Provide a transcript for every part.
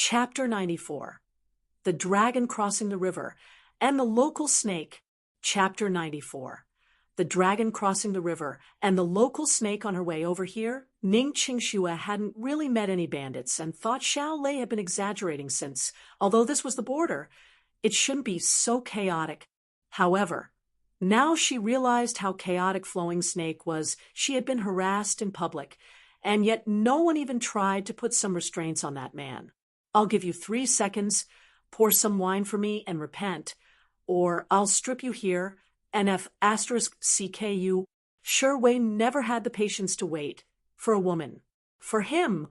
Chapter 94. The Dragon Crossing the River and the Local Snake. Chapter 94. The Dragon Crossing the River and the Local Snake on her way over here. Ning Qingxue hadn't really met any bandits and thought Xiao Lei had been exaggerating since, although this was the border, it shouldn't be so chaotic. However, now she realized how chaotic Flowing Snake was. She had been harassed in public, and yet no one even tried to put some restraints on that man. I'll give you 3 seconds, pour some wine for me and repent, or I'll strip you here, NF*CKU. Sure Wei never had the patience to wait for a woman. For him,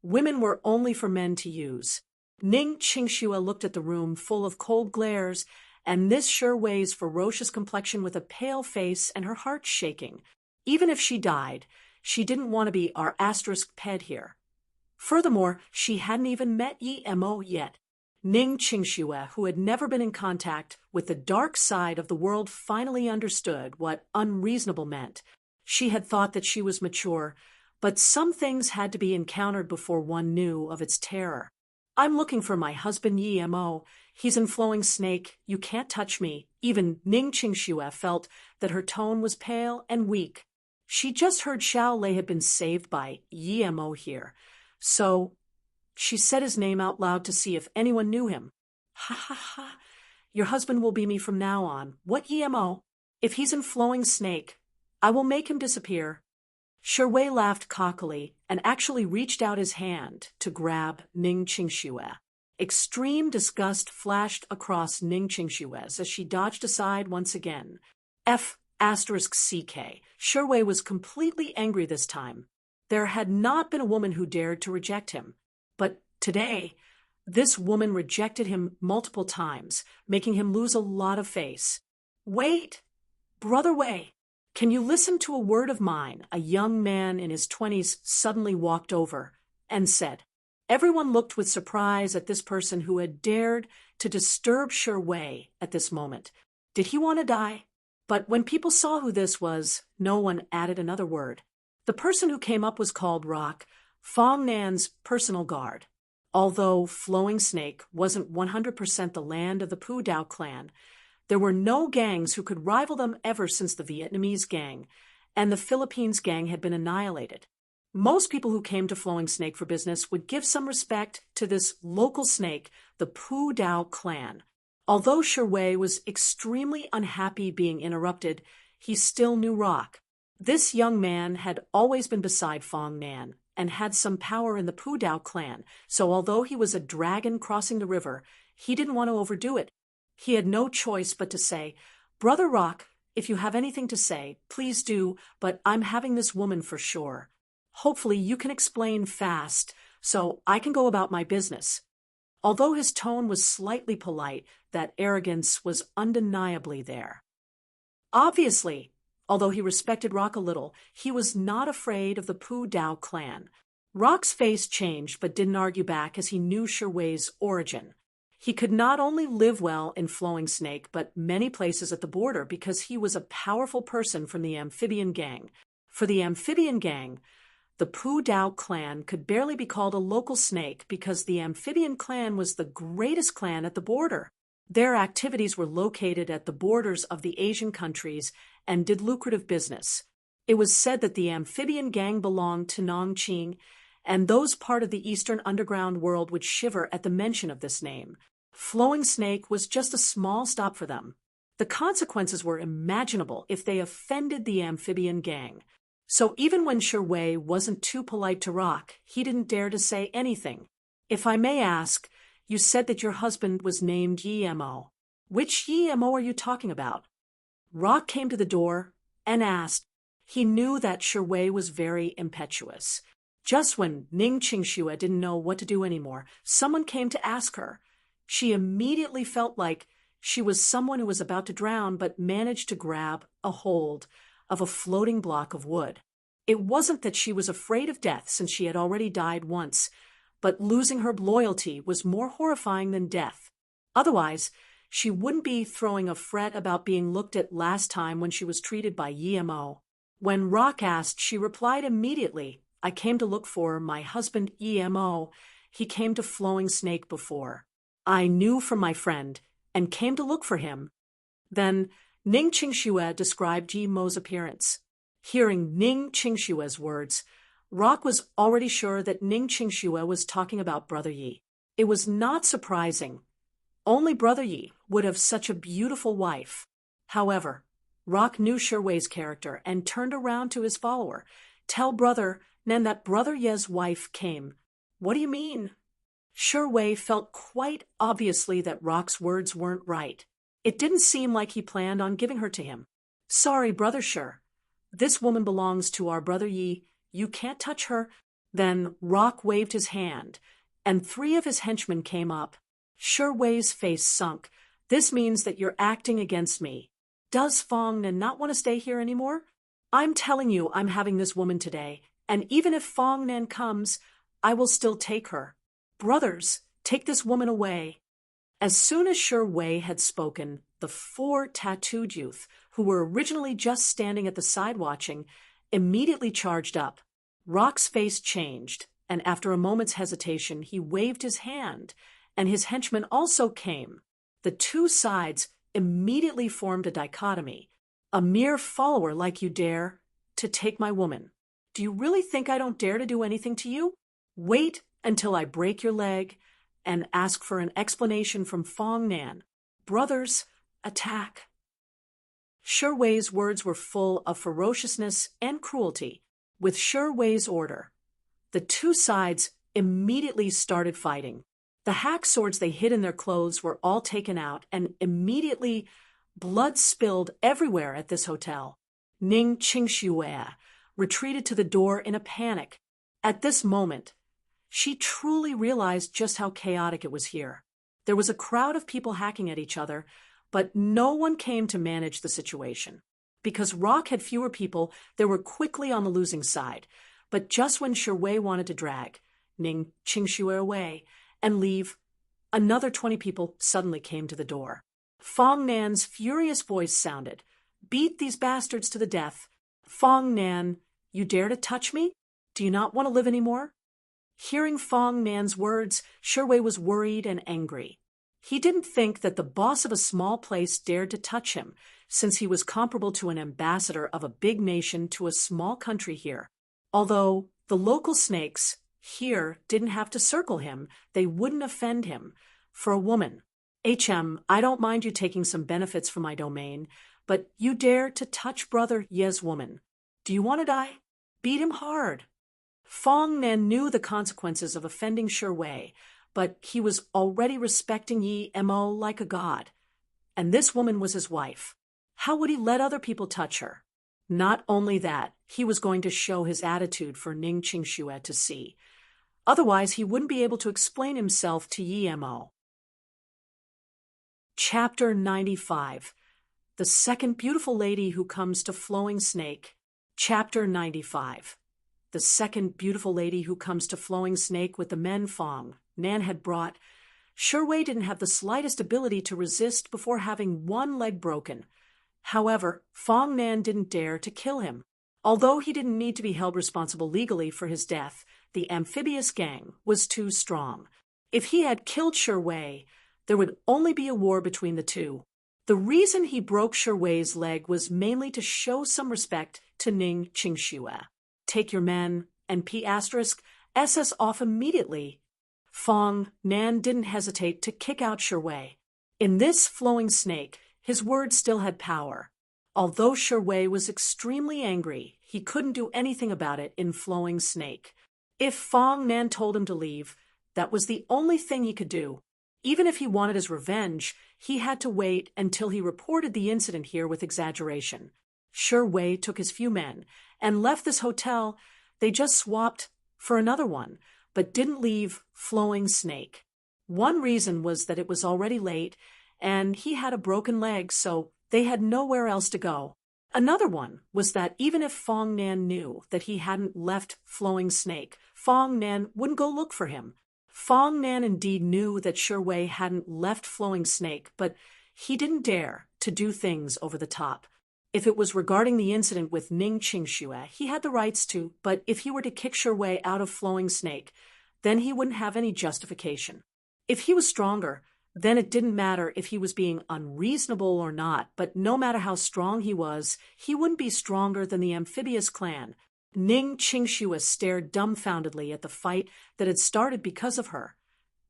women were only for men to use. Ning Qingxue looked at the room full of cold glares, and this Sure Wei's ferocious complexion with a pale face and her heart shaking. Even if she died, she didn't want to be our *ped here. Furthermore, she hadn't even met Yi Mo yet. Ning Qingxue, who had never been in contact with the dark side of the world, finally understood what unreasonable meant. She had thought that she was mature, but some things had to be encountered before one knew of its terror. I'm looking for my husband Yi Mo. He's in Flowing Snake. You can't touch me. Even Ning Qingxue felt that her tone was pale and weak. She just heard Xiao Lei had been saved by Yi Mo here. So she said his name out loud to see if anyone knew him. Ha ha ha. Your husband will be me from now on. What Yi Mo? If he's in Flowing Snake, I will make him disappear. Sure Wei laughed cockily and actually reached out his hand to grab Ning Qingxue. Extreme disgust flashed across Ning Qingxue as she dodged aside once again. F*CK. Sure Wei was completely angry this time. There had not been a woman who dared to reject him. But today, this woman rejected him multiple times, making him lose a lot of face. Wait! Brother Wei! Can you listen to a word of mine? A young man in his 20s suddenly walked over and said. Everyone looked with surprise at this person who had dared to disturb Sure Wei at this moment. Did he want to die? But when people saw who this was, no one added another word. The person who came up was called Rock, Fong Nan's personal guard. Although Flowing Snake wasn't 100% the land of the Pu Dao clan, there were no gangs who could rival them ever since the Vietnamese gang and the Philippines gang had been annihilated. Most people who came to Flowing Snake for business would give some respect to this local snake, the Pu Dao clan. Although Sure Wei was extremely unhappy being interrupted, he still knew Rock. This young man had always been beside Fong Nan and had some power in the Pu Dao clan, so although he was a dragon crossing the river, he didn't want to overdo it. He had no choice but to say, Brother Rock, if you have anything to say, please do, but I'm having this woman for sure. Hopefully you can explain fast, so I can go about my business. Although his tone was slightly polite, that arrogance was undeniably there. Obviously, although he respected Rock a little, he was not afraid of the Pu Dao clan. Rock's face changed but didn't argue back as he knew Sure Wei's origin. He could not only live well in Flowing Snake but many places at the border because he was a powerful person from the amphibian gang. For the amphibian gang, the Pu Dao clan could barely be called a local snake because the amphibian clan was the greatest clan at the border. Their activities were located at the borders of the Asian countries and did lucrative business. It was said that the amphibian gang belonged to Nongqing, and those part of the eastern underground world would shiver at the mention of this name. Flowing Snake was just a small stop for them. The consequences were imaginable if they offended the amphibian gang. So even when Sure Wei wasn't too polite to Rock, he didn't dare to say anything. If I may ask, you said that your husband was named Yi Mo. Which Yi Mo are you talking about? Rock came to the door and asked. He knew that Sure Wei was very impetuous. Just when Ning Qingxue didn't know what to do anymore, someone came to ask her. She immediately felt like she was someone who was about to drown but managed to grab a hold of a floating block of wood. It wasn't that she was afraid of death since she had already died once, but losing her loyalty was more horrifying than death. Otherwise, she wouldn't be throwing a fret about being looked at last time when she was treated by Yi Mo. When Rock asked, she replied immediately, I came to look for my husband Yi Mo. he came to Flowing Snake before. I knew from my friend and came to look for him. Then Ning Qingxue described Yi Mo's appearance. Hearing Ning Qingshue's words, Rock was already sure that Ning Qingxue was talking about Brother Yi. It was not surprising. Only Brother Yi would have such a beautiful wife. However, Rock knew Shiwei's character and turned around to his follower. Tell Brother Nan that Brother Ye's wife came. What do you mean? Shiwei felt quite obviously that Rock's words weren't right. It didn't seem like he planned on giving her to him. Sorry, Brother Shi. This woman belongs to our Brother Yi. You can't touch her. Then Rock waved his hand, and 3 of his henchmen came up. Shiwei's face sunk. This means that you're acting against me. Does Fong Nan not want to stay here anymore? I'm telling you I'm having this woman today, and even if Fong Nan comes, I will still take her. Brothers, take this woman away. As soon as Shiwei had spoken, the 4 tattooed youth, who were originally just standing at the side watching, immediately charged up. Rock's face changed, and after a moment's hesitation, he waved his hand, and his henchmen also came. The 2 sides immediately formed a dichotomy. A mere follower like you dare to take my woman. Do you really think I don't dare to do anything to you? Wait until I break your leg and ask for an explanation from Fong Nan. Brothers, attack. Shiwei's words were full of ferociousness and cruelty. With Shiwei's order, the 2 sides immediately started fighting. The hack swords they hid in their clothes were all taken out, and immediately blood spilled everywhere at this hotel. Ning Qingxue retreated to the door in a panic. At this moment, she truly realized just how chaotic it was here. There was a crowd of people hacking at each other, but no one came to manage the situation. Because Rock had fewer people, they were quickly on the losing side. But just when Shiwei wanted to drag Ning Qingxue away and leave, another 20 people suddenly came to the door. Fong Nan's furious voice sounded. Beat these bastards to the death. Fong Nan, you dare to touch me? Do you not want to live anymore? Hearing Fong Nan's words, Shiwei was worried and angry. He didn't think that the boss of a small place dared to touch him, since he was comparable to an ambassador of a big nation to a small country here. Although the local snakes here didn't have to circle him, they wouldn't offend him. For a woman, I don't mind you taking some benefits from my domain, but you dare to touch Brother Ye's woman. Do you want to die? Beat him hard. Fong Nan knew the consequences of offending Shiwei, but he was already respecting Yi Mo like a god. And this woman was his wife. How would he let other people touch her? Not only that, he was going to show his attitude for Ning Qingxue to see. Otherwise, he wouldn't be able to explain himself to Yi Mo. Chapter 95. The Second Beautiful Lady Who Comes to Flowing Snake. Chapter 95. The second beautiful lady who comes to Flowing Snake with the men Fong Nan had brought. Shiwei didn't have the slightest ability to resist before having one leg broken. However, Fong Nan didn't dare to kill him. Although he didn't need to be held responsible legally for his death, the amphibious gang was too strong. If he had killed Shiwei, there would only be a war between the two. The reason he broke Shiwei's leg was mainly to show some respect to Ning Qingxue. Take your men and P*SS off immediately. Fong Nan didn't hesitate to kick out Shiwei. In this Flowing Snake, his words still had power. Although Shiwei was extremely angry, he couldn't do anything about it in Flowing Snake. If Fong Nan told him to leave, that was the only thing he could do. Even if he wanted his revenge, he had to wait until he reported the incident here with exaggeration. Shiwei took his few men and left this hotel. They just swapped for another one, but didn't leave Flowing Snake. One reason was that it was already late, and he had a broken leg, so they had nowhere else to go. Another one was that even if Fong Nan knew that he hadn't left Flowing Snake, Fong Nan wouldn't go look for him. Fong Nan indeed knew that Shiwei hadn't left Flowing Snake, but he didn't dare to do things over the top. If it was regarding the incident with Ning Qingxue, he had the rights to, but if he were to kick Shiwei out of Flowing Snake, then he wouldn't have any justification. If he was stronger, then it didn't matter if he was being unreasonable or not, but no matter how strong he was, he wouldn't be stronger than the amphibious clan. Ning Qingxue stared dumbfoundedly at the fight that had started because of her.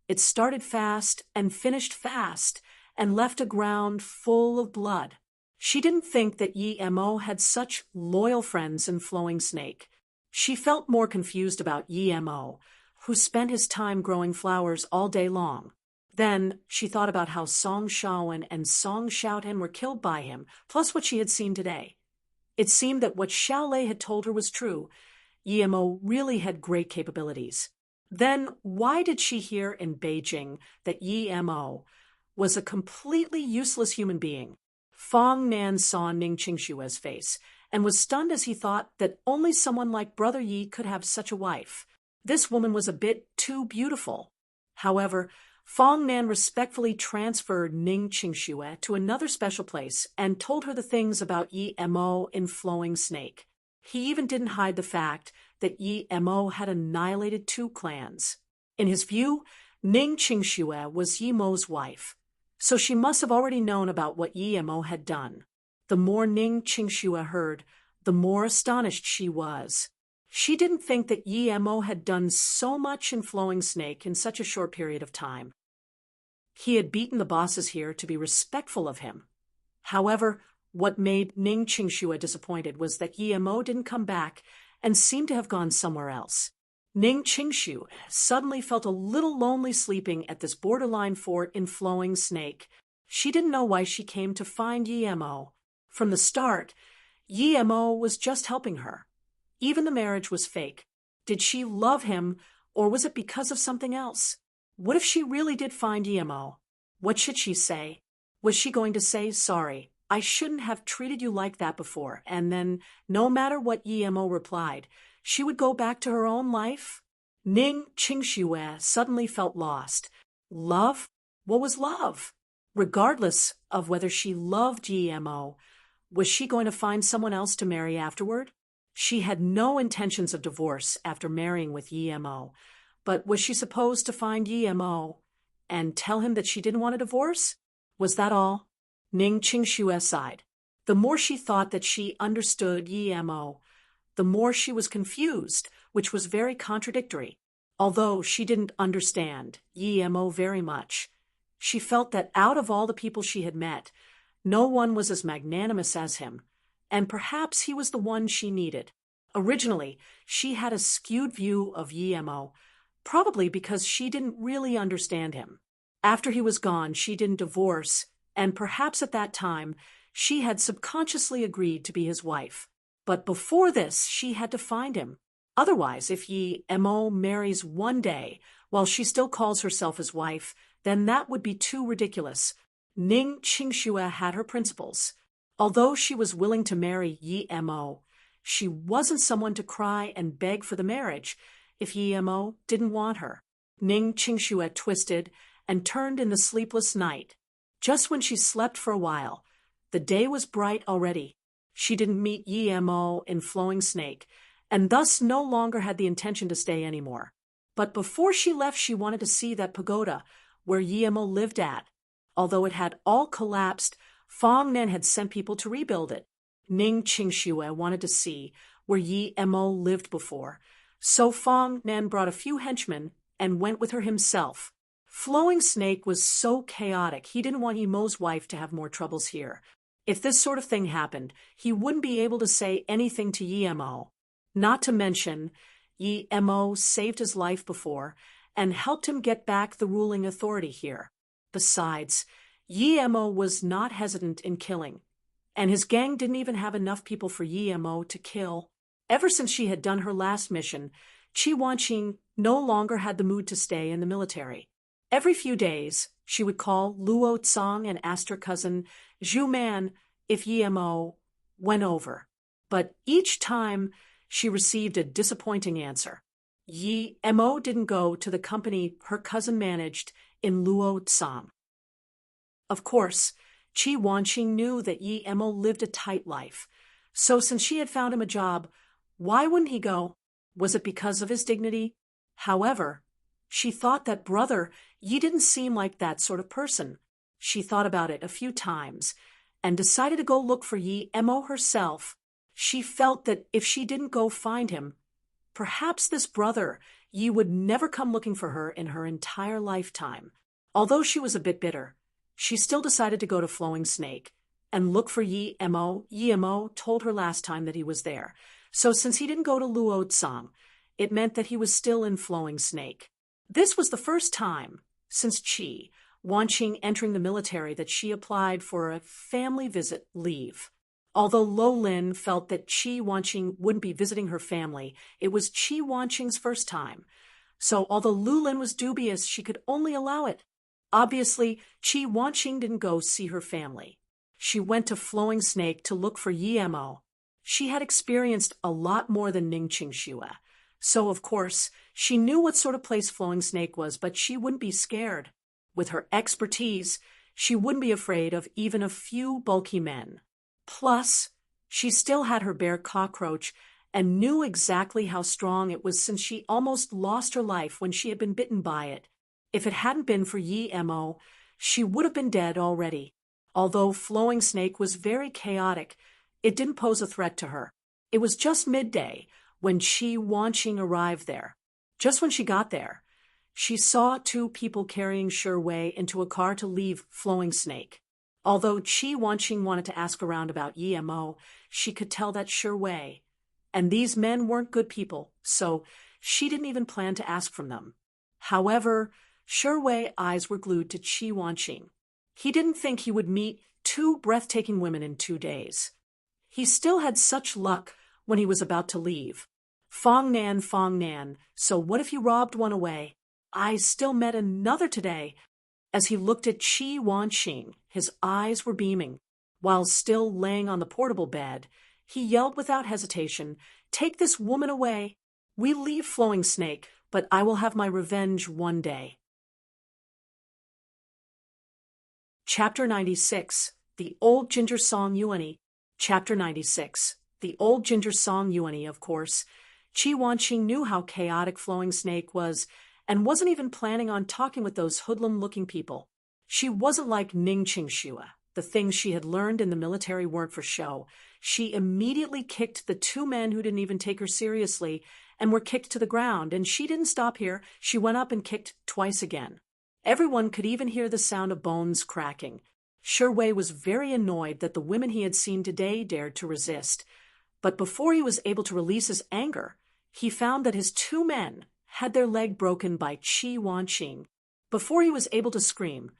It started fast and finished fast and left a ground full of blood. She didn't think that Yi Mo had such loyal friends in Flowing Snake. She felt more confused about Yi Mo, who spent his time growing flowers all day long. Then she thought about how Song Shaowen and Song Xiaotian were killed by him, plus what she had seen today. It seemed that what Xiao Lei had told her was true. Yi Mo really had great capabilities. Then why did she hear in Beijing that Yi Mo was a completely useless human being? Fong Nan saw Ning Qingshue's face and was stunned as he thought that only someone like Brother Yi could have such a wife. This woman was a bit too beautiful. However, Fong Nan respectfully transferred Ning Qingxue to another special place and told her the things about Yi Mo in Flowing Snake. He even didn't hide the fact that Yi Mo had annihilated 2 clans. In his view, Ning Qingxue was Yi Mo's wife, so she must have already known about what Yi Mo had done. The more Ning Qingxue heard, the more astonished she was. She didn't think that Yi Mo had done so much in Flowing Snake in such a short period of time. He had beaten the bosses here to be respectful of him. However, what made Ning Qingxue disappointed was that Yi Mo didn't come back and seemed to have gone somewhere else. Ning Qingxue suddenly felt a little lonely sleeping at this borderline fort in Flowing Snake. She didn't know why she came to find Yi Mo. From the start, Yi Mo was just helping her. Even the marriage was fake. Did she love him, or was it because of something else? What if she really did find Yi Mo? What should she say? Was she going to say, "Sorry, I shouldn't have treated you like that before," and then, no matter what Yi Mo replied, she would go back to her own life? Ning Qingxue suddenly felt lost. Love? What was love? Regardless of whether she loved Yi Mo, was she going to find someone else to marry afterward? She had no intentions of divorce after marrying with Yi Mo, but was she supposed to find Yi Mo and tell him that she didn't want a divorce? Was that all? Ning Qingxue sighed. The more she thought that she understood Yi Mo, the more she was confused, which was very contradictory. Although she didn't understand Yi Mo very much, she felt that out of all the people she had met, no one was as magnanimous as him, and perhaps he was the one she needed. Originally, she had a skewed view of Yi Mo, probably because she didn't really understand him. After he was gone, she didn't divorce, and perhaps at that time, she had subconsciously agreed to be his wife. But before this, she had to find him. Otherwise, if Yi Mo marries one day while she still calls herself his wife, then that would be too ridiculous. Ning Qingxue had her principles. Although she was willing to marry Yi Mo, she wasn't someone to cry and beg for the marriage if Yi Mo didn't want her. Ning Qingxue twisted and turned in the sleepless night. Just when she slept for a while, the day was bright already. She didn't meet Yi Mo in Flowing Snake, and thus no longer had the intention to stay anymore. But before she left, she wanted to see that pagoda where Yi Mo lived at. Although it had all collapsed, Fong Nan had sent people to rebuild it. Ning Qingxue wanted to see where Yi Mo lived before, so Fong Nan brought a few henchmen and went with her himself. Flowing Snake was so chaotic, he didn't want Yi Mo's wife to have more troubles here. If this sort of thing happened, he wouldn't be able to say anything to Yi Mo. Not to mention, Yi Mo saved his life before and helped him get back the ruling authority here. Besides, Yi Mo was not hesitant in killing, and his gang didn't even have enough people for Yi Mo to kill. Ever since she had done her last mission, Qi Wanqing no longer had the mood to stay in the military. Every few days, she would call Luo Tsang and ask her cousin Zhu Man if Yi Mo went over. But each time, she received a disappointing answer. Yi Mo didn't go to the company her cousin managed in Luo Tsang. Of course, Qi Wanqing knew that Yi Mo lived a tight life, so since she had found him a job, why wouldn't he go? Was it because of his dignity? However, She thought that brother Yi didn't seem like that sort of person. She thought about it a few times and decided to go look for Yi Mo herself. She felt that if she didn't go find him, perhaps this brother Yi would never come looking for her in her entire lifetime. Although she was a bit bitter, she still decided to go to Flowing Snake and look for Yi Mo. Yi Mo told her last time that he was there. So since he didn't go to Luo Tsang, it meant that he was still in Flowing Snake. This was the first time since Chi Wanqing entering the military that she applied for a family visit leave. Although Lo Lin felt that Chi Wanqing wouldn't be visiting her family, it was Chi Wanqing's first time. So although Lu Lin was dubious, she could only allow it. Obviously, Chi Wanqing didn't go see her family. She went to Flowing Snake to look for Yi Mo. She had experienced a lot more than Ningqing Xue. So, of course, she knew what sort of place Flowing Snake was, but she wouldn't be scared. With her expertise, she wouldn't be afraid of even a few bulky men. Plus, she still had her bear cockroach and knew exactly how strong it was since she almost lost her life when she had been bitten by it. If it hadn't been for Yi Mo, she would have been dead already. Although Flowing Snake was very chaotic, it didn't pose a threat to her. It was just midday when Chi Wanqing arrived there. Just when she got there, she saw two people carrying Shi Wei into a car to leave Flowing Snake. Although Chi Wanqing wanted to ask around about Yi Mo, she could tell that Shi Wei and these men weren't good people, so she didn't even plan to ask from them. However, Shi Wei's eyes were glued to Chi Wanqing. He didn't think he would meet two breathtaking women in 2 days. He still had such luck when he was about to leave. Fong Nan, so what if you robbed one away? I still met another today. As he looked at Chi Wanqing, his eyes were beaming. While still laying on the portable bed, he yelled without hesitation, "Take this woman away. We leave Flowing Snake, but I will have my revenge one day." Chapter 96, The Old Ginger Song Yuani. Chapter 96, The Old Ginger Song Yuani, of course. Chi Wanqing knew how chaotic Flowing Snake was, and wasn't even planning on talking with those hoodlum-looking people. She wasn't like Ningqing Xue. The things she had learned in the military weren't for show. She immediately kicked the two men who didn't even take her seriously and were kicked to the ground, and she didn't stop here. She went up and kicked twice again. Everyone could even hear the sound of bones cracking. Shi Wei was very annoyed that the women he had seen today dared to resist. But before he was able to release his anger, he found that his two men had their leg broken by Chi Wanqing. Before he was able to scream,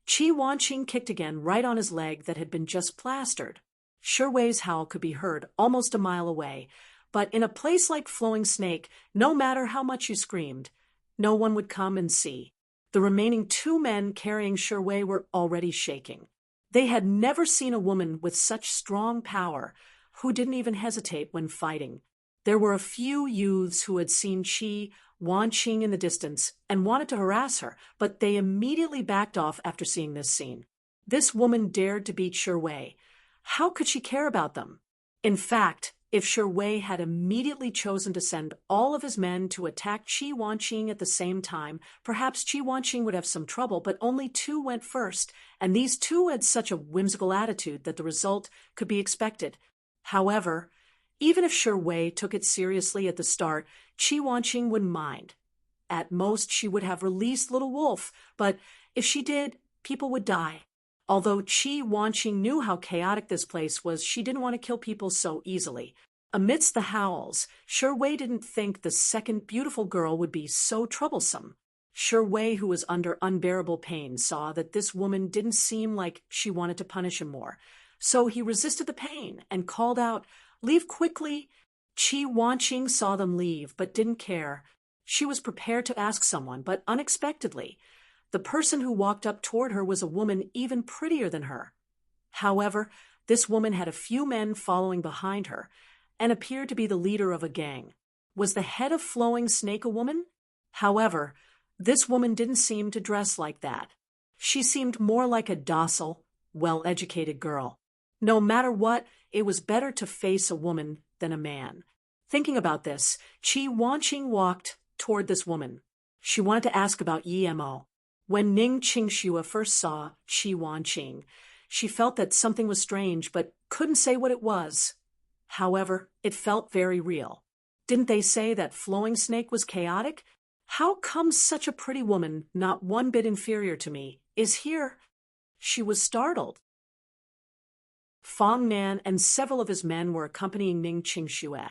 Chi Wanqing kicked again right on his leg that had been just plastered. Shi Wei's howl could be heard almost a mile away, but in a place like Flowing Snake, no matter how much you screamed, no one would come and see. The remaining two men carrying Shi Wei were already shaking. They had never seen a woman with such strong power who didn't even hesitate when fighting. There were a few youths who had seen Chi Wanqing in the distance and wanted to harass her, but they immediately backed off after seeing this scene. This woman dared to beat Shi Wei. How could she care about them? In fact, if Shi Wei had immediately chosen to send all of his men to attack Chi Wanqing at the same time, perhaps Chi Wanqing would have some trouble, but only two went first, and these two had such a whimsical attitude that the result could be expected. However, even if Shi Wei took it seriously at the start, Chi Wanqing wouldn't mind. At most, she would have released Little Wolf, but if she did, people would die. Although Chi Wanqing knew how chaotic this place was, she didn't want to kill people so easily. Amidst the howls, Shi Wei didn't think the second beautiful girl would be so troublesome. Shi Wei, who was under unbearable pain, saw that this woman didn't seem like she wanted to punish him more. So he resisted the pain and called out, "Leave quickly." Chi Wanqing saw them leave, but didn't care. She was prepared to ask someone, but unexpectedly, the person who walked up toward her was a woman even prettier than her. However, this woman had a few men following behind her and appeared to be the leader of a gang. Was the head of Flowing Snake a woman? However, this woman didn't seem to dress like that. She seemed more like a docile, well-educated girl. No matter what, it was better to face a woman than a man. Thinking about this, Chi Wanqing walked toward this woman. She wanted to ask about Yi Mo. When Ning Qingxue first saw Qi Wanqing, she felt that something was strange but couldn't say what it was. However, it felt very real. Didn't they say that Flowing Snake was chaotic? How come such a pretty woman, not one bit inferior to me, is here? She was startled. Fong Nan and several of his men were accompanying Ning Qingxue,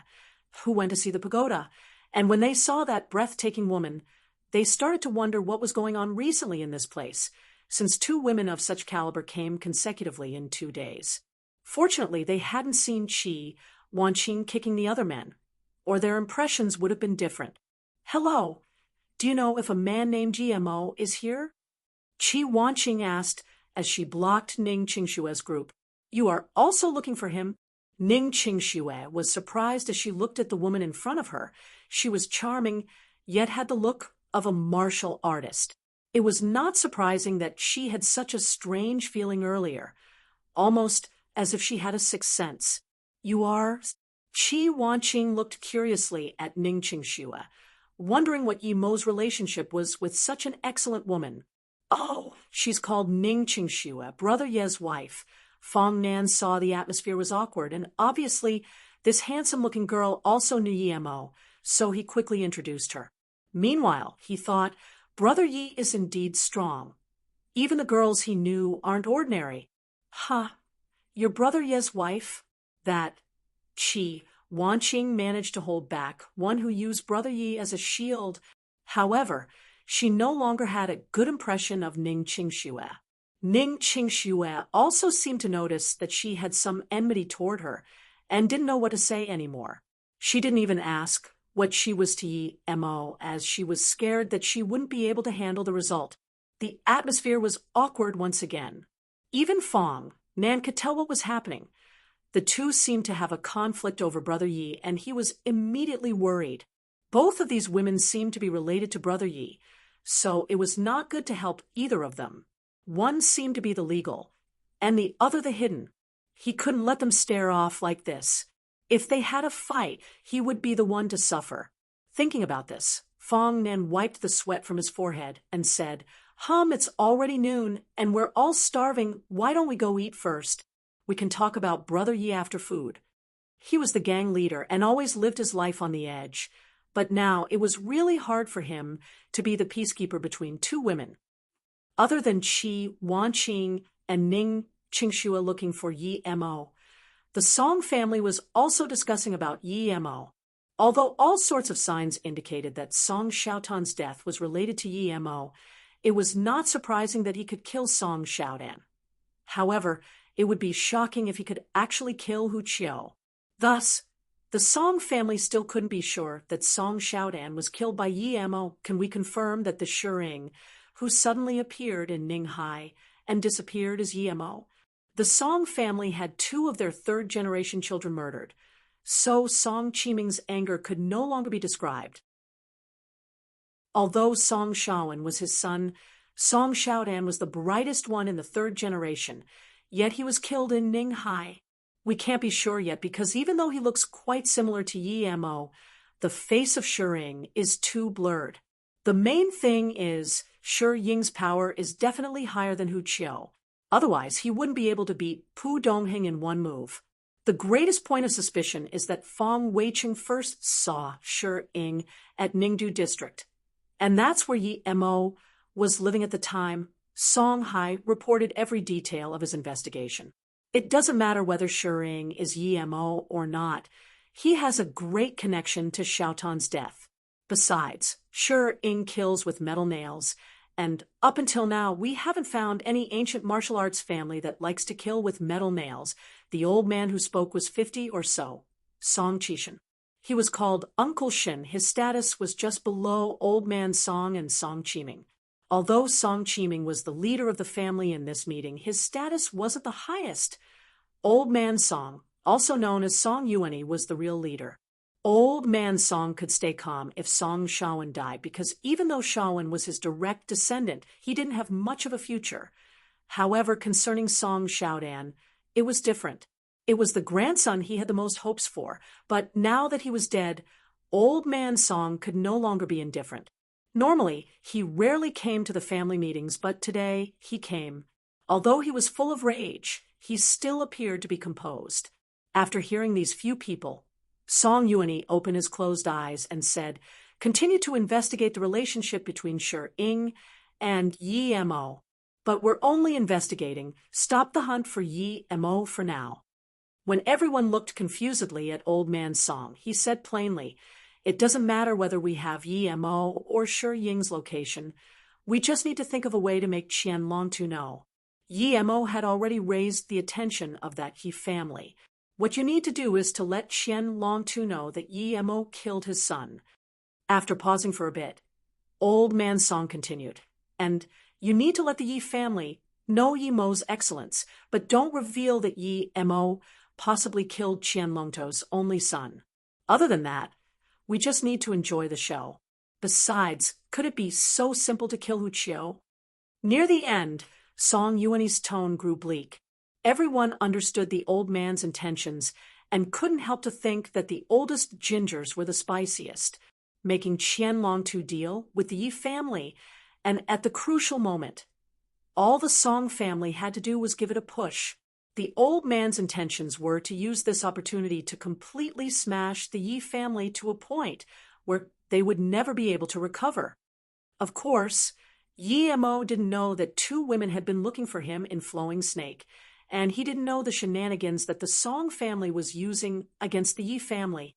who went to see the pagoda, and when they saw that breathtaking woman, they started to wonder what was going on recently in this place, since 2 women of such caliber came consecutively in 2 days. Fortunately, they hadn't seen Qi Wanqing kicking the other men, or their impressions would have been different. "Hello, do you know if a man named GMO is here?" Qi Wanqing asked as she blocked Ning Qingshue's group. "You are also looking for him?" Ning Qingxue was surprised as she looked at the woman in front of her. She was charming, yet had the look of a martial artist. It was not surprising that she had such a strange feeling earlier, almost as if she had a sixth sense. "You are?" Qi Wanqing looked curiously at Ning Qingxue, wondering what Yi Mo's relationship was with such an excellent woman. "Oh, she's called Ning Qingxue, Brother Ye's wife." Fong Nan saw the atmosphere was awkward, and obviously this handsome-looking girl also knew Yi Mo, so he quickly introduced her. Meanwhile, he thought, Brother Yi is indeed strong. Even the girls he knew aren't ordinary. "Ha, your Brother Ye's wife?" That Qi Wanqing managed to hold back, one who used Brother Yi as a shield. However, she no longer had a good impression of Ning Qingxue. Ning Qingxue also seemed to notice that she had some enmity toward her, and didn't know what to say anymore. She didn't even ask what she was to Yi Mo, as she was scared that she wouldn't be able to handle the result. The atmosphere was awkward once again. Even Fong Nan could tell what was happening. The two seemed to have a conflict over Brother Yi, and he was immediately worried. Both of these women seemed to be related to Brother Yi, so it was not good to help either of them. One seemed to be the legal, and the other the hidden. He couldn't let them stare off like this. If they had a fight, he would be the one to suffer. Thinking about this, Fong Nan wiped the sweat from his forehead and said, It's already noon, and we're all starving. Why don't we go eat first? We can talk about Brother Yi after food." He was the gang leader and always lived his life on the edge, but now it was really hard for him to be the peacekeeper between 2 women. Other than Qi Wanqing and Ning Qingxue looking for Yi Mo, the Song family was also discussing about Yi Mo. Although all sorts of signs indicated that Song Xiaotan's death was related to Yi Mo, it was not surprising that he could kill Song Xiaodan. However, it would be shocking if he could actually kill Hu Qiu. Thus, the Song family still couldn't be sure that Song Xiaodan was killed by Yi Mo. Can we confirm that the Shering, who suddenly appeared in Ninghai and disappeared as Yi Mo? The Song family had 2 of their 3rd-generation children murdered, so Song Qiming's anger could no longer be described. Although Song Shaoan was his son, Song Xiaodan was the brightest one in the 3rd generation, yet he was killed in Ninghai. We can't be sure yet because even though he looks quite similar to Yi Mo, the face of Shering is too blurred. The main thing is Shi Ying's power is definitely higher than Hu Qiu. Otherwise, he wouldn't be able to beat Pu Dongheng in one move. The greatest point of suspicion is that Fong Weiqing first saw Shi Ying at Ningdu district, and that's where Yi Mo was living at the time. Song Hai reported every detail of his investigation. It doesn't matter whether Shi Ying is Yi Mo or not. He has a great connection to Xiaotan's death. Besides, Shi Ying kills with metal nails, and up until now, we haven't found any ancient martial arts family that likes to kill with metal nails. The old man who spoke was 50 or so, Song Qishan. He was called Uncle Shin. His status was just below Old Man Song and Song Qiming. Although Song Qiming was the leader of the family in this meeting, his status wasn't the highest. Old Man Song, also known as Song Yuani, was the real leader. Old Man Song could stay calm if Song Shaoan died, because even though Shaoan was his direct descendant, he didn't have much of a future. However, concerning Song Xiaodan, it was different. It was the grandson he had the most hopes for, but now that he was dead, Old Man Song could no longer be indifferent. Normally, he rarely came to the family meetings, but today he came. Although he was full of rage, he still appeared to be composed. After hearing these few people, Song Yuani opened his closed eyes and said, "Continue to investigate the relationship between Shi Ying and Yi Mo. But we're only investigating. Stop the hunt for Yi Mo for now." When everyone looked confusedly at Old Man Song, he said plainly, "It doesn't matter whether we have Yi Mo or Shi Ying's location. We just need to think of a way to make Qian Longtu know. Yi Mo had already raised the attention of that Yi family. What you need to do is to let Qian Longtu know that Yi Mo killed his son." After pausing for a bit, Old Man Song continued, "And you need to let the Yi family know Yi Mo's excellence, but don't reveal that Yi Mo possibly killed Qian Longtu's only son. Other than that, we just need to enjoy the show. Besides, could it be so simple to kill Hu Qiu?" Near the end, Song Yuani's tone grew bleak. Everyone understood the old man's intentions and couldn't help to think that the oldest gingers were the spiciest, making Qian Longtu deal with the Yi family, and at the crucial moment, all the Song family had to do was give it a push. The old man's intentions were to use this opportunity to completely smash the Yi family to a point where they would never be able to recover. Of course, Yi Mo didn't know that two women had been looking for him in Flowing Snake, and he didn't know the shenanigans that the Song family was using against the Yi family.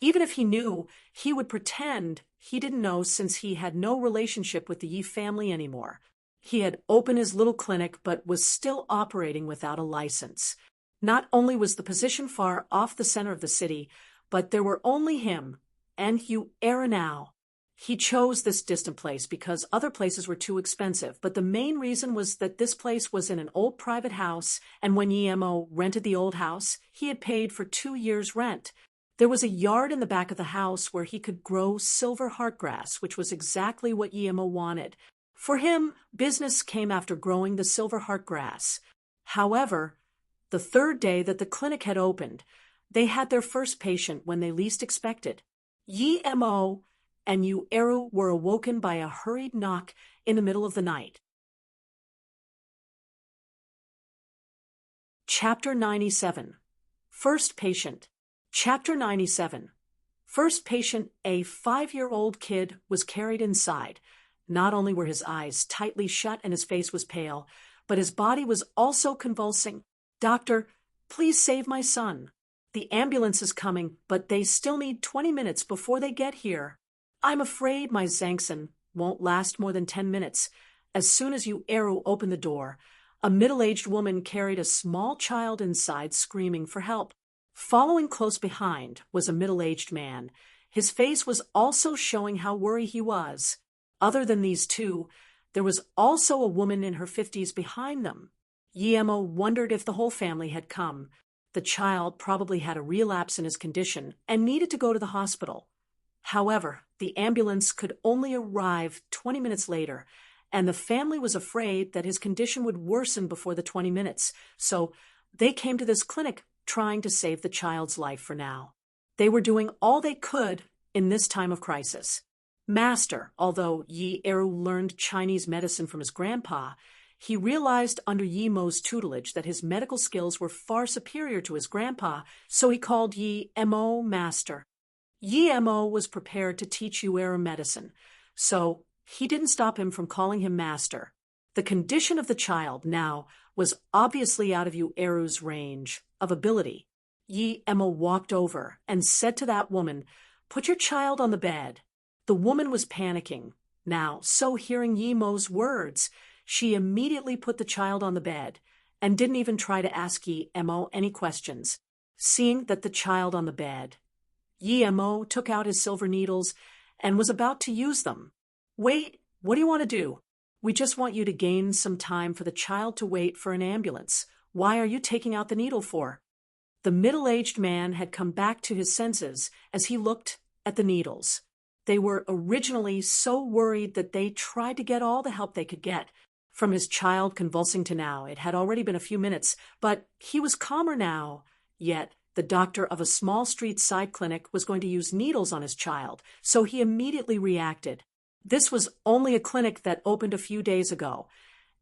Even if he knew, he would pretend he didn't know since he had no relationship with the Yi family anymore. He had opened his little clinic but was still operating without a license. Not only was the position far off the center of the city, but there were only him and Yu Now. He chose this distant place because other places were too expensive, but the main reason was that this place was in an old private house, and when Yi Mo rented the old house, he had paid for 2 years' rent. There was a yard in the back of the house where he could grow silver heartgrass, which was exactly what Yi Mo wanted. For him, business came after growing the silver heartgrass. However, the third day that the clinic had opened, they had their first patient when they least expected. Yi Mo and Yu Eru were awoken by a hurried knock in the middle of the night. Chapter 97. First Patient. Chapter 97. First patient, a 5-year-old kid, was carried inside. Not only were his eyes tightly shut and his face was pale, but his body was also convulsing. "Doctor, please save my son. The ambulance is coming, but they still need 20 minutes before they get here. I'm afraid my Zangson won't last more than 10 minutes. As soon as Yu Eru opened the door, a middle-aged woman carried a small child inside screaming for help. Following close behind was a middle-aged man. His face was also showing how worried he was. Other than these two, there was also a woman in her 50s behind them. Yi Mo wondered if the whole family had come. The child probably had a relapse in his condition and needed to go to the hospital. However, the ambulance could only arrive 20 minutes later, and the family was afraid that his condition would worsen before the 20 minutes, so they came to this clinic trying to save the child's life for now. They were doing all they could in this time of crisis. Master, although Yi Eru learned Chinese medicine from his grandpa, he realized under Yi Mo's tutelage that his medical skills were far superior to his grandpa, so he called Yi Mo Master. Yi Mo was prepared to teach Yu Eru medicine, so he didn't stop him from calling him Master. The condition of the child now was obviously out of Yu Eru's range of ability. Yi Mo walked over and said to that woman, "Put your child on the bed." The woman was panicking now, so hearing Yi Mo's words, she immediately put the child on the bed and didn't even try to ask Yi Mo any questions. Seeing that the child on the bed, Yi Mo took out his silver needles and was about to use them. "Wait, what do you want to do? We just want you to gain some time for the child to wait for an ambulance. Why are you taking out the needle for?" The middle-aged man had come back to his senses as he looked at the needles. They were originally so worried that they tried to get all the help they could get. From his child convulsing to now, it had already been a few minutes, but he was calmer now. Yet The doctor of a small street side clinic was going to use needles on his child, so he immediately reacted. This was only a clinic that opened a few days ago,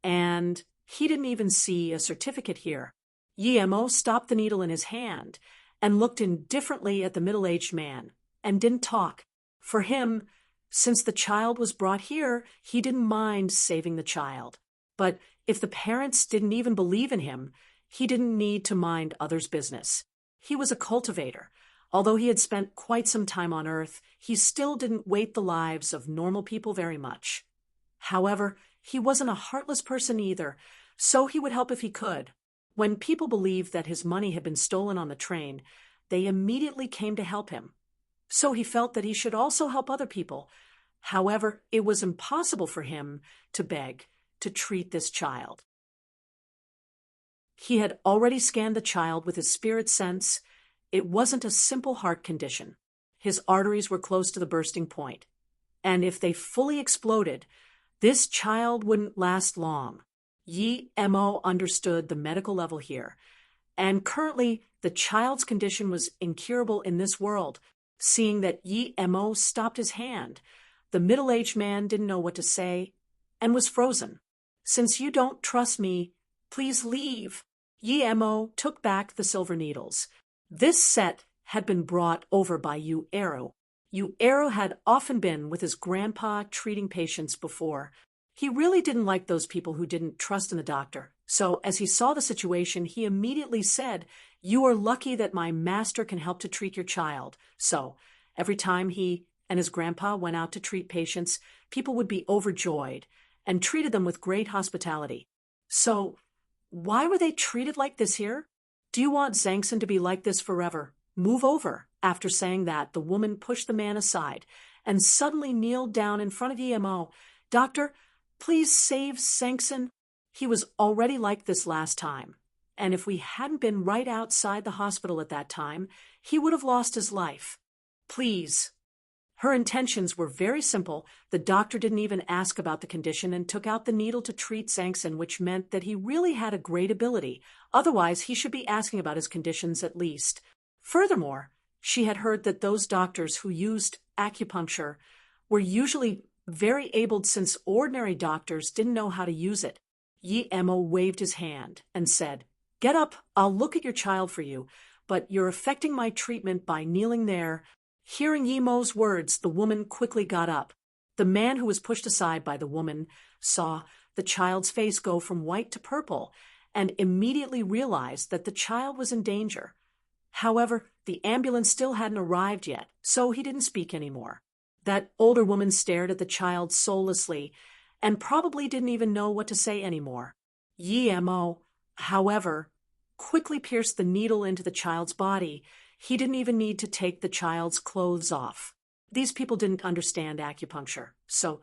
and he didn't even see a certificate here. Yemo stopped the needle in his hand and looked indifferently at the middle-aged man and didn't talk. For him, since the child was brought here, he didn't mind saving the child. But if the parents didn't even believe in him, he didn't need to mind others' business. He was a cultivator. Although he had spent quite some time on Earth, he still didn't weight the lives of normal people very much. However, he wasn't a heartless person either, so he would help if he could. When people believed that his money had been stolen on the train, they immediately came to help him. So he felt that he should also help other people. However, it was impossible for him to beg to treat this child. He had already scanned the child with his spirit sense. It wasn't a simple heart condition. His arteries were close to the bursting point. And if they fully exploded, this child wouldn't last long. Yi Mo understood the medical level here, and currently the child's condition was incurable in this world. Seeing that Yi Mo stopped his hand, the middle-aged man didn't know what to say and was frozen. "Since you don't trust me, please leave." Yi Mo took back the silver needles. This set had been brought over by Yu Eru. Yu Eru had often been with his grandpa treating patients before. He really didn't like those people who didn't trust in the doctor. So as he saw the situation, he immediately said, "You are lucky that my master can help to treat your child." So every time he and his grandpa went out to treat patients, people would be overjoyed and treated them with great hospitality. So why were they treated like this here? Do you want Zhangson to be like this forever? Move over. After saying that, the woman pushed the man aside and suddenly kneeled down in front of Yemo. "Doctor, please save Zhangson." He was already like this last time, and if we hadn't been right outside the hospital at that time, he would have lost his life. "Please." Her intentions were very simple. The doctor didn't even ask about the condition and took out the needle to treat Zhangson, which meant that he really had a great ability. Otherwise, he should be asking about his conditions at least. Furthermore, she had heard that those doctors who used acupuncture were usually very abled since ordinary doctors didn't know how to use it. Yi Mo waved his hand and said, "Get up, I'll look at your child for you, but you're affecting my treatment by kneeling there." Hearing Yi Mo's words, the woman quickly got up. The man who was pushed aside by the woman saw the child's face go from white to purple and immediately realized that the child was in danger. However, the ambulance still hadn't arrived yet, so he didn't speak anymore. That older woman stared at the child soullessly and probably didn't even know what to say anymore. Yi Mo, however, quickly pierced the needle into the child's body. He didn't even need to take the child's clothes off. These people didn't understand acupuncture, so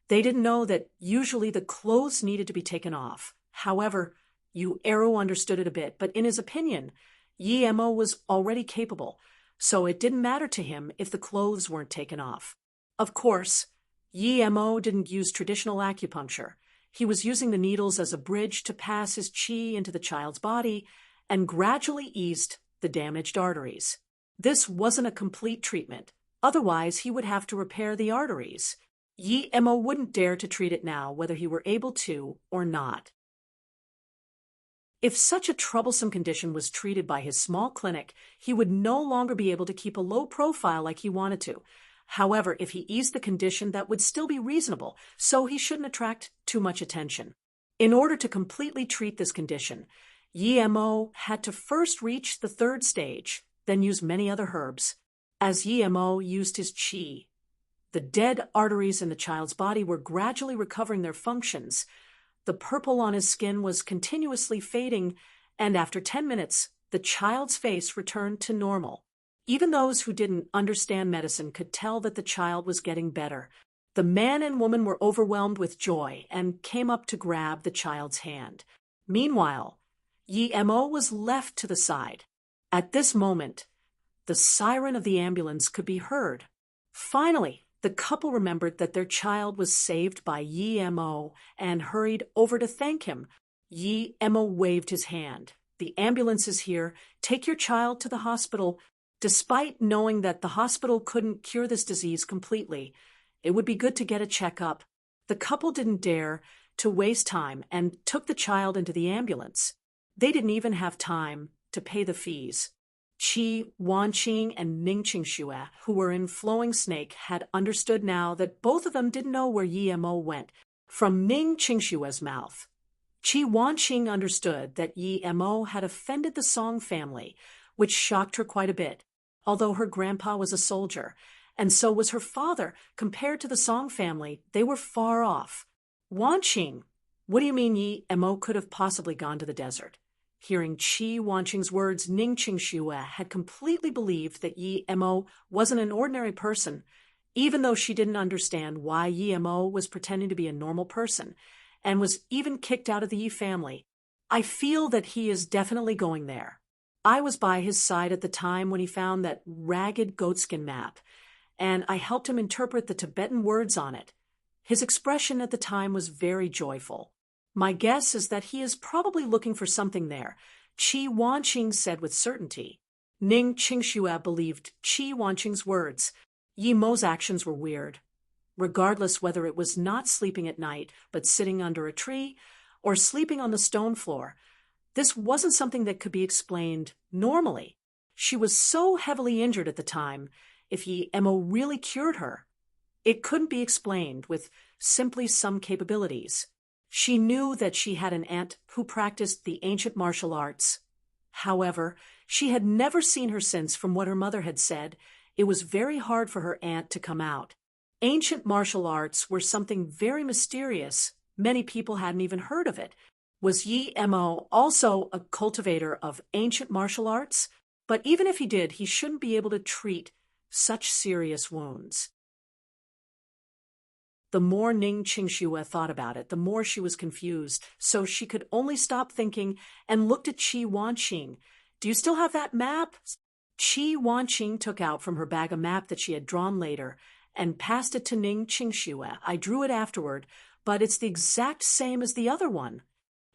they didn't know that usually the clothes needed to be taken off. However, Yu Eru understood it a bit, but in his opinion, Yi Mo was already capable, so it didn't matter to him if the clothes weren't taken off. Of course, Yi Mo didn't use traditional acupuncture. He was using the needles as a bridge to pass his qi into the child's body and gradually eased the damaged arteries. This wasn't a complete treatment. Otherwise, he would have to repair the arteries. Yi Mo wouldn't dare to treat it now, whether he were able to or not. If such a troublesome condition was treated by his small clinic, he would no longer be able to keep a low profile like he wanted to. However, if he eased the condition, that would still be reasonable, so he shouldn't attract too much attention. In order to completely treat this condition, Yi Mo had to first reach the third stage, then use many other herbs. As Yi Mo used his qi, the dead arteries in the child's body were gradually recovering their functions. The purple on his skin was continuously fading, and after 10 minutes, the child's face returned to normal. Even those who didn't understand medicine could tell that the child was getting better. The man and woman were overwhelmed with joy and came up to grab the child's hand. Meanwhile, Yi Mo was left to the side. At this moment, the siren of the ambulance could be heard. Finally, the couple remembered that their child was saved by Yi Mo and hurried over to thank him. Yi Mo waved his hand. the ambulance is here. Take your child to the hospital. Despite knowing that the hospital couldn't cure this disease completely, it would be good to get a checkup. The couple didn't dare to waste time and took the child into the ambulance. They didn't even have time to pay the fees. Qi Wanqing and Ning Qingxue, who were in Flowing Snake, had understood now that both of them didn't know where Yi Mo went. From Ning Qingxue's mouth, Qi Wanqing understood that Yi Mo had offended the Song family, which shocked her quite a bit, although her grandpa was a soldier, and so was her father. Compared to the Song family, they were far off. Wanqing, what do you mean Yi Mo could have possibly gone to the desert? Hearing Qi Wanqing's words, Ning Qingxue had completely believed that Yi Mo wasn't an ordinary person, even though she didn't understand why Yi Mo was pretending to be a normal person, and was even kicked out of the Yi family. I feel that he is definitely going there. I was by his side at the time when he found that ragged goatskin map, and I helped him interpret the Tibetan words on it. His expression at the time was very joyful. My guess is that he is probably looking for something there, Qi Wanqing said with certainty. Ning Qingxue believed Qi Wanqing's words. Yi Mo's actions were weird. Regardless whether it was not sleeping at night, but sitting under a tree, or sleeping on the stone floor, this wasn't something that could be explained normally. She was so heavily injured at the time. If Yi Mo really cured her, it couldn't be explained with simply some capabilities. She knew that she had an aunt who practiced the ancient martial arts. However, she had never seen her since. From what her mother had said, it was very hard for her aunt to come out. Ancient martial arts were something very mysterious. Many people hadn't even heard of it. Was Yi Mo also a cultivator of ancient martial arts? But even if he did, he shouldn't be able to treat such serious wounds. The more Ning Qingxue thought about it, the more she was confused, so she could only stop thinking and looked at Qi Wanqing. Do you still have that map? Qi Wanqing took out from her bag a map that she had drawn later and passed it to Ning Qingxue. I drew it afterward, but it's the exact same as the other one.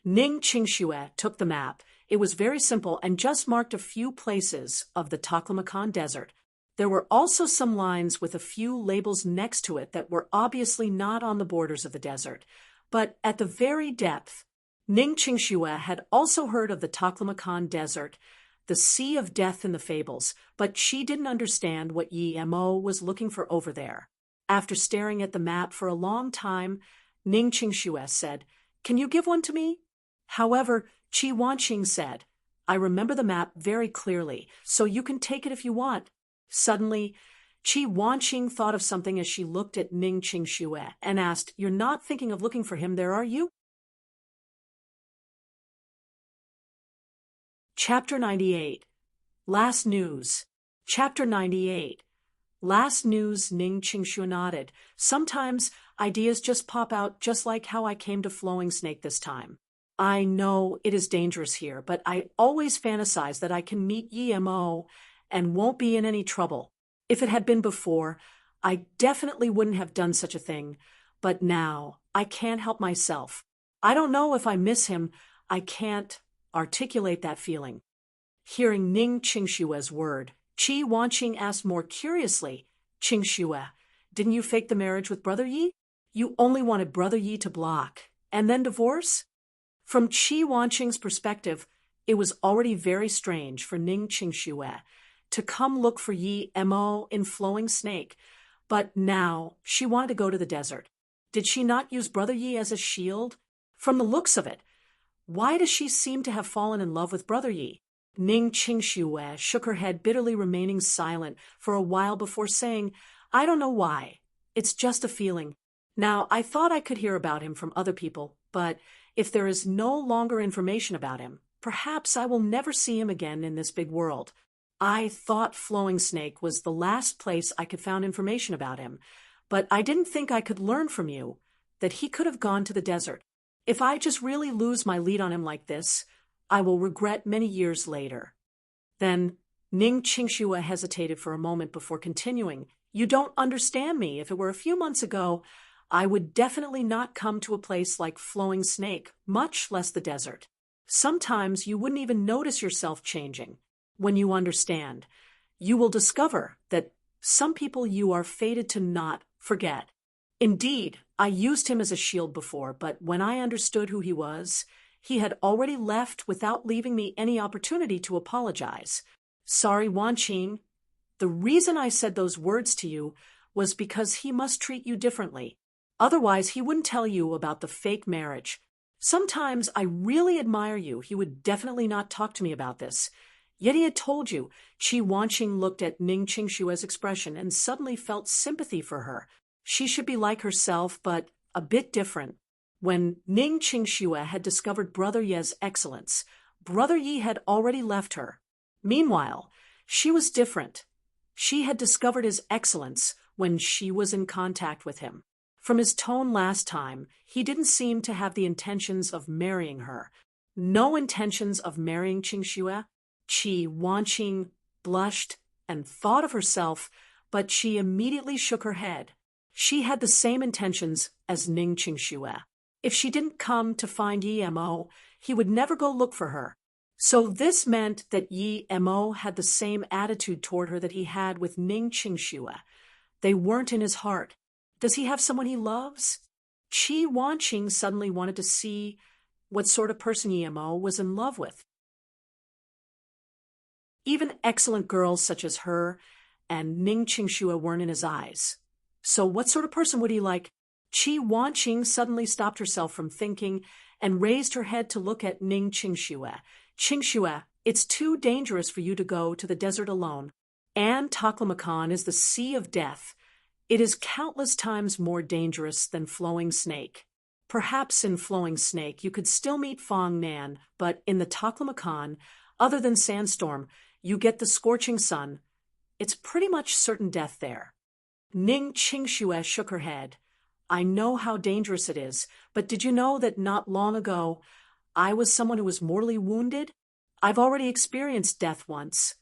Ning Qingxue took the map. It was very simple and just marked a few places of the Taklamakan Desert. There were also some lines with a few labels next to it that were obviously not on the borders of the desert, but at the very depth. Ning Qingxue had also heard of the Taklamakan Desert, the Sea of Death in the fables, but she didn't understand what Yi Mo was looking for over there. After staring at the map for a long time, Ning Qingxue said, "Can you give one to me?" However, Qi Wanqing said, "I remember the map very clearly, so you can take it if you want." Suddenly, Qi Wanqing thought of something as she looked at Ning Qingxue and asked, "You're not thinking of looking for him there, are you?" Chapter 98. Last News. Chapter 98. Last news. Ning Qingxue nodded. Sometimes ideas just pop out, just like how I came to Flowing Snake this time. I know it is dangerous here, but I always fantasize that I can meet Yi Mo and won't be in any trouble. If it had been before, I definitely wouldn't have done such a thing, but now I can't help myself. I don't know if I miss him. I can't articulate that feeling. Hearing Ning Qingxue's word, Qi Wanqing asked more curiously, "Qingxue, didn't you fake the marriage with Brother Yi? You only wanted Brother Yi to block, and then divorce?" From Qi Wanqing's perspective, it was already very strange for Ning Qingxue to come look for Yi Mo in Flowing Snake, but now she wanted to go to the desert. Did she not use Brother Yi as a shield? From the looks of it, why does she seem to have fallen in love with Brother Yi? Ning Qingxue shook her head, bitterly remaining silent for a while before saying, "I don't know why. It's just a feeling. Now, I thought I could hear about him from other people, but if there is no longer information about him, perhaps I will never see him again in this big world. I thought Flowing Snake was the last place I could find information about him, but I didn't think I could learn from you that he could have gone to the desert. If I just really lose my lead on him like this, I will regret many years later." Then Ning Qingxue hesitated for a moment before continuing, "You don't understand me. If it were a few months ago, I would definitely not come to a place like Flowing Snake, much less the desert. Sometimes you wouldn't even notice yourself changing. When you understand, you will discover that some people you are fated to not forget. Indeed, I used him as a shield before, but when I understood who he was, he had already left without leaving me any opportunity to apologize. Sorry, Wanqing. The reason I said those words to you was because he must treat you differently. Otherwise, he wouldn't tell you about the fake marriage. Sometimes I really admire you. He would definitely not talk to me about this. Yet he had told you. Qi Wanqing looked at Ning Qingshue's expression and suddenly felt sympathy for her. She should be like herself, but a bit different. When Ning Qingxue had discovered Brother Ye's excellence, Brother Yi had already left her. Meanwhile, she was different. She had discovered his excellence when she was in contact with him. From his tone last time, he didn't seem to have the intentions of marrying her. No intentions of marrying Qingxue. Qi Wanqing blushed and thought of herself, but she immediately shook her head. She had the same intentions as Ning Qingxue. If she didn't come to find Yi Mo, he would never go look for her. So this meant that Yi Mo had the same attitude toward her that he had with Ning Qingxue. They weren't in his heart. Does he have someone he loves? Qi Wanqing suddenly wanted to see what sort of person Yi Mo was in love with. Even excellent girls such as her and Ning Qingxue weren't in his eyes. So what sort of person would he like? Qi Wanqing suddenly stopped herself from thinking and raised her head to look at Ning Qingxue. Qingxue, it's too dangerous for you to go to the desert alone. And Taklamakan is the sea of death. It is countless times more dangerous than Flowing Snake. Perhaps in Flowing Snake you could still meet Fong Nan, but in the Taklamakan, other than Sandstorm, you get the scorching sun. It's pretty much certain death there. Ning Qingxue shook her head. I know how dangerous it is, but did you know that not long ago I was someone who was mortally wounded? I've already experienced death once.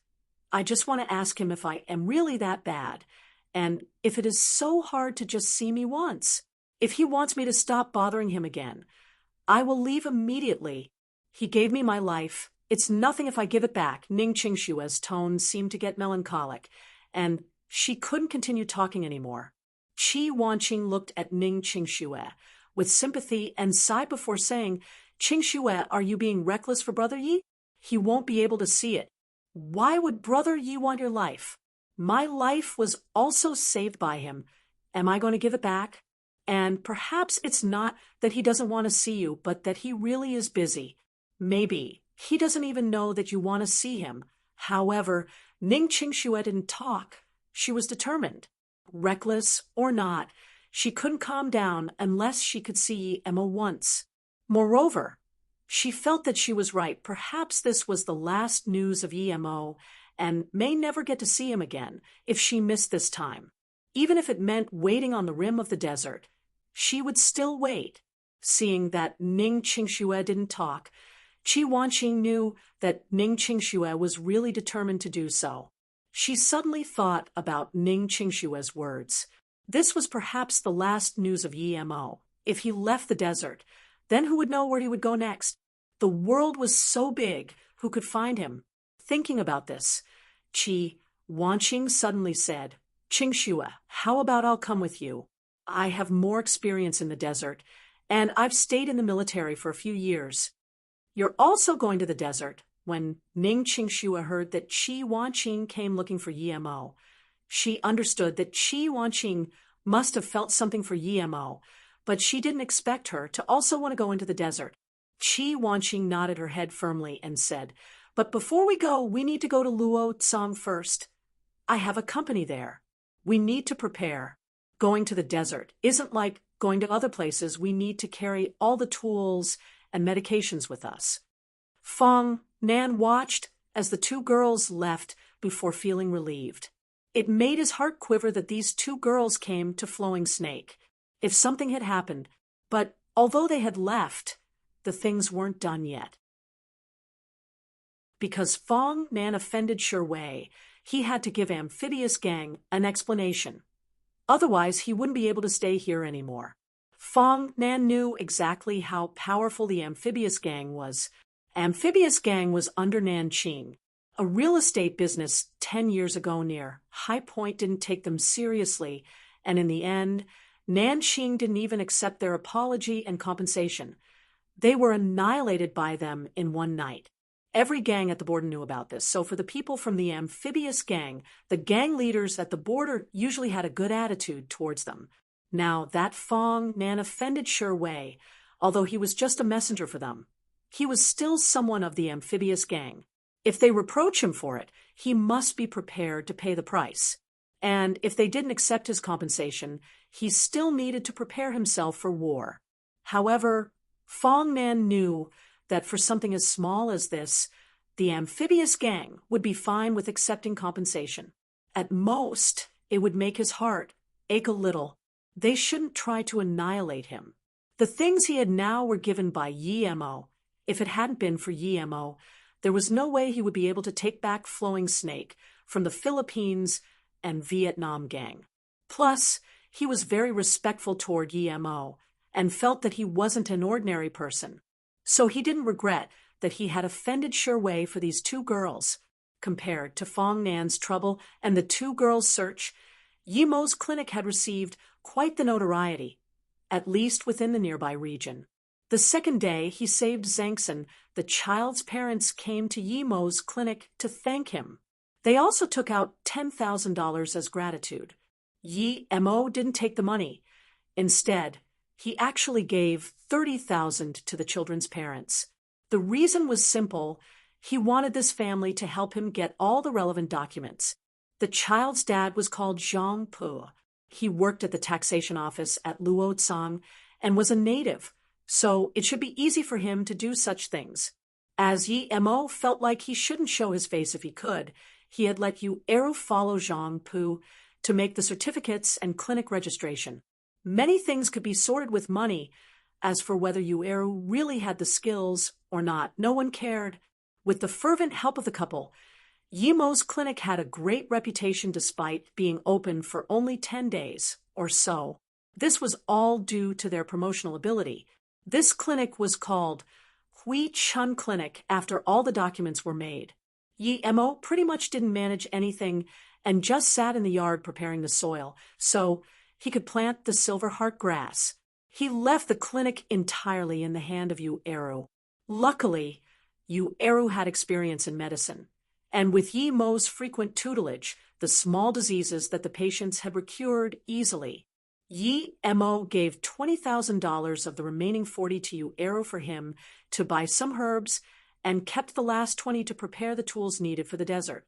I just want to ask him if I am really that bad, and if it is so hard to just see me once. If he wants me to stop bothering him again, I will leave immediately. He gave me my life. It's nothing if I give it back. Ning Qingshue's tone seemed to get melancholic, and she couldn't continue talking anymore. Qi Wanqing looked at Ning Qingxue with sympathy and sighed before saying, Qingxue, are you being reckless for Brother Yi? He won't be able to see it. Why would Brother Yi want your life? My life was also saved by him. Am I going to give it back? And perhaps it's not that he doesn't want to see you, but that he really is busy. Maybe he doesn't even know that you want to see him. However, Ning Qingxue didn't talk. She was determined. Reckless or not, she couldn't calm down unless she could see Emma once. Moreover, she felt that she was right. Perhaps this was the last news of EMO and may never get to see him again if she missed this time. Even if it meant waiting on the rim of the desert, she would still wait. Seeing that Ning Qingxue didn't talk, Qi Wanqing knew that Ning Qingxue was really determined to do so. She suddenly thought about Ning Qingshue's words. This was perhaps the last news of EMO. If he left the desert, then who would know where he would go next? The world was so big, who could find him? Thinking about this, Qi Wanqing suddenly said, Qingxue, how about I'll come with you? I have more experience in the desert, and I've stayed in the military for a few years. You're also going to the desert. When Ning Qingxue heard that Qi Wanqing came looking for Yemo, she understood that Qi Wanqing must have felt something for Yemo, but she didn't expect her to also want to go into the desert. Qi Wanqing nodded her head firmly and said, But before we go, we need to go to Luo Tsang first. I have a company there. We need to prepare. Going to the desert isn't like going to other places. We need to carry all the tools and medications with us. Fong Nan watched as the two girls left before feeling relieved. It made his heart quiver that these two girls came to Flowing Snake. If something had happened, but although they had left, the things weren't done yet. Because Fong Nan offended Shi Wei, he had to give Amphibious Gang an explanation. Otherwise, he wouldn't be able to stay here anymore. Fong Nan knew exactly how powerful the Amphibious Gang was, Amphibious Gang was under Nanqing, a real estate business 10 years ago near High Point didn't take them seriously, and in the end, Nanqing didn't even accept their apology and compensation. They were annihilated by them in one night. Every gang at the border knew about this, so for the people from the Amphibious Gang, the gang leaders at the border usually had a good attitude towards them. Now, that Fong Nan offended Shi Wei, although he was just a messenger for them. He was still someone of the Amphibious Gang. If they reproach him for it, he must be prepared to pay the price. And if they didn't accept his compensation, he still needed to prepare himself for war. However, Fong Nan knew that for something as small as this, the Amphibious Gang would be fine with accepting compensation. At most, it would make his heart ache a little. They shouldn't try to annihilate him. The things he had now were given by Yi Mo. If it hadn't been for Yi Mo, there was no way he would be able to take back Flowing Snake from the Philippines and Vietnam gang. Plus, he was very respectful toward Yi Mo and felt that he wasn't an ordinary person. So he didn't regret that he had offended Shi Wei for these two girls. Compared to Fong Nan's trouble and the two girls' search, Yi Mo's clinic had received quite the notoriety, at least within the nearby region. The second day he saved Zhangxin, the child's parents came to Yi Mo's clinic to thank him. They also took out $10,000 as gratitude. Yi Mo didn't take the money. Instead, he actually gave $30,000 to the children's parents. The reason was simple. He wanted this family to help him get all the relevant documents. The child's dad was called Zhang Pu. He worked at the taxation office at Luotsang and was a native, so it should be easy for him to do such things. As Yi Mo felt like he shouldn't show his face if he could, he had let Yu Eru follow Zhang Pu to make the certificates and clinic registration. Many things could be sorted with money. As for whether Yu Eru really had the skills or not, no one cared. With the fervent help of the couple, Yi Mo's clinic had a great reputation despite being open for only 10 days or so. This was all due to their promotional ability. This clinic was called Hui Chun Clinic after all the documents were made. Yi Mo pretty much didn't manage anything and just sat in the yard preparing the soil, so he could plant the silver heart grass. He left the clinic entirely in the hand of Yu Eru. Luckily, Yu Eru had experience in medicine, and with Yi Mo's frequent tutelage, the small diseases that the patients had were cured easily. Yi Mo gave $20,000 of the remaining 40 to Yu Eru for him to buy some herbs and kept the last 20 to prepare the tools needed for the desert.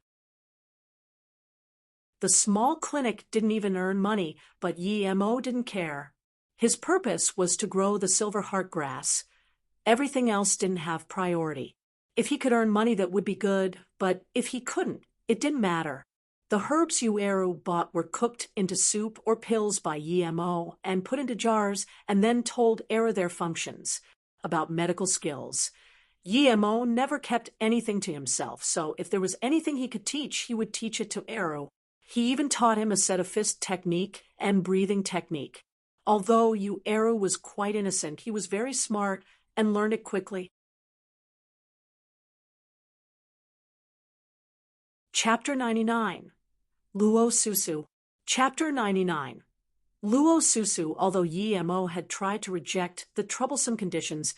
The small clinic didn't even earn money, but Yi Mo didn't care. His purpose was to grow the silver heart grass. Everything else didn't have priority. If he could earn money, that would be good, but if he couldn't, it didn't matter. The herbs Yu Eru bought were cooked into soup or pills by Yi Mo and put into jars and then told Eru their functions, about medical skills. Yi Mo never kept anything to himself, so if there was anything he could teach, he would teach it to Eru. He even taught him a set of fist technique and breathing technique. Although Yu Eru was quite innocent, he was very smart and learned it quickly. Chapter 99. Luo Susu. Chapter 99. Luo Susu, although Yi Mo had tried to reject the troublesome conditions,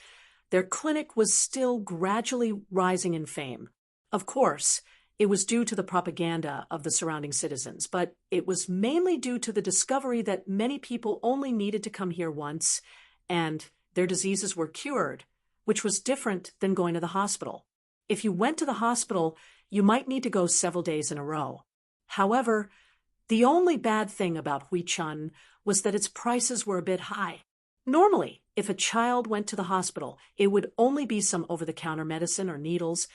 their clinic was still gradually rising in fame. Of course, it was due to the propaganda of the surrounding citizens, but it was mainly due to the discovery that many people only needed to come here once, and their diseases were cured, which was different than going to the hospital. If you went to the hospital, you might need to go several days in a row. However, the only bad thing about Hui Chun was that its prices were a bit high. Normally, if a child went to the hospital, it would only be some over-the-counter medicine or needles,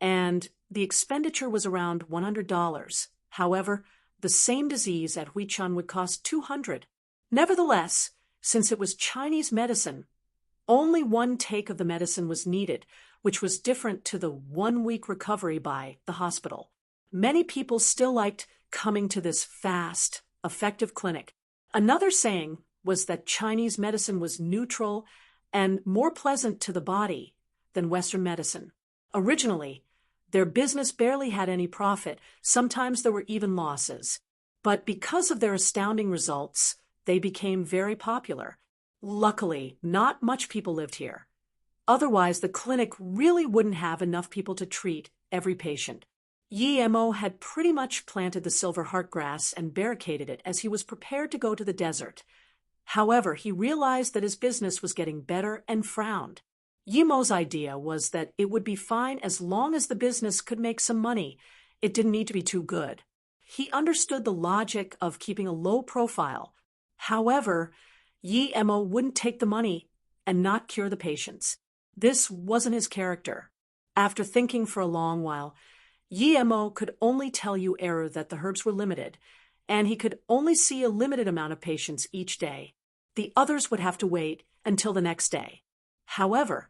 and the expenditure was around $100. However, the same disease at Hui Chun would cost $200. Nevertheless, since it was Chinese medicine, only one take of the medicine was needed, which was different to the 1-week recovery by the hospital. Many people still liked coming to this fast, effective clinic. Another saying was that Chinese medicine was neutral and more pleasant to the body than Western medicine. Originally, their business barely had any profit, sometimes there were even losses. But because of their astounding results, they became very popular. Luckily, not much people lived here. Otherwise, the clinic really wouldn't have enough people to treat every patient. Yi Mo had pretty much planted the silver heartgrass and barricaded it as he was prepared to go to the desert. However, he realized that his business was getting better and frowned. Yi Mo's idea was that it would be fine as long as the business could make some money. It didn't need to be too good. He understood the logic of keeping a low profile. However, Yi Mo wouldn't take the money and not cure the patients. This wasn't his character. After thinking for a long while, Yi Mo could only tell that the herbs were limited, and he could only see a limited amount of patients each day. The others would have to wait until the next day. However,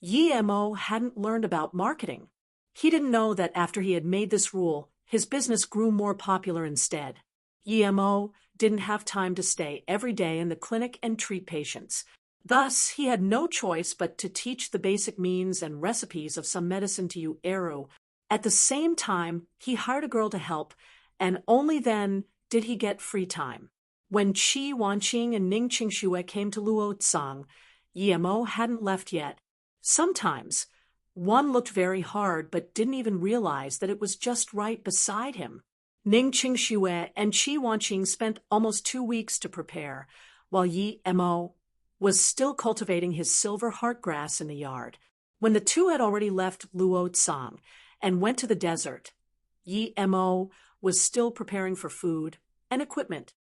Yi Mo hadn't learned about marketing. He didn't know that after he had made this rule, his business grew more popular instead. Yi Mo didn't have time to stay every day in the clinic and treat patients. Thus, he had no choice but to teach the basic means and recipes of some medicine to Yu. At the same time, he hired a girl to help, and only then did he get free time. When Qi Wanqing and Ning Qingxue came to Luotsang, Yi Mo hadn't left yet. Sometimes, one looked very hard but didn't even realize that it was just right beside him. Ning Qingxue and Qi Wanqing spent almost 2 weeks to prepare, while Yi Mo was still cultivating his silver heartgrass in the yard. When the two had already left Luotsang and went to the desert, Yi Mo was still preparing for food and equipment.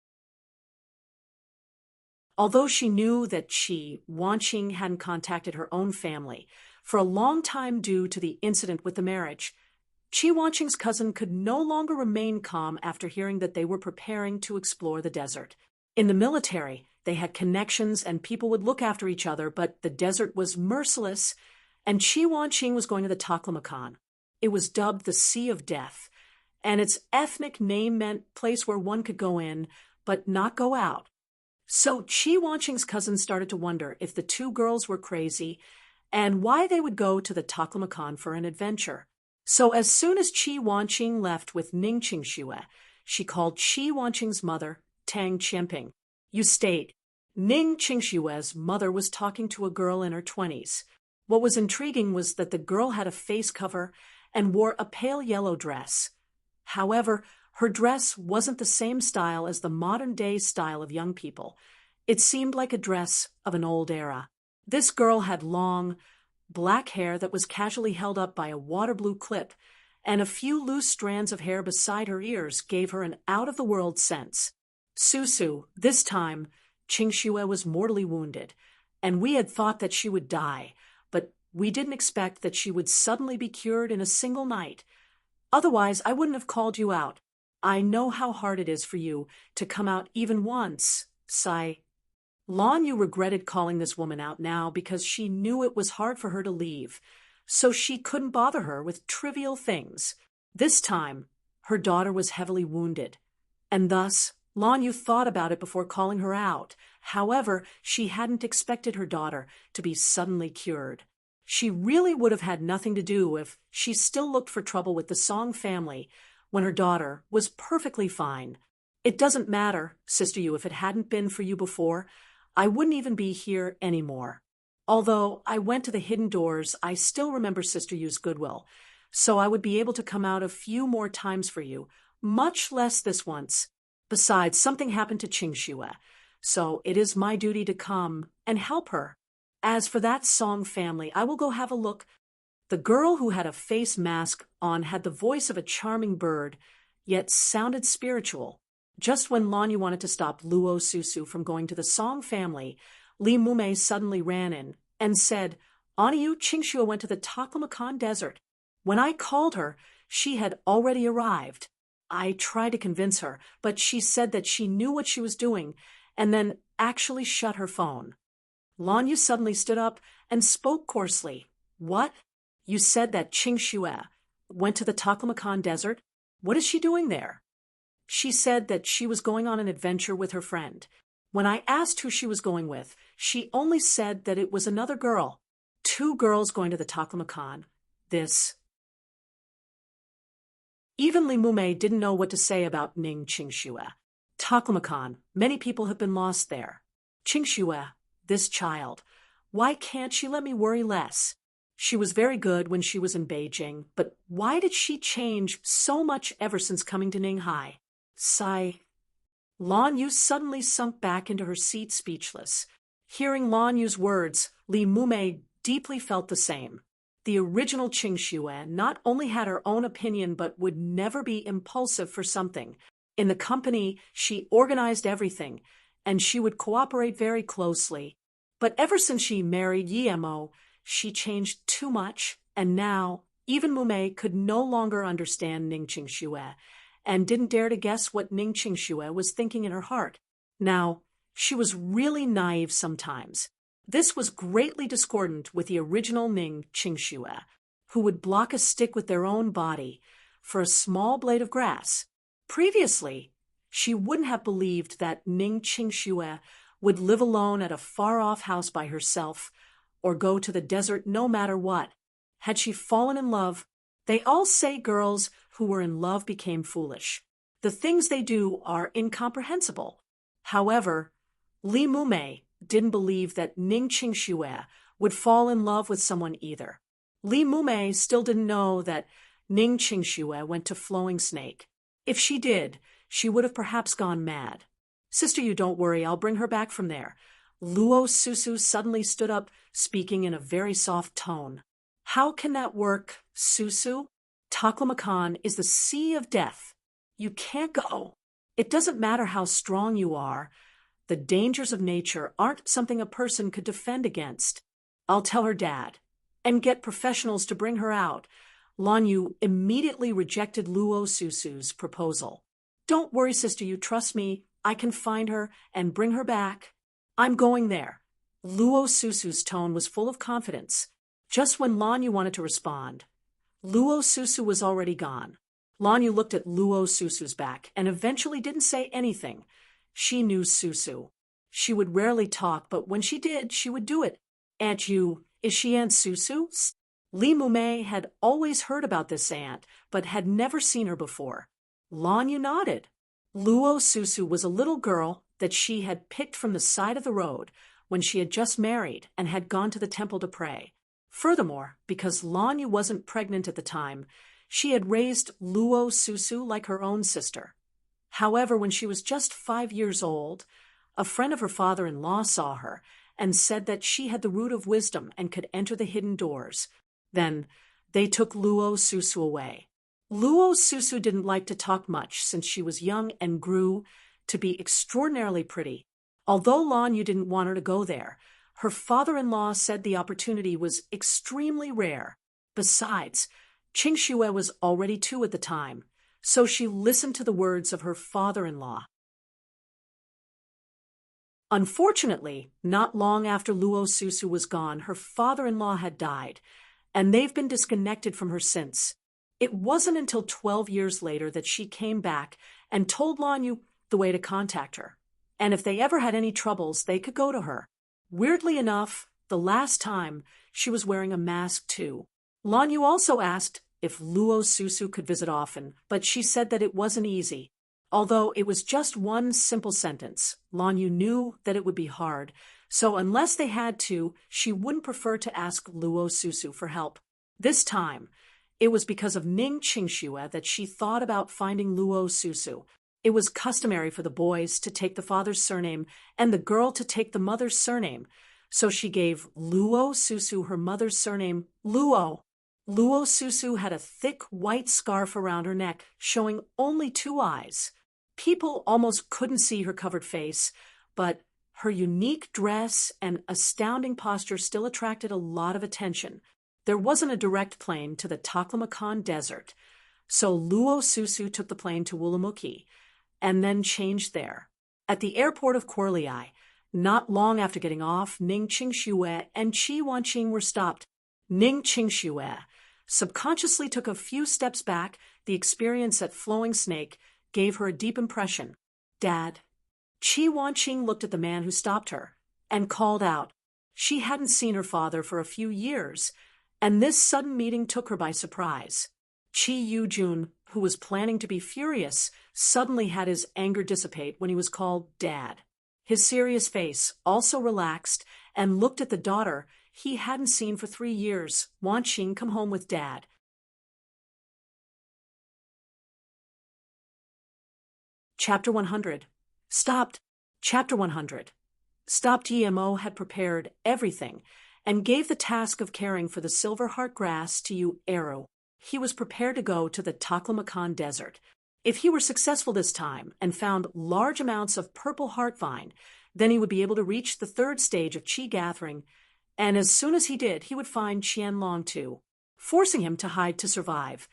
Although she knew that Qi Wanqing hadn't contacted her own family for a long time due to the incident with the marriage, Qi Wanqing's cousin could no longer remain calm after hearing that they were preparing to explore the desert. In the military, they had connections and people would look after each other, but the desert was merciless, and Qi Wanqing was going to the Taklamakan. It was dubbed the Sea of Death, and its ethnic name meant place where one could go in, but not go out. So Qi Wanqing's cousin started to wonder if the two girls were crazy and why they would go to the Taklamakan for an adventure. So as soon as Qi Wanqing left with Ning Qingxue, she called Qi Wanqing's mother, Tang Qianping. You state, Ning Qingxue's mother was talking to a girl in her 20s. What was intriguing was that the girl had a face cover and wore a pale yellow dress. However, her dress wasn't the same style as the modern-day style of young people. It seemed like a dress of an old era. This girl had long, black hair that was casually held up by a water blue clip, and a few loose strands of hair beside her ears gave her an out-of-the-world sense. Susu, this time, Qingxue was mortally wounded, and we had thought that she would die, but we didn't expect that she would suddenly be cured in a single night. Otherwise, I wouldn't have called you out. I know how hard it is for you to come out even once, sigh. Lan Yu regretted calling this woman out now because she knew it was hard for her to leave, so she couldn't bother her with trivial things. This time, her daughter was heavily wounded, and thus Lan Yu thought about it before calling her out. However, she hadn't expected her daughter to be suddenly cured. She really would have had nothing to do if she still looked for trouble with the Song family when her daughter was perfectly fine. It doesn't matter, Sister Yu, if it hadn't been for you before, I wouldn't even be here anymore. Although I went to the hidden doors, I still remember Sister Yu's goodwill, so I would be able to come out a few more times for you, much less this once. Besides, something happened to Qingxue, so it is my duty to come and help her. As for that Song family, I will go have a look. The girl who had a face mask on had the voice of a charming bird, yet sounded spiritual. Just when Lan Yu wanted to stop Luo Susu from going to the Song family, Li Mumei suddenly ran in and said, Aniyu, Qingxue went to the Taklamakan desert. When I called her, she had already arrived. I tried to convince her, but she said that she knew what she was doing, and then actually shut her phone. Lan Yu suddenly stood up and spoke coarsely. What? You said that Qingxue went to the Taklamakan desert? What is she doing there? She said that she was going on an adventure with her friend. When I asked who she was going with, she only said that it was another girl. 2 girls going to the Taklamakan. this. Even Li Mumei didn't know what to say about Ning Qingxue. Taklamakan, many people have been lost there. Qingxue, this child, why can't she let me worry less? She was very good when she was in Beijing, but why did she change so much ever since coming to Ninghai? Sigh. Lan Yu suddenly sunk back into her seat speechless. Hearing Lan Yu's words, Li Mumei deeply felt the same. The original Qingxue not only had her own opinion but would never be impulsive for something. In the company, she organized everything, and she would cooperate very closely. But ever since she married Yemo, she changed too much, and now even Mumei could no longer understand Ning Qingxue, and didn't dare to guess what Ning Qingxue was thinking in her heart. Now, she was really naive sometimes. This was greatly discordant with the original Ning Qingxue, who would block a stick with their own body for a small blade of grass. Previously, she wouldn't have believed that Ning Qingxue would live alone at a far-off house by herself, or go to the desert no matter what. Had she fallen in love? They all say girls who were in love became foolish. The things they do are incomprehensible. However, Li Mumei didn't believe that Ning Qingxue would fall in love with someone either. Li Mumei still didn't know that Ning Qingxue went to Flowing Snake. If she did, she would have perhaps gone mad. Sister, you don't worry, I'll bring her back from there. Luo Susu suddenly stood up, speaking in a very soft tone. How can that work, Susu? Taklamakan is the sea of death. You can't go. It doesn't matter how strong you are. The dangers of nature aren't something a person could defend against. I'll tell her dad, and get professionals to bring her out. Lan Yu immediately rejected Luo Susu's proposal. Don't worry, sister, you trust me. I can find her and bring her back. I'm going there. Luo Susu's tone was full of confidence. Just when Lan Yu wanted to respond, Luo Susu was already gone. Lan Yu looked at Luo Susu's back and eventually didn't say anything. She knew Susu. She would rarely talk, but when she did, she would do it. Aunt Yu, is she Aunt Susu? Li Mumei had always heard about this aunt, but had never seen her before. Lan Yu nodded. Luo Susu was a little girl that she had picked from the side of the road when she had just married and had gone to the temple to pray. Furthermore, because Lan Yu wasn't pregnant at the time, she had raised Luo Susu like her own sister. However, when she was just 5 years old, a friend of her father-in-law saw her and said that she had the root of wisdom and could enter the hidden doors. Then they took Luo Susu away. Luo Susu didn't like to talk much since she was young and grew to be extraordinarily pretty. Although Lan Yu didn't want her to go there, her father-in-law said the opportunity was extremely rare. Besides, Qingxue was already 2 at the time, so she listened to the words of her father-in-law. Unfortunately, not long after Luo Susu was gone, her father-in-law had died, and they've been disconnected from her since. It wasn't until 12 years later that she came back and told Lan Yu the way to contact her, and if they ever had any troubles, they could go to her. Weirdly enough, the last time, she was wearing a mask too. Lan Yu also asked if Luo Susu could visit often, but she said that it wasn't easy. Although it was just one simple sentence, Lan Yu knew that it would be hard, so unless they had to, she wouldn't prefer to ask Luo Susu for help. This time, it was because of Ning Qingxue that she thought about finding Luo Susu. It was customary for the boys to take the father's surname and the girl to take the mother's surname, so she gave Luo Susu her mother's surname, Luo. Luo Susu had a thick white scarf around her neck, showing only 2 eyes. People almost couldn't see her covered face, but her unique dress and astounding posture still attracted a lot of attention. There wasn't a direct plane to the Taklamakan Desert, so Luo Susu took the plane to Wulamuki, and then changed there. At the airport of Korliai, not long after getting off, Ning Qingxue and Qi Wanqing were stopped. Ning Qingxue subconsciously took a few steps back. The experience at Flowing Snake gave her a deep impression. Dad. Qi Wanqing looked at the man who stopped her and called out. She hadn't seen her father for a few years, and this sudden meeting took her by surprise. Chi Yu-jun, who was planning to be furious, suddenly had his anger dissipate when he was called Dad. His serious face also relaxed and looked at the daughter he hadn't seen for 3 years. "Wan Xing, come home with Dad." Chapter 100. Stopped. Chapter 100. Stopped. EMO had prepared everything and gave the task of caring for the silver heart grass to Yu Eru. He was prepared to go to the Taklamakan Desert. If he were successful this time and found large amounts of purple heart vine, then he would be able to reach the 3rd stage of qi gathering, and as soon as he did, he would find Qianlong Tu, forcing him to hide to survive.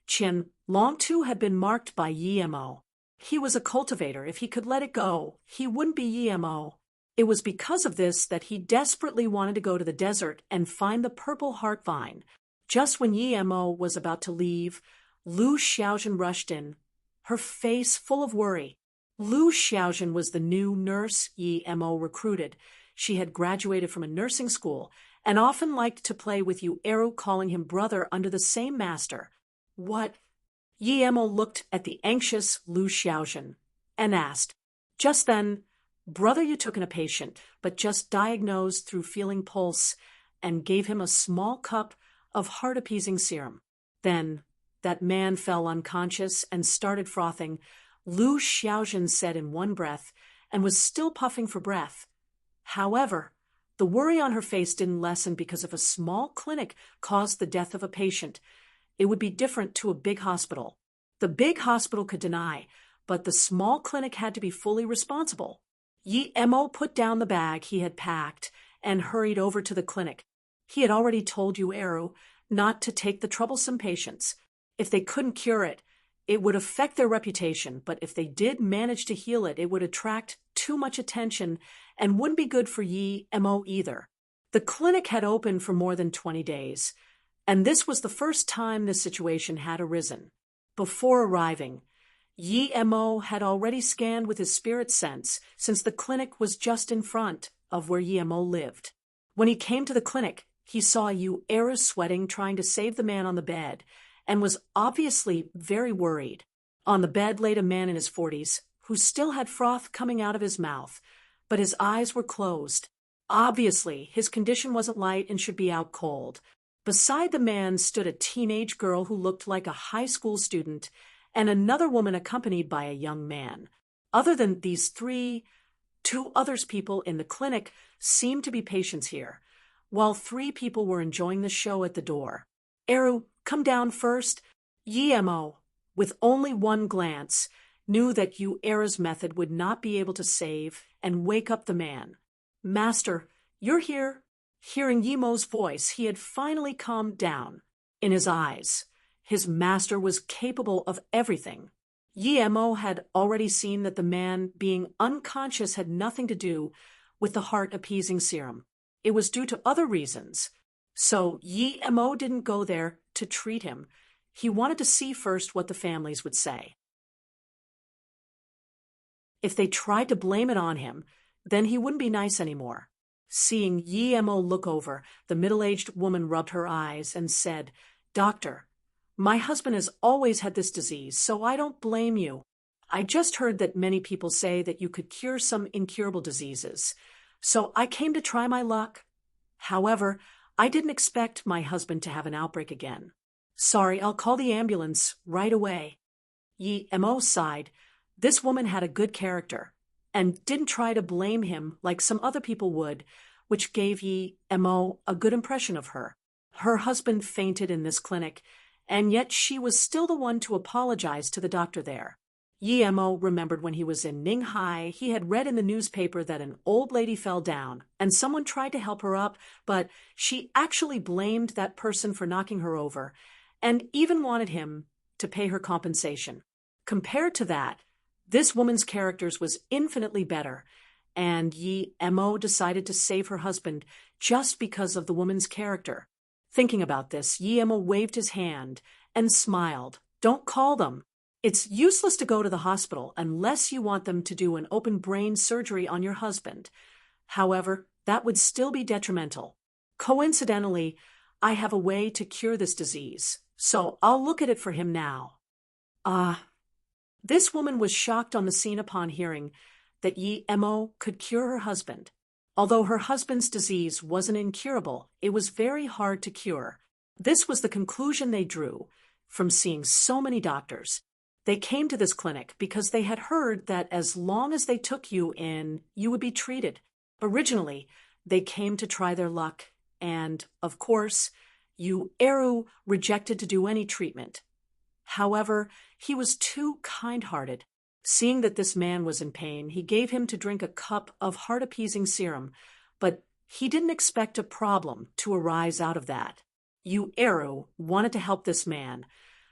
Qianlong Tu had been marked by Yemo. He was a cultivator. If he could let it go, he wouldn't be Yemo. It was because of this that he desperately wanted to go to the desert and find the purple heart vine. Just when Yemo was about to leave, Lu Xiaojun rushed in, her face full of worry. Lu Xiaojun was the new nurse Yemo recruited. She had graduated from a nursing school and often liked to play with Yu Eru, calling him brother under the same master. "What?" Yemo looked at the anxious Lu Xiaojun and asked. Just then, "Brother, you took in a patient, but just diagnosed through feeling pulse, and gave him a small cup of heart-appeasing serum. Then that man fell unconscious and started frothing," Lu Xiaojun said in one breath, and was still puffing for breath. However, the worry on her face didn't lessen because if a small clinic caused the death of a patient, it would be different to a big hospital. The big hospital could deny, but the small clinic had to be fully responsible. Yemo put down the bag he had packed and hurried over to the clinic. He had already told Yu Eru not to take the troublesome patients. If they couldn't cure it, it would affect their reputation, but if they did manage to heal it, it would attract too much attention and wouldn't be good for Yemo either. The clinic had opened for more than 20 days, and this was the first time this situation had arisen. Before arriving, Yemo had already scanned with his spirit sense, since the clinic was just in front of where Yemo lived. When he came to the clinic, he saw Yu Eru sweating, trying to save the man on the bed, and was obviously very worried. On the bed laid a man in his 40s, who still had froth coming out of his mouth, but his eyes were closed. Obviously, his condition wasn't light and should be out cold. Beside the man stood a teenage girl who looked like a high school student, and another woman accompanied by a young man. Other than these two others people in the clinic seemed to be patients here, while 3 people were enjoying the show at the door. "Eru, come down first." Yemo, with only one glance, knew that Yu Eru's method would not be able to save and wake up the man. "Master, you're here." Hearing Yemo's voice, he had finally calmed down. In his eyes, his master was capable of everything. Yemo had already seen that the man being unconscious had nothing to do with the heart-appeasing serum. It was due to other reasons. So Yemo didn't go there to treat him. He wanted to see first what the families would say. If they tried to blame it on him, then he wouldn't be nice anymore. Seeing Yemo look over, the middle-aged woman rubbed her eyes and said, "Doctor, my husband has always had this disease, so I don't blame you. I just heard that many people say that you could cure some incurable diseases, so I came to try my luck. However, I didn't expect my husband to have an outbreak again. Sorry, I'll call the ambulance right away." Yemo sighed. This woman had a good character and didn't try to blame him like some other people would, which gave Yemo a good impression of her. Her husband fainted in this clinic, and yet she was still the one to apologize to the doctor there. Yemo remembered when he was in Ninghai, he had read in the newspaper that an old lady fell down, and someone tried to help her up, but she actually blamed that person for knocking her over, and even wanted him to pay her compensation. Compared to that, this woman's characters was infinitely better, and Yemo decided to save her husband just because of the woman's character. Thinking about this, Yemo waved his hand and smiled. "Don't call them. It's useless to go to the hospital unless you want them to do an open brain surgery on your husband. However, that would still be detrimental. Coincidentally, I have a way to cure this disease, so I'll look at it for him now. Ah. This woman was shocked on the scene upon hearing that Yi Mo could cure her husband. Although her husband's disease wasn't incurable, it was very hard to cure. This was the conclusion they drew from seeing so many doctors. They came to this clinic because they had heard that as long as they took you in, you would be treated. Originally, they came to try their luck, and, of course, Yu Eru rejected to do any treatment. However, he was too kind-hearted. Seeing that this man was in pain, he gave him to drink a cup of heart-appeasing serum, but he didn't expect a problem to arise out of that. Yu Eru wanted to help this man,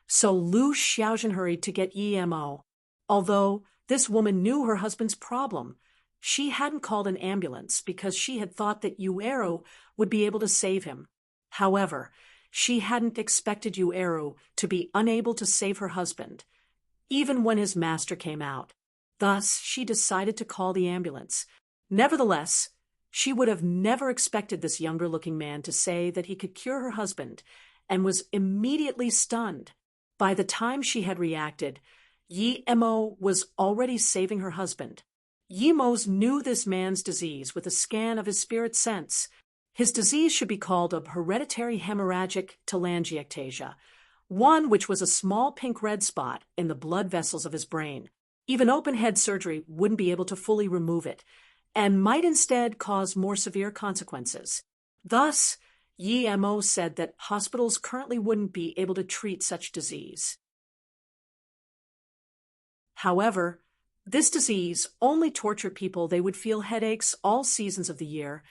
so Lu Xiaojin hurried to get Yi Mo. Although this woman knew her husband's problem, she hadn't called an ambulance because she had thought that Yu Eru would be able to save him. However, she hadn't expected Yu Eru to be unable to save her husband, even when his master came out. Thus, she decided to call the ambulance. Nevertheless, she would have never expected this younger-looking man to say that he could cure her husband, and was immediately stunned. By the time she had reacted, Yi Mo was already saving her husband. Yi Mo's knew this man's disease with a scan of his spirit sense. His disease should be called a hereditary hemorrhagic telangiectasia, one which was a small pink-red spot in the blood vessels of his brain. Even open-head surgery wouldn't be able to fully remove it, and might instead cause more severe consequences. Thus, Yi Mo said that hospitals currently wouldn't be able to treat such disease. However, this disease only tortured people. They would feel headaches all seasons of the year,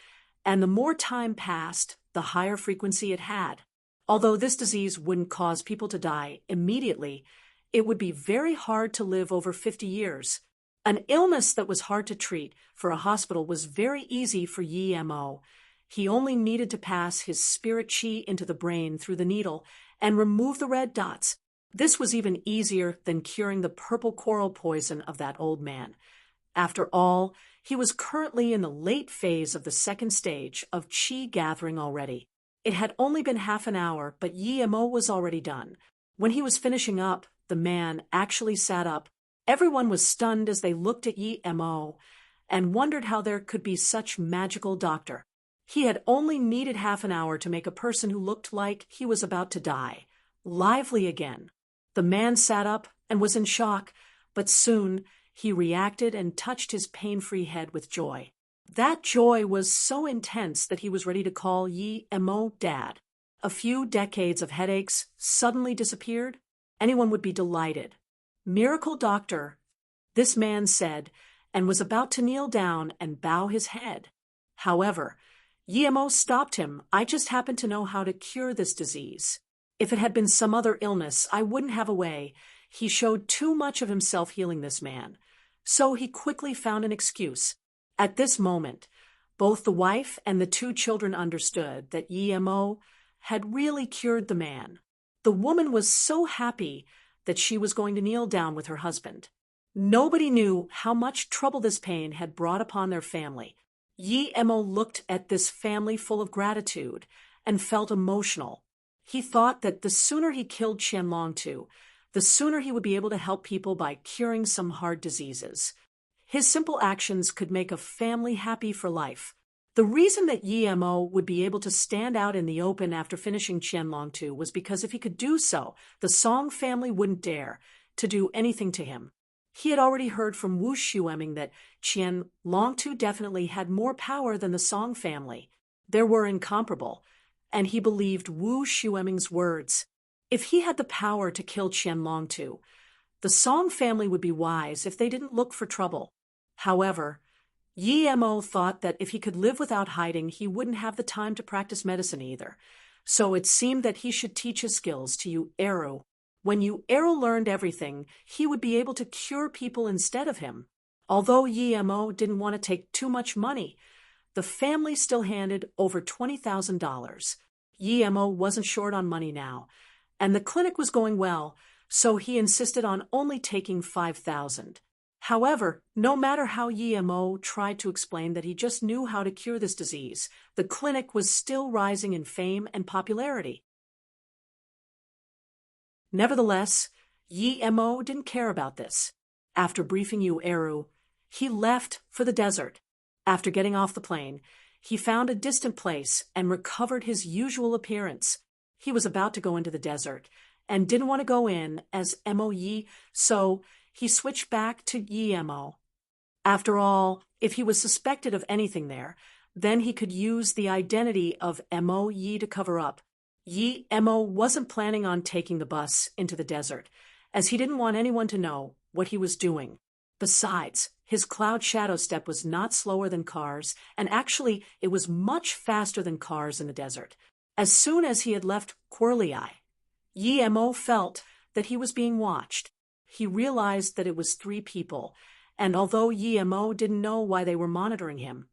and the more time passed, the higher frequency it had. Although this disease wouldn't cause people to die immediately, it would be very hard to live over 50 years. An illness that was hard to treat for a hospital was very easy for Yi Mo. He only needed to pass his spirit chi into the brain through the needle and remove the red dots. This was even easier than curing the purple coral poison of that old man. After all, he was currently in the late phase of the second stage of qi gathering already. It had only been half an hour, but Yi Mo was already done. When he was finishing up, the man actually sat up. Everyone was stunned as they looked at Yi Mo and wondered how there could be such magical doctor. He had only needed half an hour to make a person who looked like he was about to die lively again. The man sat up and was in shock, but soon he reacted and touched his pain-free head with joy. That joy was so intense that he was ready to call Yi Mo Dad. A few decades of headaches suddenly disappeared. Anyone would be delighted. Miracle doctor, this man said, and was about to kneel down and bow his head. However, Yi Mo stopped him. I just happen to know how to cure this disease. If it had been some other illness, I wouldn't have a way. He showed too much of himself healing this man. So he quickly found an excuse. At this moment, both the wife and the two children understood that Yi Mo had really cured the man. The woman was so happy that she was going to kneel down with her husband. Nobody knew how much trouble this pain had brought upon their family. Yi Mo looked at this family full of gratitude and felt emotional. He thought that the sooner he killed Qianlong, the sooner he would be able to help people by curing some hard diseases. His simple actions could make a family happy for life. The reason that Yi Mo would be able to stand out in the open after finishing Qianlong was because if he could do so, the Song family wouldn't dare to do anything to him. He had already heard from Wu Xueming that Qianlong definitely had more power than the Song family. They were incomparable, and he believed Wu Xueming's words. If he had the power to kill Qianlong, the Song family would be wise if they didn't look for trouble. However, Yi Mo thought that if he could live without hiding, he wouldn't have the time to practice medicine either. So it seemed that he should teach his skills to Yu Eru. When Yu Eru learned everything, he would be able to cure people instead of him. Although Yi Mo didn't want to take too much money, the family still handed over $20,000. Yi Mo wasn't short on money now, and the clinic was going well, so he insisted on only taking $5,000. However, no matter how Yi-Mo tried to explain that he just knew how to cure this disease, the clinic was still rising in fame and popularity. Nevertheless, Yi-Mo didn't care about this. After briefing Eru, he left for the desert. After getting off the plane, he found a distant place and recovered his usual appearance. He was about to go into the desert and didn't want to go in as Mo-Yi, so he switched back to Yi-Mo. After all, if he was suspected of anything there, then he could use the identity of Mo-Yi to cover up. Yi-Mo wasn't planning on taking the bus into the desert, as he didn't want anyone to know what he was doing. Besides, his cloud shadow step was not slower than cars, and actually it was much faster than cars in the desert. As soon as he had left Quirley-Eye, Yi-Mo felt that he was being watched. He realized that it was 3 people, and although Yi-Mo didn't know why they were monitoring him,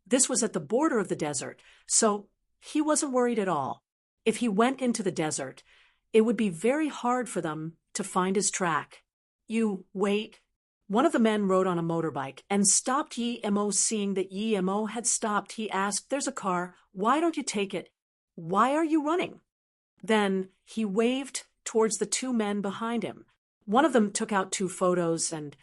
this was at the border of the desert, so he wasn't worried at all. If he went into the desert, it would be very hard for them to find his track. "You wait." One of the men rode on a motorbike and stopped Yi-Mo. Seeing that Yi-Mo had stopped, he asked, "There's a car. Why don't you take it? Why are you running?" Then he waved towards the 2 men behind him. One of them took out 2 photos, and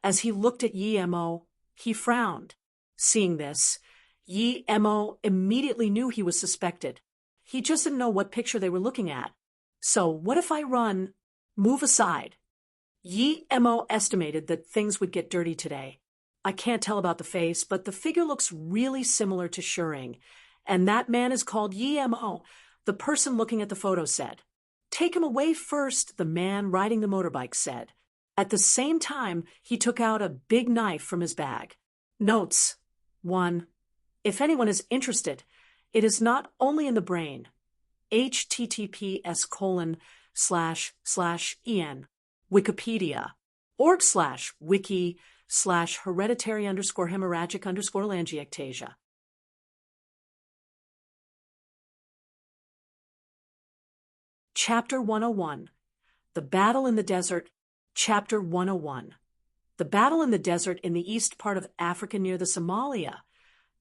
as he looked at Yi-Mo, he frowned. Seeing this, Yi-Mo immediately knew he was suspected. He just didn't know what picture they were looking at. "So what if I run? Move aside." Yi-Mo estimated that things would get dirty today. "I can't tell about the face, but the figure looks really similar to Shering, and that man is called Yi-Mo," the person looking at the photo said. "Take him away first," the man riding the motorbike said. At the same time, he took out a big knife from his bag. Notes. 1. If anyone is interested, it is not only in the brain. https://en Wikipedia org/wiki/hereditary_hemorrhagic_langiectasia. Chapter 101. The Battle in the Desert. Chapter 101. The battle in the desert in the east part of Africa near the Somalia.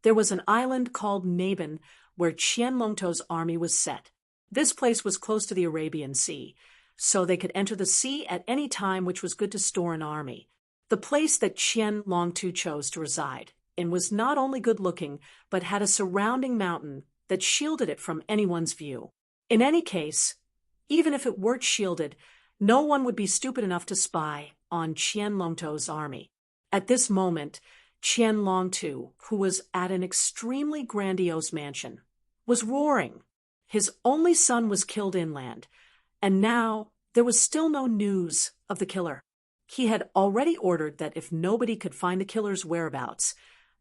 There was an island called Naban where Qianlongto's army was set. This place was close to the Arabian Sea, so they could enter the sea at any time, which was good to store an army. The place that Qianlongtu chose to reside in was not only good-looking, but had a surrounding mountain that shielded it from anyone's view. In any case, even if it weren't shielded, no one would be stupid enough to spy on Qianlongto's army. At this moment, Qianlongtu, who was at an extremely grandiose mansion, was roaring. His only son was killed inland, and now there was still no news of the killer. He had already ordered that if nobody could find the killer's whereabouts,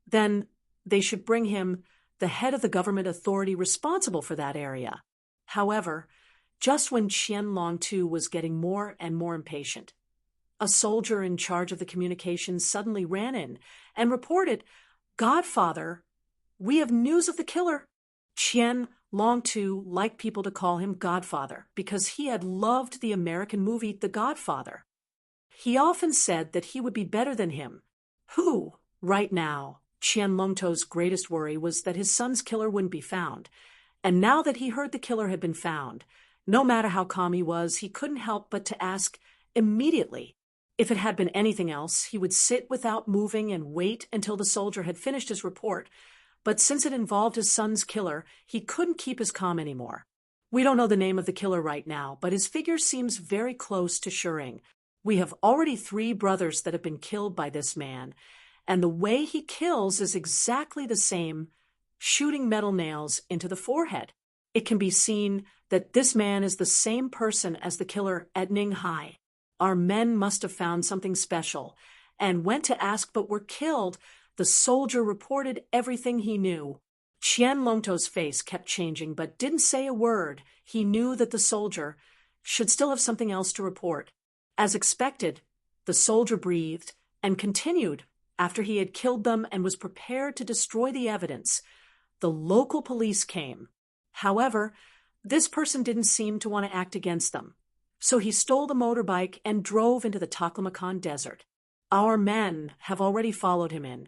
then they should bring him the head of the government authority responsible for that area. However, just when Qianlongtu was getting more and more impatient, a soldier in charge of the communications suddenly ran in and reported, "Godfather, we have news of the killer." Qianlongtu liked people to call him Godfather because he had loved the American movie The Godfather. He often said that he would be better than him. Right now, Qianlongtu's greatest worry was that his son's killer wouldn't be found. And now that he heard the killer had been found, no matter how calm he was, he couldn't help but to ask immediately. If it had been anything else, he would sit without moving and wait until the soldier had finished his report. But since it involved his son's killer, he couldn't keep his calm anymore. "We don't know the name of the killer right now, but his figure seems very close to Shering. We have already 3 brothers that have been killed by this man, and the way he kills is exactly the same, shooting metal nails into the forehead. It can be seen that this man is the same person as the killer at Ninghai. Our men must have found something special and went to ask but were killed." The soldier reported everything he knew. Qianlongto's face kept changing but didn't say a word. He knew that the soldier should still have something else to report. As expected, the soldier breathed and continued after he had killed them and was prepared to destroy the evidence. The local police came. However, this person didn't seem to want to act against them, so he stole the motorbike and drove into the Taklamakan desert. Our men have already followed him in.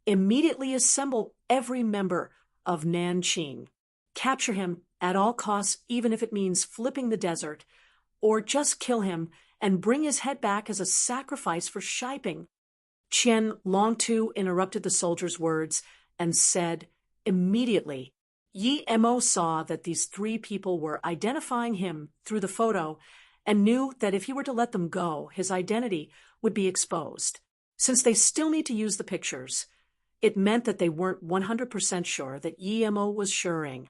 Immediately assemble every member of Nanqing. Capture him at all costs, even if it means flipping the desert, or just kill him and bring his head back as a sacrifice for Shiping." Qian Longtu interrupted the soldier's words and said, immediately, Yi Mo saw that these three people were identifying him through the photo and knew that if he were to let them go, his identity would be exposed. Since they still need to use the pictures, it meant that they weren't 100% sure that Yi Mo was suring.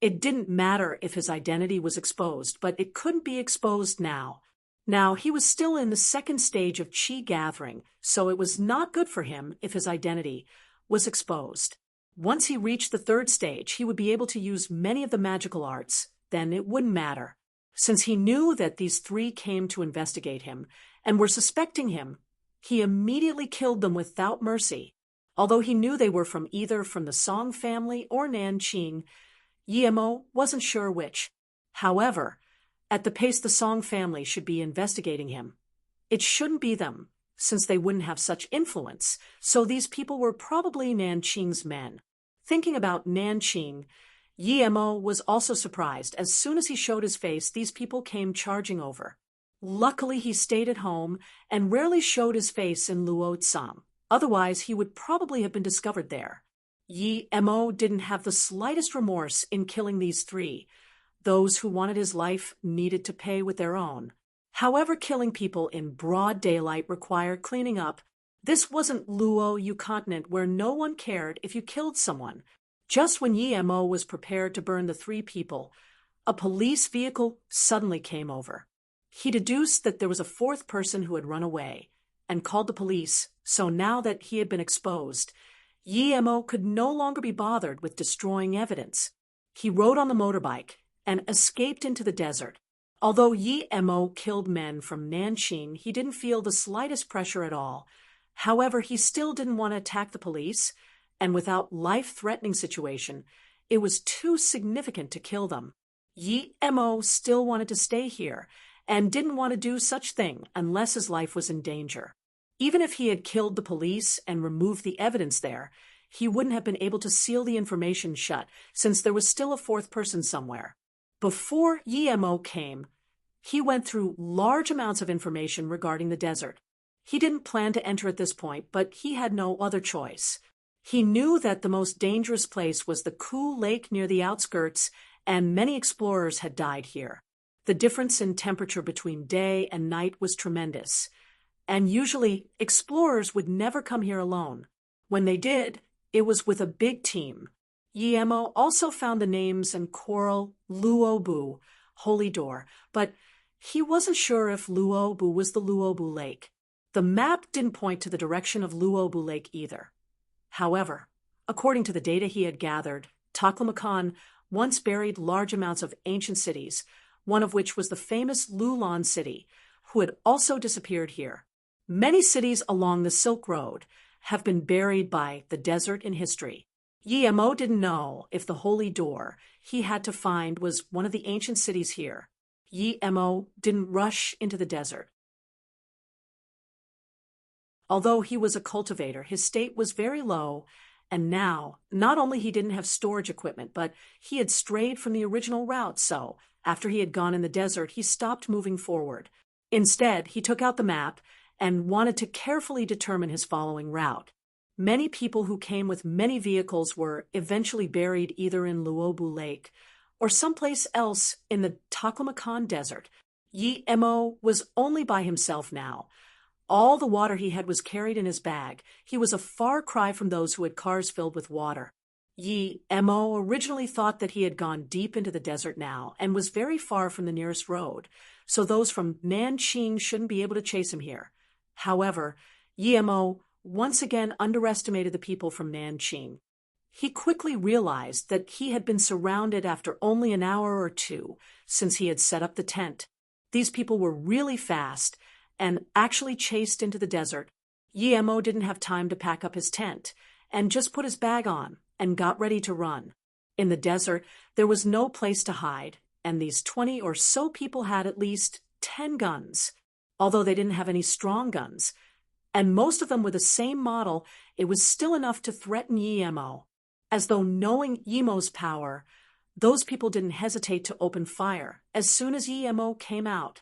It didn't matter if his identity was exposed, but it couldn't be exposed now. Now, he was still in the second stage of qi gathering, so it was not good for him if his identity was exposed. Once he reached the third stage, he would be able to use many of the magical arts. Then it wouldn't matter. Since he knew that these three came to investigate him and were suspecting him, he immediately killed them without mercy. Although he knew they were either from the Song family or Nanqing, Yi Mo wasn't sure which. However, at the pace the Song family should be investigating him, it shouldn't be them, since they wouldn't have such influence, so these people were probably Nanqing's men. Thinking about Nanqing, Yi Mo was also surprised. As soon as he showed his face, these people came charging over. Luckily, he stayed at home and rarely showed his face in Luotsam. Otherwise, he would probably have been discovered there. Yi Mo didn't have the slightest remorse in killing these three. Those who wanted his life needed to pay with their own. However, killing people in broad daylight required cleaning up. This wasn't Luo Yu continent where no one cared if you killed someone. Just when Yi Mo was prepared to burn the three people, a police vehicle suddenly came over. He deduced that there was a fourth person who had run away and called the police, so now that he had been exposed, Yi Mo could no longer be bothered with destroying evidence. He rode on the motorbike and escaped into the desert. Although Yi Mo killed men from Nanqing, he didn't feel the slightest pressure at all. However, he still didn't want to attack the police, and without life-threatening situation, it was too significant to kill them. Yi Mo still wanted to stay here and didn't want to do such thing unless his life was in danger. Even if he had killed the police and removed the evidence there, he wouldn't have been able to seal the information shut since there was still a fourth person somewhere. Before Yi Mo came, he went through large amounts of information regarding the desert. He didn't plan to enter at this point, but he had no other choice. He knew that the most dangerous place was the Ku Lake near the outskirts, and many explorers had died here. The difference in temperature between day and night was tremendous, and usually explorers would never come here alone. When they did, it was with a big team. Yi Mo also found the names and coral Luobu, Holy Door, but he wasn't sure if Luobu was the Luobu Lake. The map didn't point to the direction of Luobu Lake either. However, according to the data he had gathered, Taklamakan once buried large amounts of ancient cities, one of which was the famous Lulan city, who had also disappeared here. Many cities along the Silk Road have been buried by the desert in history. Yi Mo didn't know if the Holy Door he had to find was one of the ancient cities here. Yi Mo didn't rush into the desert. Although he was a cultivator, his state was very low, and now, not only he didn't have storage equipment, but he had strayed from the original route, so after he had gone in the desert, he stopped moving forward. Instead, he took out the map and wanted to carefully determine his following route. Many people who came with many vehicles were eventually buried either in Luobu Lake or someplace else in the Taklamakan Desert. Yi Mo was only by himself now. All the water he had was carried in his bag. He was a far cry from those who had cars filled with water. Yi Mo originally thought that he had gone deep into the desert now and was very far from the nearest road, so those from Nanqing shouldn't be able to chase him here. However, Yi Mo once again underestimated the people from Nanqing. He quickly realized that he had been surrounded after only an hour or two since he had set up the tent. These people were really fast and actually chased into the desert. Yi Mo didn't have time to pack up his tent and just put his bag on and got ready to run. In the desert, there was no place to hide, and these 20 or so people had at least 10 guns. although they didn't have any strong guns. And most of them were the same model, it was still enough to threaten Yemo. As though knowing Yemo's power, those people didn't hesitate to open fire as soon as Yemo came out.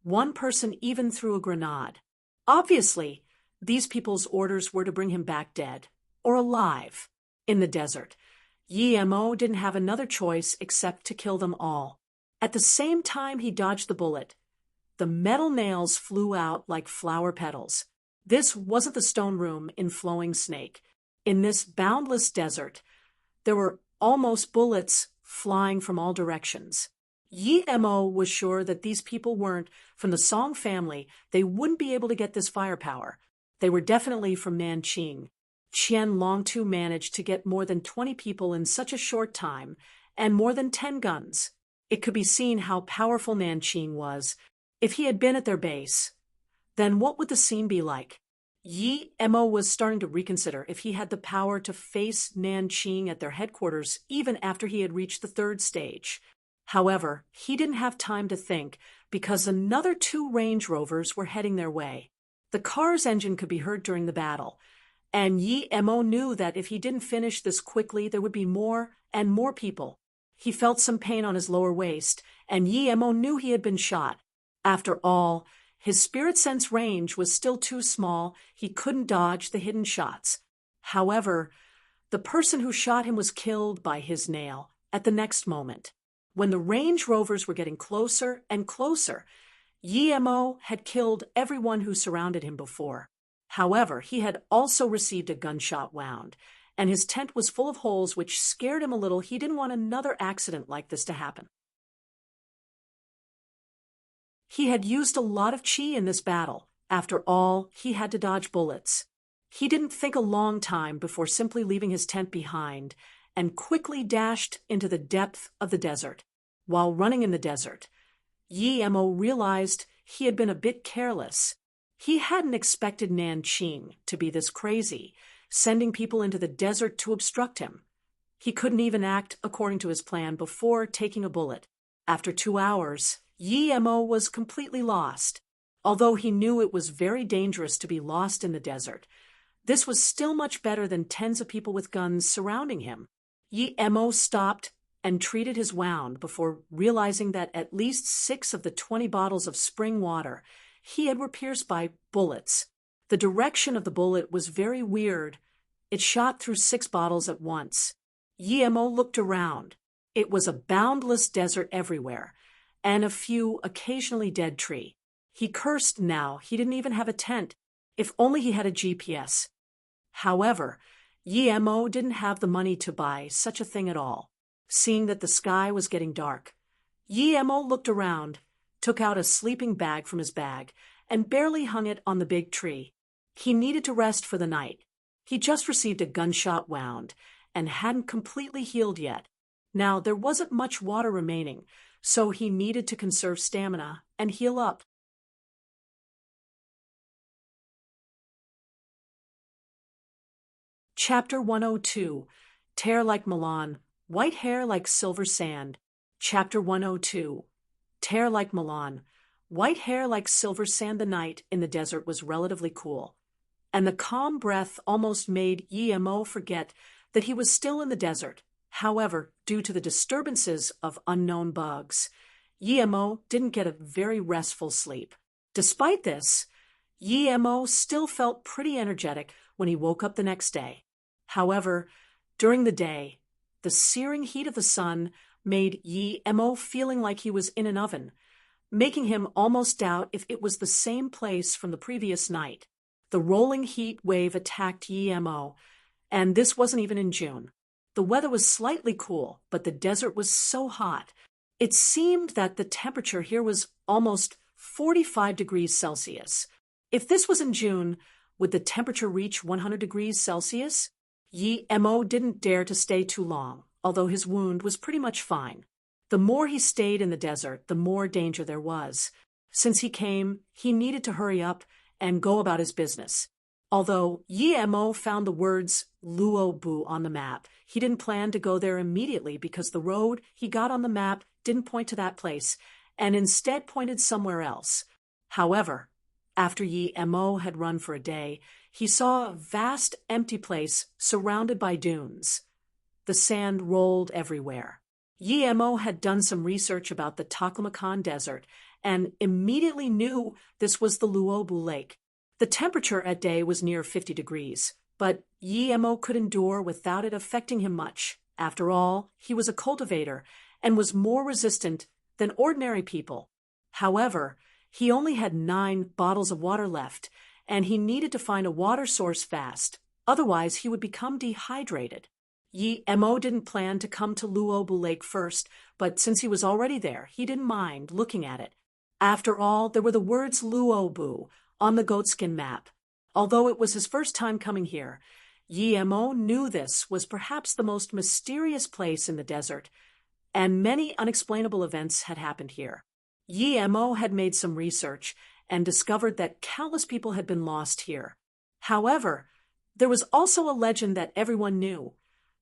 One person even threw a grenade. Obviously, these people's orders were to bring him back dead, or alive, in the desert. Yemo didn't have another choice except to kill them all. At the same time he dodged the bullet, the metal nails flew out like flower petals. This wasn't the stone room in Flowing Snake. In this boundless desert, there were almost bullets flying from all directions. Yemo was sure that these people weren't from the Song family. They wouldn't be able to get this firepower. They were definitely from Nanqing. Qian Longtu managed to get more than 20 people in such a short time, and more than 10 guns. It could be seen how powerful Nanqing was. If he had been at their base, then what would the scene be like? Yemo was starting to reconsider if he had the power to face Nanqing at their headquarters even after he had reached the third stage. However, he didn't have time to think because another 2 Range Rovers were heading their way. The car's engine could be heard during the battle, and Yemo knew that if he didn't finish this quickly, there would be more and more people. He felt some pain on his lower waist, and Yemo knew he had been shot. After all, his spirit sense range was still too small. He couldn't dodge the hidden shots. However, the person who shot him was killed by his nail at the next moment. When the Range Rovers were getting closer and closer, Yemo had killed everyone who surrounded him before. However, he had also received a gunshot wound, and his tent was full of holes, which scared him a little. He didn't want another accident like this to happen. He had used a lot of chi in this battle. After all, he had to dodge bullets. He didn't think a long time before simply leaving his tent behind and quickly dashed into the depth of the desert. While running in the desert, Yemo realized he had been a bit careless. He hadn't expected Nanqing to be this crazy, sending people into the desert to obstruct him. He couldn't even act according to his plan before taking a bullet. After 2 hours, Yemo was completely lost. Although he knew it was very dangerous to be lost in the desert, this was still much better than tens of people with guns surrounding him. Yemo stopped and treated his wound before realizing that at least 6 of the 20 bottles of spring water he had were pierced by bullets. The direction of the bullet was very weird. It shot through 6 bottles at once. Yemo looked around. It was a boundless desert everywhere, and a few occasionally dead tree. He cursed now he didn't even have a tent. If only he had a GPS. However, Yemo didn't have the money to buy such a thing at all. Seeing that the sky was getting dark, Yemo looked around, took out a sleeping bag from his bag, and barely hung it on the big tree. He needed to rest for the night. He just received a gunshot wound and hadn't completely healed yet. Now, there wasn't much water remaining, so he needed to conserve stamina and heal up. Chapter 102, Tear Like Milan, White Hair Like Silver Sand. Chapter 102, Tear Like Milan, White Hair Like Silver Sand. The night in the desert was relatively cool, and the calm breath almost made Yemo forget that he was still in the desert. However, due to the disturbances of unknown bugs, Yemo didn't get a very restful sleep. Despite this, Yemo still felt pretty energetic when he woke up the next day. However, during the day, the searing heat of the sun made Yemo feeling like he was in an oven, making him almost doubt if it was the same place from the previous night. The rolling heat wave attacked Yemo, and this wasn't even in June. The weather was slightly cool, but the desert was so hot. It seemed that the temperature here was almost 45 degrees Celsius. If this was in June, would the temperature reach 100 degrees Celsius? Yemo didn't dare to stay too long, although his wound was pretty much fine. The more he stayed in the desert, the more danger there was. Since he came, he needed to hurry up and go about his business. Although Yemo found the words Luobu on the map, he didn't plan to go there immediately because the road he got on the map didn't point to that place and instead pointed somewhere else. However, after Yi Mo had run for a day, he saw a vast empty place surrounded by dunes. The sand rolled everywhere. Yi Mo had done some research about the Taklamakan Desert and immediately knew this was the Luobu Lake. The temperature at day was near 50 degrees, but Yi Mo could endure without it affecting him much. After all, he was a cultivator and was more resistant than ordinary people. However, he only had 9 bottles of water left, and he needed to find a water source fast. Otherwise, he would become dehydrated. Yi Mo didn't plan to come to Luobu Lake first, but since he was already there, he didn't mind looking at it. After all, there were the words Luobu on the goatskin map. Although it was his first time coming here, Yi Mo knew this was perhaps the most mysterious place in the desert, and many unexplainable events had happened here. Yi Mo had made some research and discovered that countless people had been lost here. However, there was also a legend that everyone knew.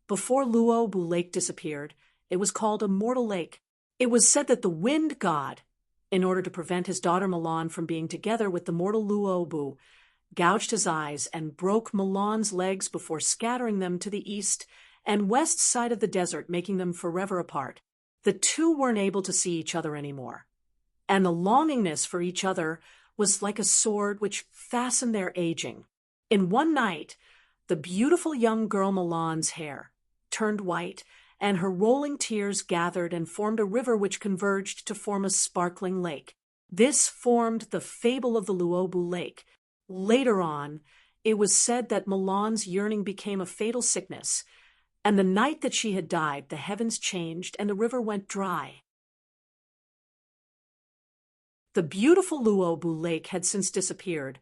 Before Luobu Lake disappeared, it was called a mortal lake. It was said that the wind god, in order to prevent his daughter Milan from being together with the mortal Luobu, gouged his eyes and broke Milan's legs before scattering them to the east and west side of the desert, making them forever apart. The two weren't able to see each other anymore, and the longingness for each other was like a sword which fastened their aging. In one night, the beautiful young girl Milan's hair turned white, and her rolling tears gathered and formed a river which converged to form a sparkling lake. This formed the fable of the Luobu Lake. Later on, it was said that Milan's yearning became a fatal sickness, and the night that she had died, the heavens changed and the river went dry. The beautiful Luobu Lake had since disappeared,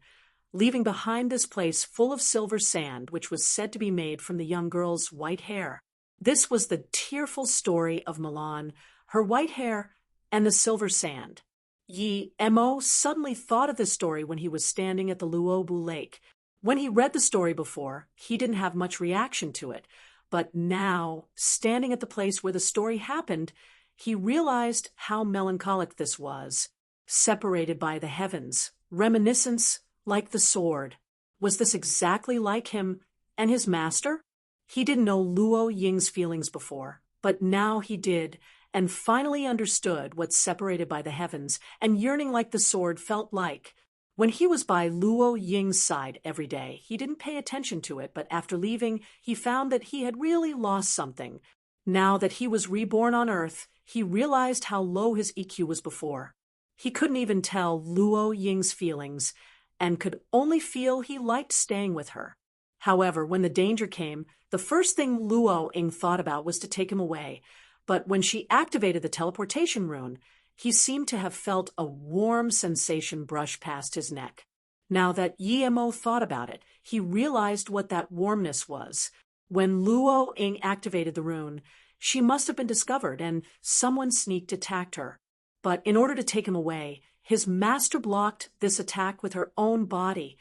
leaving behind this place full of silver sand, which was said to be made from the young girl's white hair. This was the tearful story of Milan, her white hair, and the silver sand. Yi Mo suddenly thought of this story when he was standing at the Luobu Lake. When he read the story before, he didn't have much reaction to it, but now, standing at the place where the story happened, he realized how melancholic this was. Separated by the heavens, reminiscence like the sword. Was this exactly like him and his master? He didn't know Luo Ying's feelings before, but now he did, and finally understood what separated by the heavens and yearning like the sword felt like. When he was by Luo Ying's side every day, he didn't pay attention to it, but after leaving, he found that he had really lost something. Now that he was reborn on Earth, he realized how low his EQ was before. He couldn't even tell Luo Ying's feelings, and could only feel he liked staying with her. However, when the danger came, the first thing Luo Ying thought about was to take him away, but when she activated the teleportation rune, he seemed to have felt a warm sensation brush past his neck. Now that Yi Mo thought about it, he realized what that warmness was. When Luo Ying activated the rune, she must have been discovered and someone sneaked attacked her. But in order to take him away, his master blocked this attack with her own body,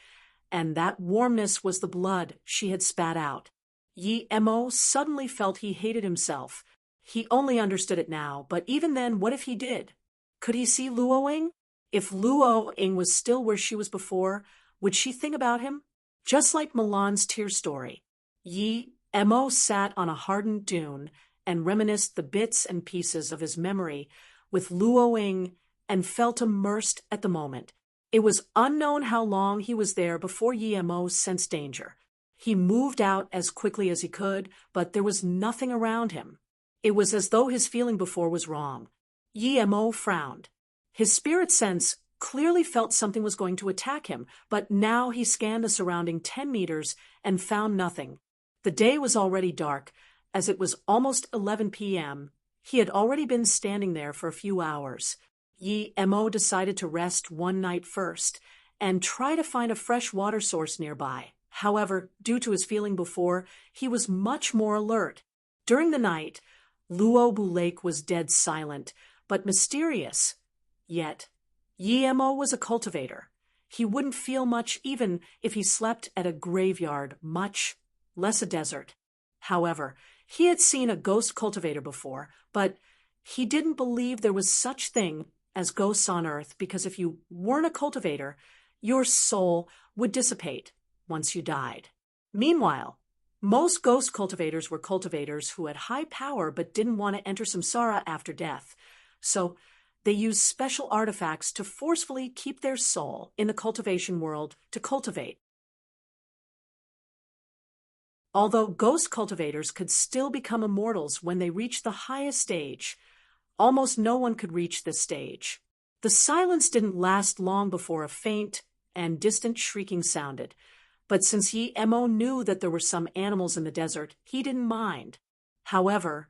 and that warmness was the blood she had spat out. Yi Mo suddenly felt he hated himself. He only understood it now, but even then, what if he did? Could he see Luo Ying? If Luo Ying was still where she was before, would she think about him? Just like Milan's tear story, Yi Mo sat on a hardened dune and reminisced the bits and pieces of his memory with Luo Ying and felt immersed at the moment. It was unknown how long he was there before Yi Mo sensed danger. He moved out as quickly as he could, but there was nothing around him. It was as though his feeling before was wrong. Yi Mo frowned. His spirit sense clearly felt something was going to attack him, but now he scanned the surrounding 10 meters and found nothing. The day was already dark, as it was almost 11 p.m. He had already been standing there for a few hours. Yi Mo decided to rest one night first and try to find a fresh water source nearby. However, due to his feeling before, he was much more alert. During the night, Luobu Lake was dead silent, but mysterious. Yet, Yi Mo was a cultivator. He wouldn't feel much even if he slept at a graveyard, much less a desert. However, he had seen a ghost cultivator before, but he didn't believe there was such thing as ghosts on Earth because if you weren't a cultivator, your soul would dissipate once you died. Meanwhile, most ghost cultivators were cultivators who had high power but didn't want to enter samsara after death, so they used special artifacts to forcefully keep their soul in the cultivation world to cultivate. Although ghost cultivators could still become immortals when they reached the highest stage, almost no one could reach this stage. The silence didn't last long before a faint and distant shrieking sounded, but since Yi Mo knew that there were some animals in the desert, he didn't mind. However,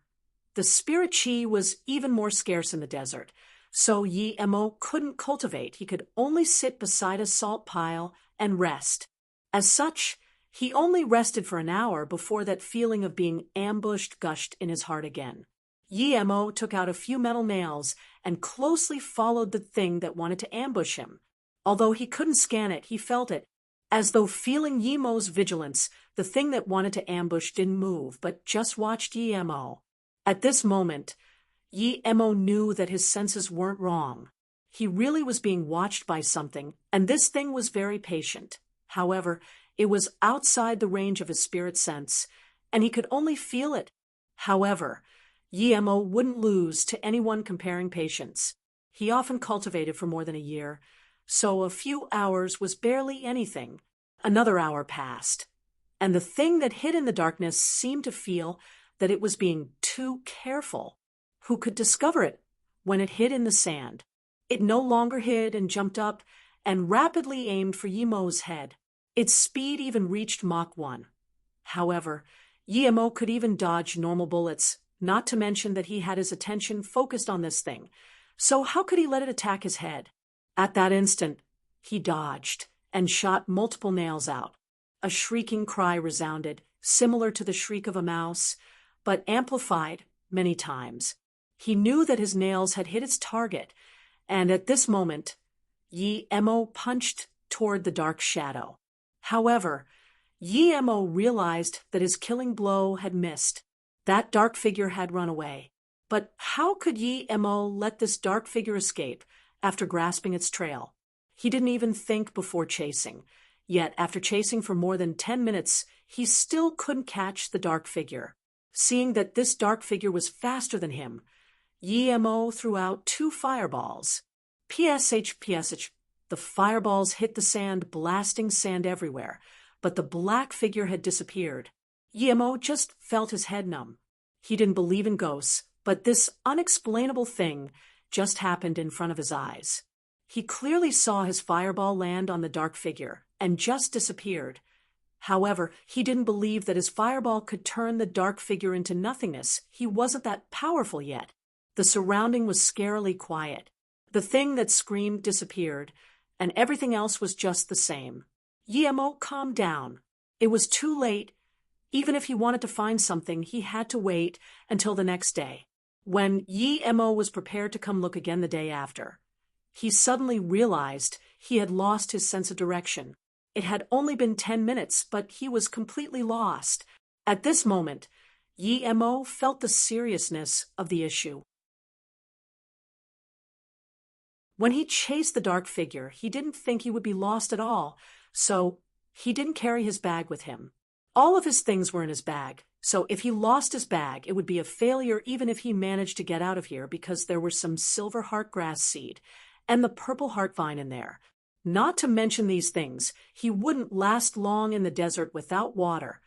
the spirit chi was even more scarce in the desert, so Yi Mo couldn't cultivate. He could only sit beside a salt pile and rest. As such, he only rested for an hour before that feeling of being ambushed gushed in his heart again. Yi Mo took out a few metal nails and closely followed the thing that wanted to ambush him. Although he couldn't scan it, he felt it. As though feeling Yi Mo's vigilance, the thing that wanted to ambush didn't move, but just watched Yi Mo. At this moment, Yi Mo knew that his senses weren't wrong. He really was being watched by something, and this thing was very patient. However, it was outside the range of his spirit sense, and he could only feel it. However, Yi Mo wouldn't lose to anyone comparing patience. He often cultivated for more than a year, so a few hours was barely anything. Another hour passed, and the thing that hid in the darkness seemed to feel that it was being too careful. Who could discover it when it hid in the sand? It no longer hid and jumped up and rapidly aimed for Yi Mo's head. Its speed even reached Mach 1. However, Yi Mo could even dodge normal bullets, not to mention that he had his attention focused on this thing. So how could he let it attack his head? At that instant, he dodged and shot multiple nails out. A shrieking cry resounded, similar to the shriek of a mouse, but amplified many times. He knew that his nails had hit its target, and at this moment, Yi Mo punched toward the dark shadow. However, Yi Mo realized that his killing blow had missed. That dark figure had run away. But how could Yi Mo let this dark figure escape after grasping its trail? He didn't even think before chasing. Yet, after chasing for more than 10 minutes, he still couldn't catch the dark figure. Seeing that this dark figure was faster than him, Yi Mo threw out 2 fireballs. PSH. The fireballs hit the sand, blasting sand everywhere, but the black figure had disappeared. Yi Mo just felt his head numb. He didn't believe in ghosts, but this unexplainable thing just happened in front of his eyes. He clearly saw his fireball land on the dark figure and just disappeared. However, he didn't believe that his fireball could turn the dark figure into nothingness. He wasn't that powerful yet. The surrounding was scarily quiet. The thing that screamed disappeared, and everything else was just the same. Yi Mo calmed down. It was too late. Even if he wanted to find something, he had to wait until the next day. When Yi Mo was prepared to come look again the day after, he suddenly realized he had lost his sense of direction. It had only been 10 minutes, but he was completely lost. At this moment, Yi Mo felt the seriousness of the issue. When he chased the dark figure, he didn't think he would be lost at all, so he didn't carry his bag with him. All of his things were in his bag, so if he lost his bag, it would be a failure even if he managed to get out of here because there were some silver heart grass seed and the purple heart vine in there. Not to mention these things, he wouldn't last long in the desert without water,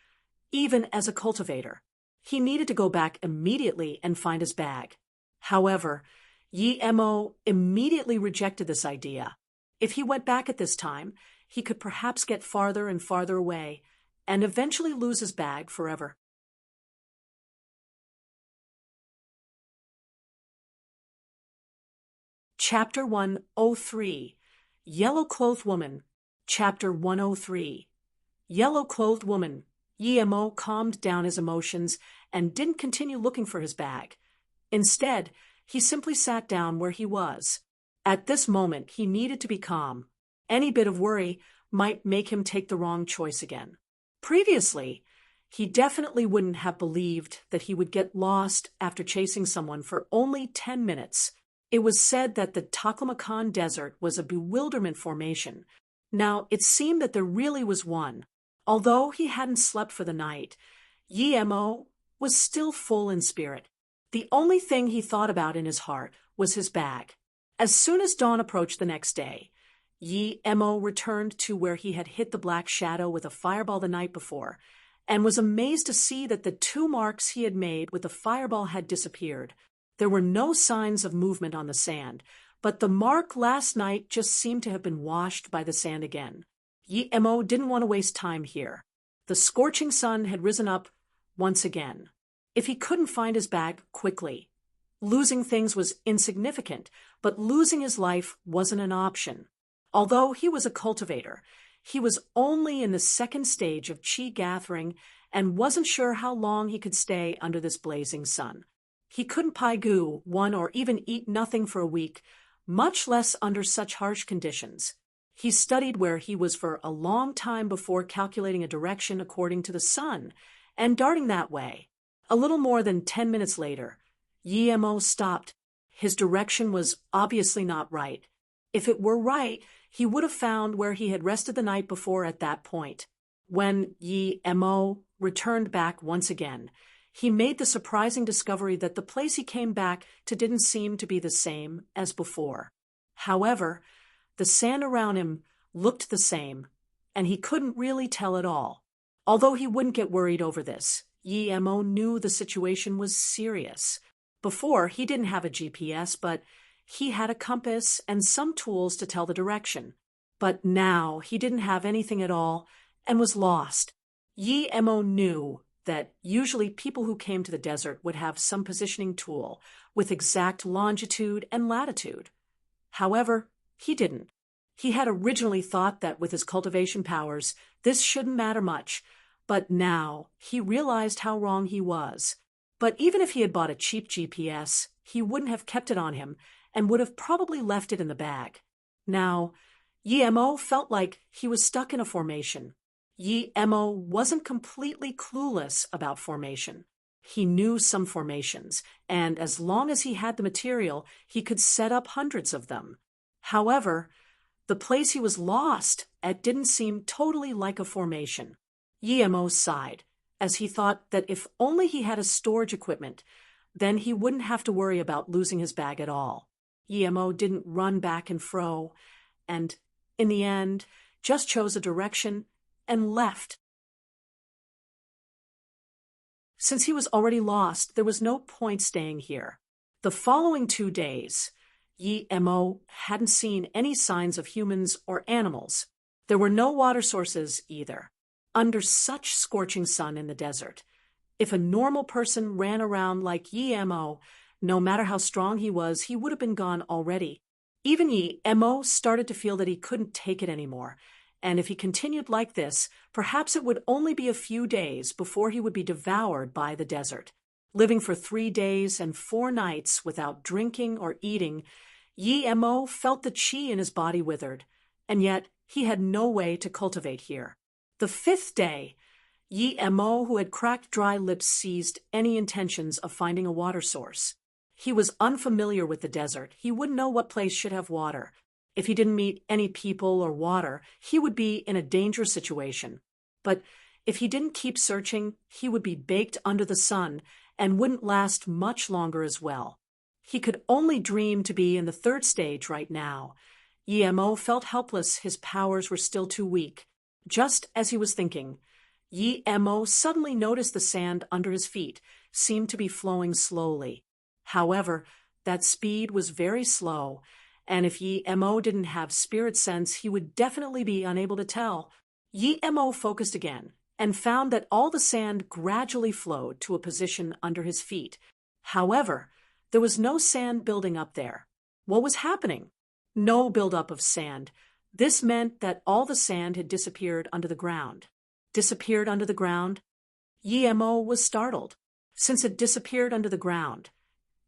even as a cultivator. He needed to go back immediately and find his bag. However, Yi Mo immediately rejected this idea. If he went back at this time, he could perhaps get farther and farther away, and eventually lose his bag forever. Chapter 103, Yellow-Clothed Woman. Chapter 103, Yellow-Clothed Woman. Yi Mo calmed down his emotions and didn't continue looking for his bag. Instead, he simply sat down where he was. At this moment, he needed to be calm. Any bit of worry might make him take the wrong choice again. Previously, he definitely wouldn't have believed that he would get lost after chasing someone for only 10 minutes. It was said that the Taklamakan Desert was a bewilderment formation. Now, it seemed that there really was one. Although he hadn't slept for the night, Yemo was still full in spirit. The only thing he thought about in his heart was his bag. As soon as dawn approached the next day, Yemo returned to where he had hit the black shadow with a fireball the night before, and was amazed to see that the 2 marks he had made with the fireball had disappeared. There were no signs of movement on the sand, but the mark last night just seemed to have been washed by the sand again. Yemo didn't want to waste time here. The scorching sun had risen up once again. If he couldn't find his bag quickly, losing things was insignificant, but losing his life wasn't an option. Although he was a cultivator, he was only in the 2nd stage of chi gathering and wasn't sure how long he could stay under this blazing sun. He couldn't paigu one or even eat nothing for a week, much less under such harsh conditions. He studied where he was for a long time before calculating a direction according to the sun and darting that way. A little more than 10 minutes later, Yemo stopped. His direction was obviously not right. If it were right, he would have found where he had rested the night before at that point. When Yemo returned back once again, he made the surprising discovery that the place he came back to didn't seem to be the same as before. However, the sand around him looked the same, and he couldn't really tell at all. Although he wouldn't get worried over this, Yemo knew the situation was serious. Before, he didn't have a GPS, but he had a compass and some tools to tell the direction. But now he didn't have anything at all and was lost. Yemo knew that usually people who came to the desert would have some positioning tool with exact longitude and latitude. However, he didn't. He had originally thought that with his cultivation powers, this shouldn't matter much, but now he realized how wrong he was. But even if he had bought a cheap GPS, he wouldn't have kept it on him and would have probably left it in the bag. Now, Yemo felt like he was stuck in a formation. Yemo wasn't completely clueless about formation. He knew some formations, and as long as he had the material, he could set up hundreds of them. However, the place he was lost at didn't seem totally like a formation. Yemo sighed, as he thought that if only he had a storage equipment, then he wouldn't have to worry about losing his bag at all. Yemo didn't run back and fro, and, in the end, just chose a direction and left. Since he was already lost, there was no point staying here. The following 2 days, Yemo hadn't seen any signs of humans or animals. There were no water sources either. Under such scorching sun in the desert, if a normal person ran around like Yemo, no matter how strong he was, he would have been gone already. Even Yemo started to feel that he couldn't take it anymore, and if he continued like this, perhaps it would only be a few days before he would be devoured by the desert. Living for 3 days and 4 nights without drinking or eating, Yemo felt the chi in his body withered, and yet he had no way to cultivate here. The 5th day, Yemo, who had cracked dry lips, seized any intentions of finding a water source. He was unfamiliar with the desert. He wouldn't know what place should have water. If he didn't meet any people or water, he would be in a dangerous situation. But if he didn't keep searching, he would be baked under the sun and wouldn't last much longer as well. He could only dream to be in the 3rd stage right now. Yemo felt helpless. His powers were still too weak. Just as he was thinking, Yemo suddenly noticed the sand under his feet seemed to be flowing slowly. However, that speed was very slow, and if Yemo didn't have spirit sense, he would definitely be unable to tell. Yemo focused again and found that all the sand gradually flowed to a position under his feet. However, there was no sand building up there. What was happening? No buildup of sand. This meant that all the sand had disappeared under the ground. Disappeared under the ground? Yemo was startled. Since it disappeared under the ground,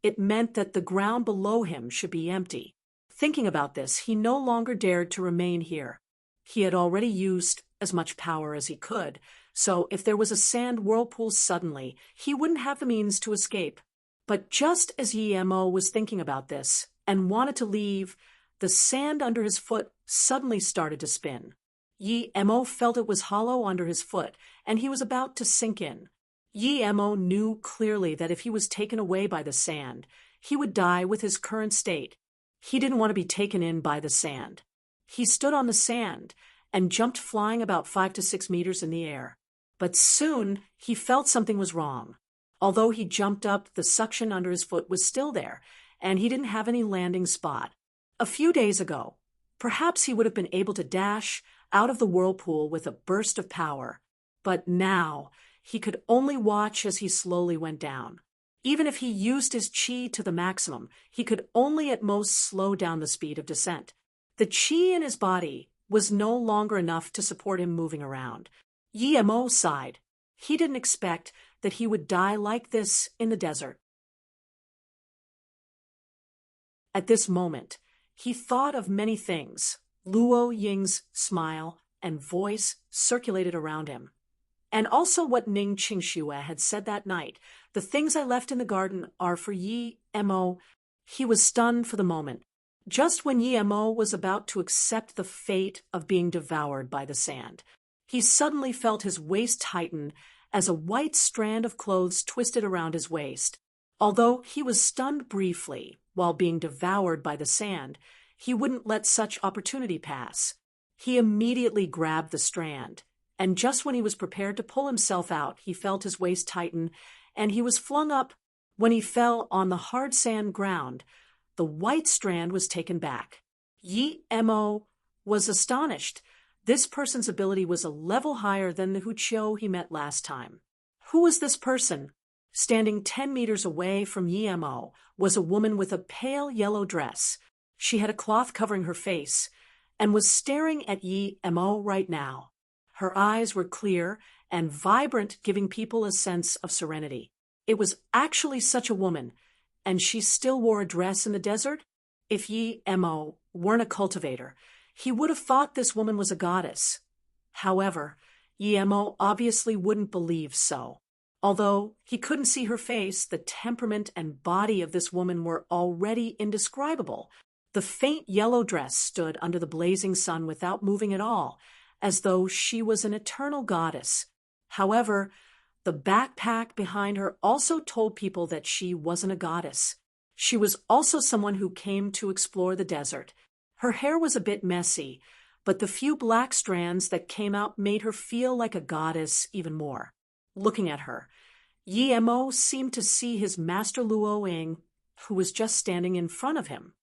it meant that the ground below him should be empty. Thinking about this, he no longer dared to remain here. He had already used as much power as he could, so if there was a sand whirlpool suddenly, he wouldn't have the means to escape. But just as Yemo was thinking about this, and wanted to leave, the sand under his foot suddenly started to spin. Yi Mo felt it was hollow under his foot, and he was about to sink in. Yi Mo knew clearly that if he was taken away by the sand, he would die with his current state. He didn't want to be taken in by the sand. He stood on the sand and jumped, flying about 5 to 6 meters in the air. But soon he felt something was wrong. Although he jumped up, the suction under his foot was still there, and he didn't have any landing spot. A few days ago, perhaps he would have been able to dash out of the whirlpool with a burst of power. But now he could only watch as he slowly went down. Even if he used his chi to the maximum, he could only at most slow down the speed of descent. The chi in his body was no longer enough to support him moving around. Yi Mo sighed. He didn't expect that he would die like this in the desert. At this moment, he thought of many things. Luo Ying's smile and voice circulated around him. And also what Ning Qingxue had said that night. The things I left in the garden are for Yi Mo. He was stunned for the moment. Just when Yi Mo was about to accept the fate of being devoured by the sand, he suddenly felt his waist tighten as a white strand of clothes twisted around his waist. Although he was stunned briefly while being devoured by the sand, he wouldn't let such opportunity pass. He immediately grabbed the strand, and just when he was prepared to pull himself out, he felt his waist tighten, and he was flung up. When he fell on the hard sand ground, the white strand was taken back. Yi Mo was astonished. This person's ability was a level higher than the Huqiu he met last time. Who was this person? Standing 10 meters away from Yi Mo was a woman with a pale yellow dress. She had a cloth covering her face and was staring at Yi Mo right now. Her eyes were clear and vibrant, giving people a sense of serenity. It was actually such a woman, and she still wore a dress in the desert? If Yi Mo weren't a cultivator, he would have thought this woman was a goddess. However, Yi Mo obviously wouldn't believe so. Although he couldn't see her face, the temperament and body of this woman were already indescribable. The faint yellow dress stood under the blazing sun without moving at all, as though she was an eternal goddess. However, the backpack behind her also told people that she wasn't a goddess. She was also someone who came to explore the desert. Her hair was a bit messy, but the few black strands that came out made her feel like a goddess even more. Looking at her, Yi Mo seemed to see his master Luo Ying, who was just standing in front of him.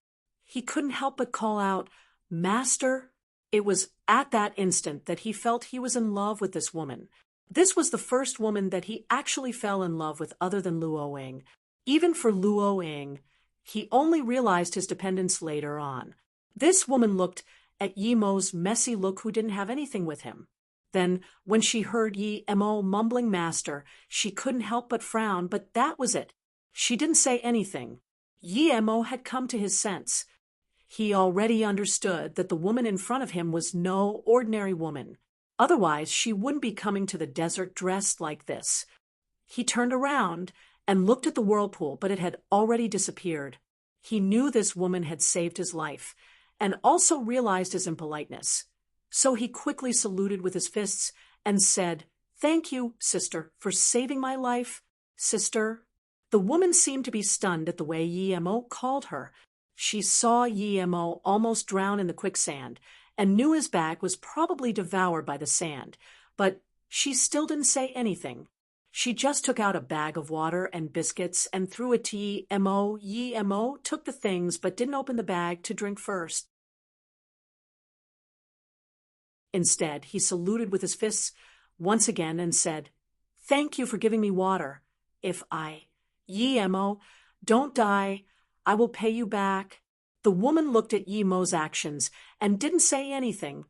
He couldn't help but call out, "Master?" It was at that instant that he felt he was in love with this woman. This was the first woman that he actually fell in love with other than Luo Ying. Even for Luo Ying, he only realized his dependence later on. This woman looked at Yi Mo's messy look, who didn't have anything with him. Then, when she heard Yi Mo mumbling "master," she couldn't help but frown, but that was it. She didn't say anything. Yi Mo had come to his sense. He already understood that the woman in front of him was no ordinary woman. Otherwise, she wouldn't be coming to the desert dressed like this. He turned around and looked at the whirlpool, but it had already disappeared. He knew this woman had saved his life, and also realized his impoliteness. So he quickly saluted with his fists and said, "Thank you, sister, for saving my life, sister." The woman seemed to be stunned at the way Yi Mo called her. She saw Yi Mo almost drown in the quicksand and knew his bag was probably devoured by the sand, but she still didn't say anything. She just took out a bag of water and biscuits and threw it to Yi Mo. Yi Mo took the things but didn't open the bag to drink first. Instead, he saluted with his fists once again and said, "Thank you for giving me water. If Yi Mo, don't die, I will pay you back." The woman looked at Yi Mo's actions and didn't say anything.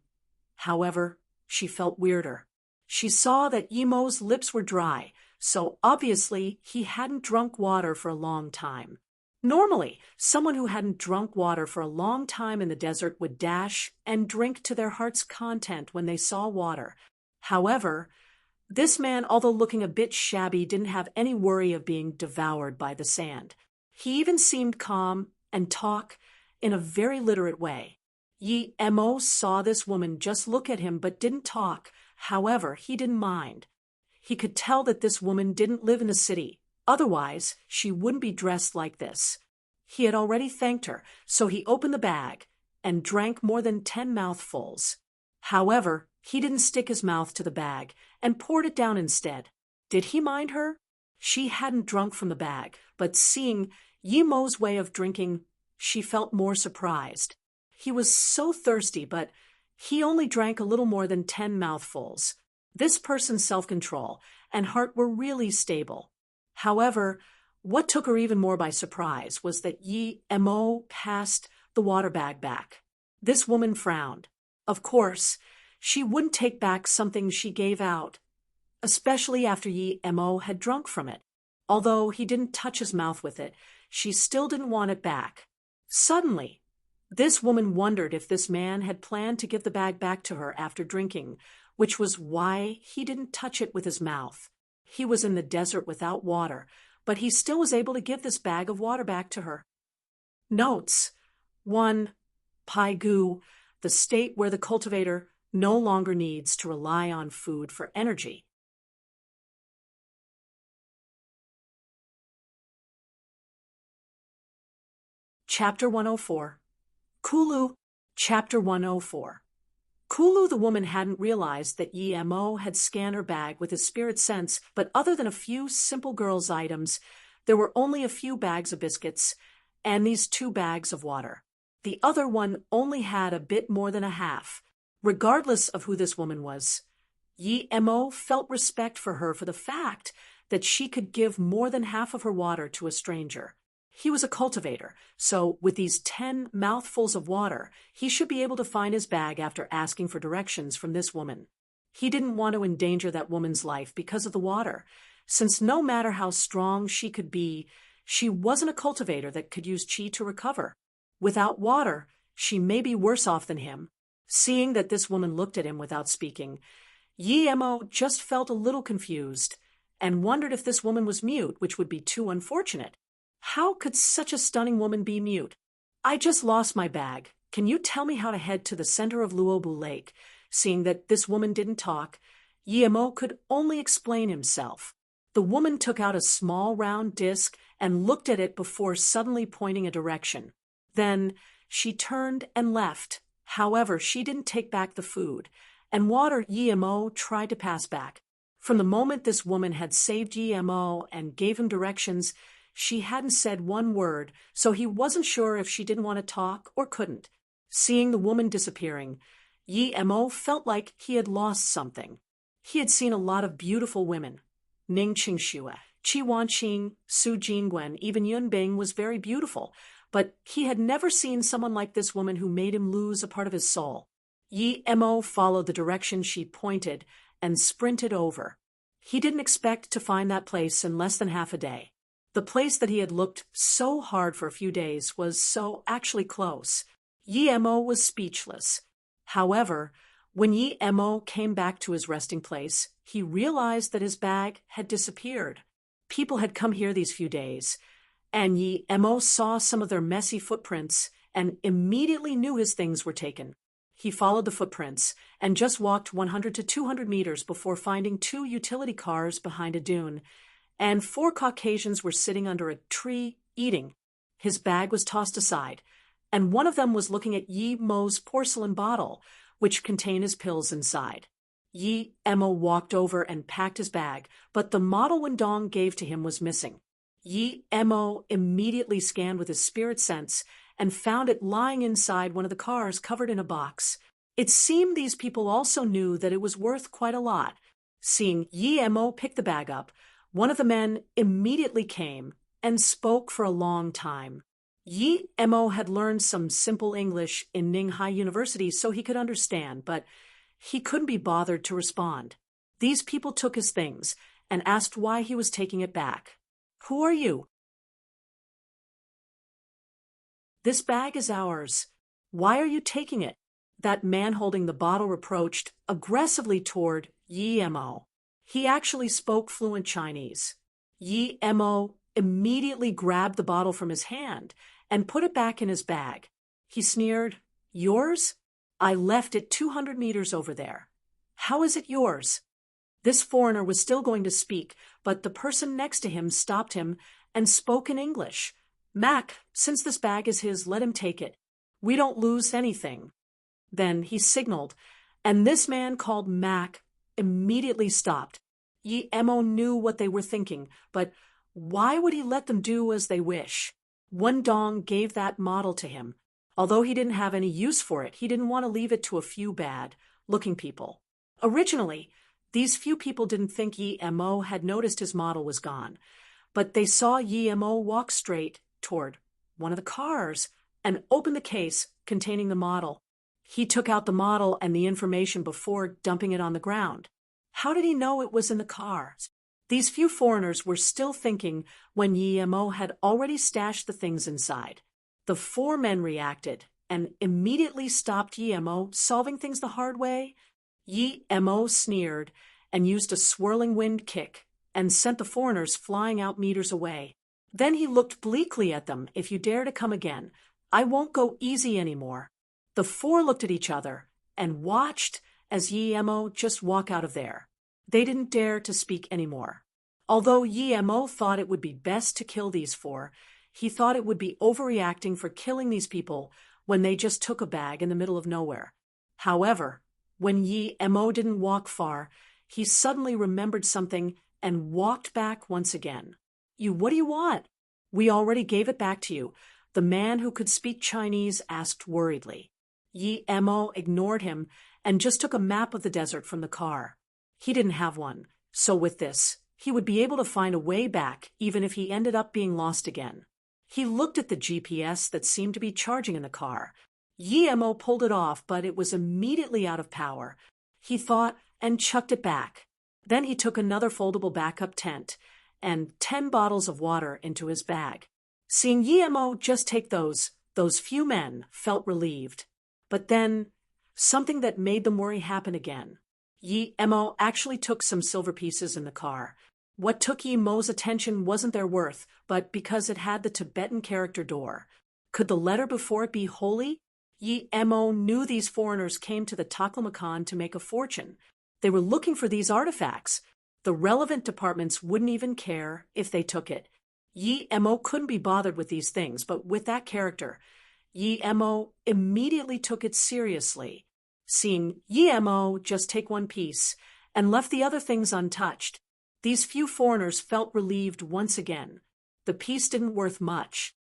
However, she felt weirder. She saw that Yi Mo's lips were dry, so obviously he hadn't drunk water for a long time. Normally, someone who hadn't drunk water for a long time in the desert would dash and drink to their heart's content when they saw water. However, this man, although looking a bit shabby, didn't have any worry of being devoured by the sand. He even seemed calm and talk in a very literate way. Yi Mo saw this woman just look at him but didn't talk. However, he didn't mind. He could tell that this woman didn't live in a city. Otherwise, she wouldn't be dressed like this. He had already thanked her, so he opened the bag and drank more than 10 mouthfuls. However, he didn't stick his mouth to the bag and poured it down instead. Did he mind her? She hadn't drunk from the bag, but seeing Yi Mo's way of drinking, she felt more surprised. He was so thirsty, but he only drank a little more than 10 mouthfuls. This person's self-control and heart were really stable. However, what took her even more by surprise was that Yi Mo passed the water bag back. This woman frowned. Of course, she wouldn't take back something she gave out, especially after Yi Mo had drunk from it. Although he didn't touch his mouth with it, she still didn't want it back. Suddenly, this woman wondered if this man had planned to give the bag back to her after drinking, which was why he didn't touch it with his mouth. He was in the desert without water, but he still was able to give this bag of water back to her. Notes: 1. Paigu, the state where the cultivator no longer needs to rely on food for energy. Chapter 104. Kulu. Chapter 104. Kulu the woman hadn't realized that Yi Mo had scanned her bag with his spirit sense, but other than a few simple girls' items, there were only a few bags of biscuits and these 2 bags of water. The other one only had a bit more than a half. Regardless of who this woman was, Yi Mo felt respect for her for the fact that she could give more than half of her water to a stranger. He was a cultivator, so with these 10 mouthfuls of water, he should be able to find his bag after asking for directions from this woman. He didn't want to endanger that woman's life because of the water, since no matter how strong she could be, she wasn't a cultivator that could use chi to recover. Without water, she may be worse off than him. Seeing that this woman looked at him without speaking, Yi Mo just felt a little confused and wondered if this woman was mute, which would be too unfortunate. How could such a stunning woman be mute? I just lost my bag. Can you tell me how to head to the center of Luobu Lake? Seeing that this woman didn't talk, Yi Mo could only explain himself. The woman took out a small round disc and looked at it before suddenly pointing a direction. Then she turned and left. However, she didn't take back the food and water Yi Mo tried to pass back. From the moment this woman had saved Yi Mo and gave him directions, she hadn't said one word, so he wasn't sure if she didn't want to talk or couldn't. Seeing the woman disappearing, Yi Mo felt like he had lost something. He had seen a lot of beautiful women. Ning Qingxue, Qi Wanqing, Su Jingwen, even Yun Bing was very beautiful, but he had never seen someone like this woman who made him lose a part of his soul. Yi Mo followed the direction she pointed and sprinted over. He didn't expect to find that place in less than half a day. The place that he had looked so hard for a few days was so actually close. Yi Mo was speechless. However, when Yi Mo came back to his resting place, he realized that his bag had disappeared. People had come here these few days, and Yi Mo saw some of their messy footprints and immediately knew his things were taken. He followed the footprints and just walked 100 to 200 meters before finding 2 utility cars behind a dune, and 4 Caucasians were sitting under a tree eating. His bag was tossed aside, and one of them was looking at Yi Mo's porcelain bottle, which contained his pills inside. Yi Mo walked over and packed his bag, but the model Wendong gave to him was missing. Yi Mo immediately scanned with his spirit sense and found it lying inside one of the cars covered in a box. It seemed these people also knew that it was worth quite a lot. Seeing Yi Mo pick the bag up, one of the men immediately came and spoke for a long time. Yi Mo had learned some simple English in Ninghai University so he could understand, but he couldn't be bothered to respond. These people took his things and asked why he was taking it back. Who are you? This bag is ours. Why are you taking it? That man holding the bottle reproached aggressively toward Yi Mo. He actually spoke fluent Chinese. Yi Mo immediately grabbed the bottle from his hand and put it back in his bag. He sneered, "Yours? I left it 200 meters over there. How is it yours?" This foreigner was still going to speak, but the person next to him stopped him and spoke in English. "Mac, since this bag is his, let him take it. We don't lose anything." Then he signaled, and this man called Mac immediately stopped. Yi Emo knew what they were thinking, but why would he let them do as they wish? One dong gave that model to him. Although he didn't have any use for it, he didn't want to leave it to a few bad-looking people. Originally, these few people didn't think Yi Emo had noticed his model was gone, but they saw Yi Emo walk straight toward one of the cars and open the case containing the model. He took out the model and the information before dumping it on the ground. How did he know it was in the car? These few foreigners were still thinking when Yi Emo had already stashed the things inside. The four men reacted and immediately stopped Yi Emo solving things the hard way. Yi Emo sneered and used a swirling wind kick and sent the foreigners flying out meters away. Then he looked bleakly at them. "If you dare to come again, I won't go easy anymore." The four looked at each other and watched as Yi Emo just walk out of there. They didn't dare to speak anymore. Although Yi Emo thought it would be best to kill these four, he thought it would be overreacting for killing these people when they just took a bag in the middle of nowhere. However, when Yi Emo didn't walk far, he suddenly remembered something and walked back once again. What do you want?" "We already gave it back to you," the man who could speak Chinese asked worriedly. Yi Emo ignored him and just took a map of the desert from the car. He didn't have one, so with this, he would be able to find a way back even if he ended up being lost again. He looked at the GPS that seemed to be charging in the car. Yi Emo pulled it off, but it was immediately out of power. He thought and chucked it back. Then he took another foldable backup tent and 10 bottles of water into his bag. Seeing Yi Emo just take those few men felt relieved. But then, something that made them worry happened again. Yi Emo actually took some silver pieces in the car. What took Yi Emo's attention wasn't their worth, but because it had the Tibetan character door. Could the letter before it be holy? Yi Emo knew these foreigners came to the Taklamakan to make a fortune. They were looking for these artifacts. The relevant departments wouldn't even care if they took it. Yi Emo couldn't be bothered with these things, but with that character, Yi Emo immediately took it seriously. Seeing Yi Emo just take one piece and left the other things untouched, these few foreigners felt relieved once again. The piece didn't worth much.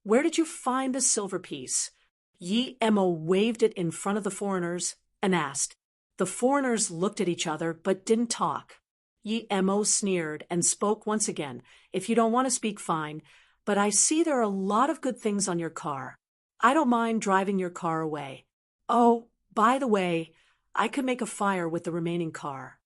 "Where did you find the silver piece?" Yi Emo waved it in front of the foreigners and asked. The foreigners looked at each other but didn't talk. Yi Emo sneered and spoke once again. "If you don't want to speak, fine, but I see there are a lot of good things on your car. I don't mind driving your car away. Oh, by the way, I could make a fire with the remaining car."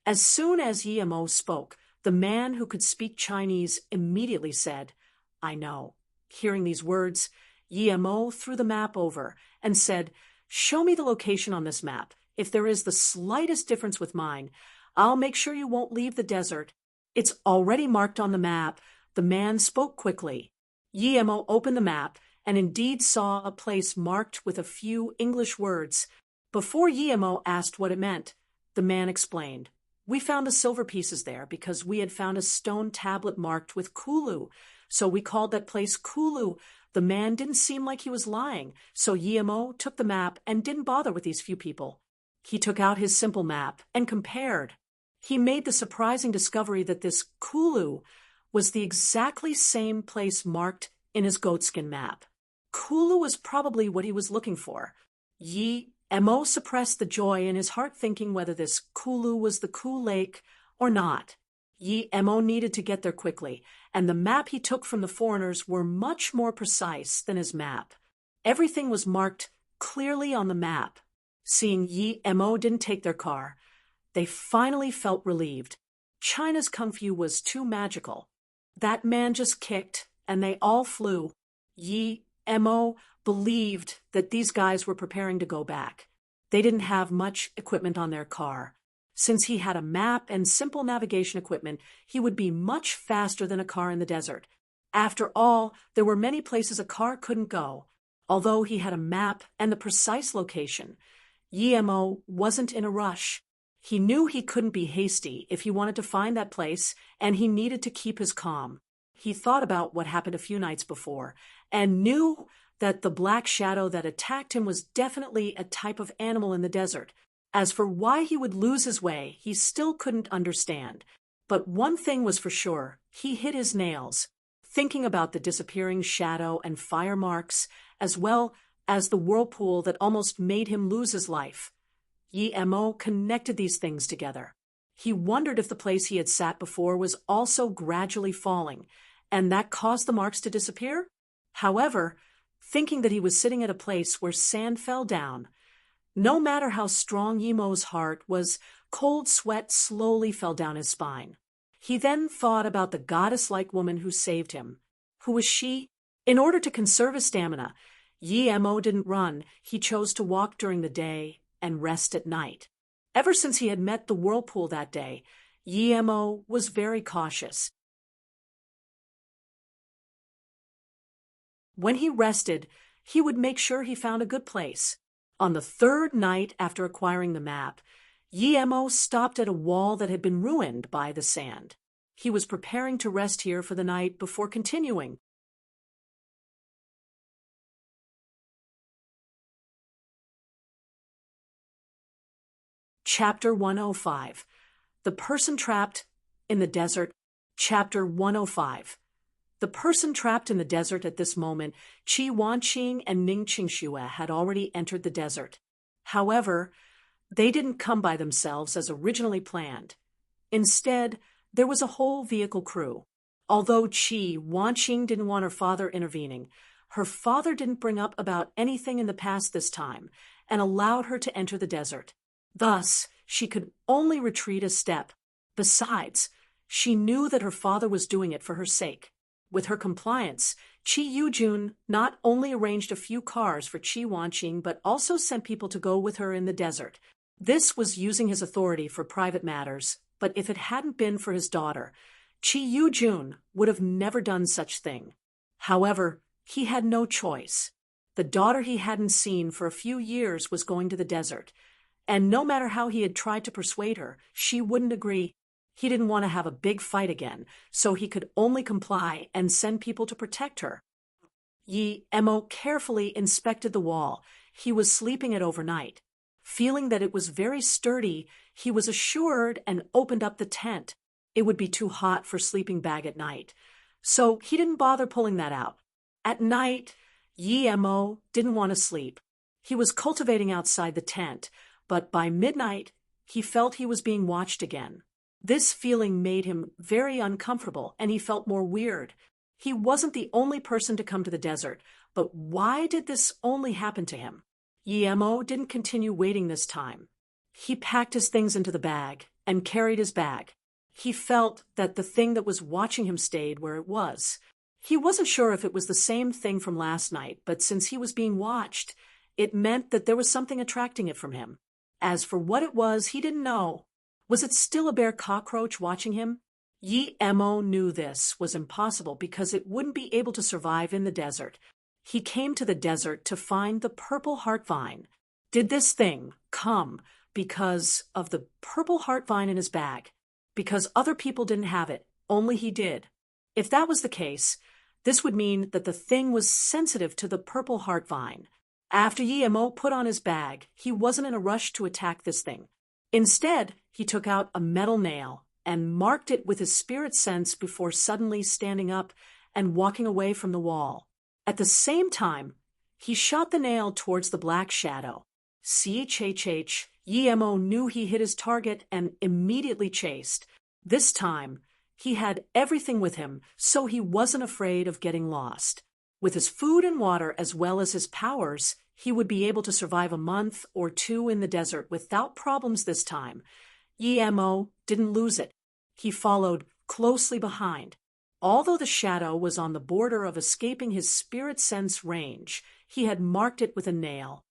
As soon as Yi Emo spoke, the man who could speak Chinese immediately said, "I know." Hearing these words, Yi Emo threw the map over and said, "Show me the location on this map. If there is the slightest difference with mine, I'll make sure you won't leave the desert." "It's already marked on the map." The man spoke quickly. Yi Emo opened the map and indeed saw a place marked with a few English words. Before Yi Emo asked what it meant, the man explained. "We found the silver pieces there because we had found a stone tablet marked with Kulu, so we called that place Kulu." The man didn't seem like he was lying, so Yi Emo took the map and didn't bother with these few people. He took out his simple map and compared. He made the surprising discovery that this Kulu was the exactly same place marked in his goatskin map. Kulu was probably what he was looking for. Yi Emo suppressed the joy in his heart, thinking whether this Kulu was the Ku Lake or not. Yi Emo needed to get there quickly, and the map he took from the foreigners were much more precise than his map. Everything was marked clearly on the map. Seeing Yi Emo didn't take their car, they finally felt relieved. China's kung fu was too magical. That man just kicked, and they all flew. Yi Emo believed that these guys were preparing to go back. They didn't have much equipment on their car. Since he had a map and simple navigation equipment, he would be much faster than a car in the desert. After all, there were many places a car couldn't go. Although he had a map and the precise location, Yemo wasn't in a rush. He knew he couldn't be hasty if he wanted to find that place, and he needed to keep his calm. He thought about what happened a few nights before, and knew that the black shadow that attacked him was definitely a type of animal in the desert. As for why he would lose his way, he still couldn't understand. But one thing was for sure, he hit his nails, thinking about the disappearing shadow and fire marks, as well as the whirlpool that almost made him lose his life. Yemo connected these things together. He wondered if the place he had sat before was also gradually falling, and that caused the marks to disappear? However, thinking that he was sitting at a place where sand fell down, no matter how strong Yemo's heart was, cold sweat slowly fell down his spine. He then thought about the goddess-like woman who saved him. Who was she? In order to conserve his stamina, Yemo didn't run. He chose to walk during the day and rest at night. Ever since he had met the whirlpool that day, Yemo was very cautious. When he rested, he would make sure he found a good place. On the third night after acquiring the map, Yemo stopped at a wall that had been ruined by the sand. He was preparing to rest here for the night before continuing. Chapter 105. The Person Trapped in the Desert. Chapter 105. The person trapped in the desert at this moment, Qi Wanqing and Ning Qingxue, had already entered the desert. However, they didn't come by themselves as originally planned. Instead, there was a whole vehicle crew. Although Qi Wanqing didn't want her father intervening, her father didn't bring up about anything in the past this time and allowed her to enter the desert. Thus, she could only retreat a step. Besides, she knew that her father was doing it for her sake. With her compliance, Qi Yujun not only arranged a few cars for Qi Wanqing but also sent people to go with her in the desert. This was using his authority for private matters, but if it hadn't been for his daughter, Qi Yujun would have never done such thing. However, he had no choice. The daughter he hadn't seen for a few years was going to the desert, and no matter how he had tried to persuade her, she wouldn't agree. He didn't want to have a big fight again, so he could only comply and send people to protect her. Yemo carefully inspected the wall. He was sleeping it overnight. Feeling that it was very sturdy, he was assured and opened up the tent. It would be too hot for sleeping bag at night, so he didn't bother pulling that out. At night, Yemo didn't want to sleep. He was cultivating outside the tent, but by midnight, he felt he was being watched again. This feeling made him very uncomfortable, and he felt more weird. He wasn't the only person to come to the desert, but why did this only happen to him? Yemo didn't continue waiting this time. He packed his things into the bag and carried his bag. He felt that the thing that was watching him stayed where it was. He wasn't sure if it was the same thing from last night, but since he was being watched, it meant that there was something attracting it from him. As for what it was, he didn't know. Was it still a bear cockroach watching him? Yemo knew this was impossible because it wouldn't be able to survive in the desert. He came to the desert to find the purple heart vine. Did this thing come because of the purple heart vine in his bag? Because other people didn't have it, only he did. If that was the case, this would mean that the thing was sensitive to the purple heart vine. After Yemo put on his bag, he wasn't in a rush to attack this thing. Instead, he took out a metal nail and marked it with his spirit sense before suddenly standing up and walking away from the wall. At the same time, he shot the nail towards the black shadow. CHHH, Yemo knew he hit his target and immediately chased. This time, he had everything with him, so he wasn't afraid of getting lost. With his food and water as well as his powers, he would be able to survive a month or two in the desert without problems this time. Yemo didn't lose it. He followed closely behind. Although the shadow was on the border of escaping his spirit sense range, he had marked it with a nail.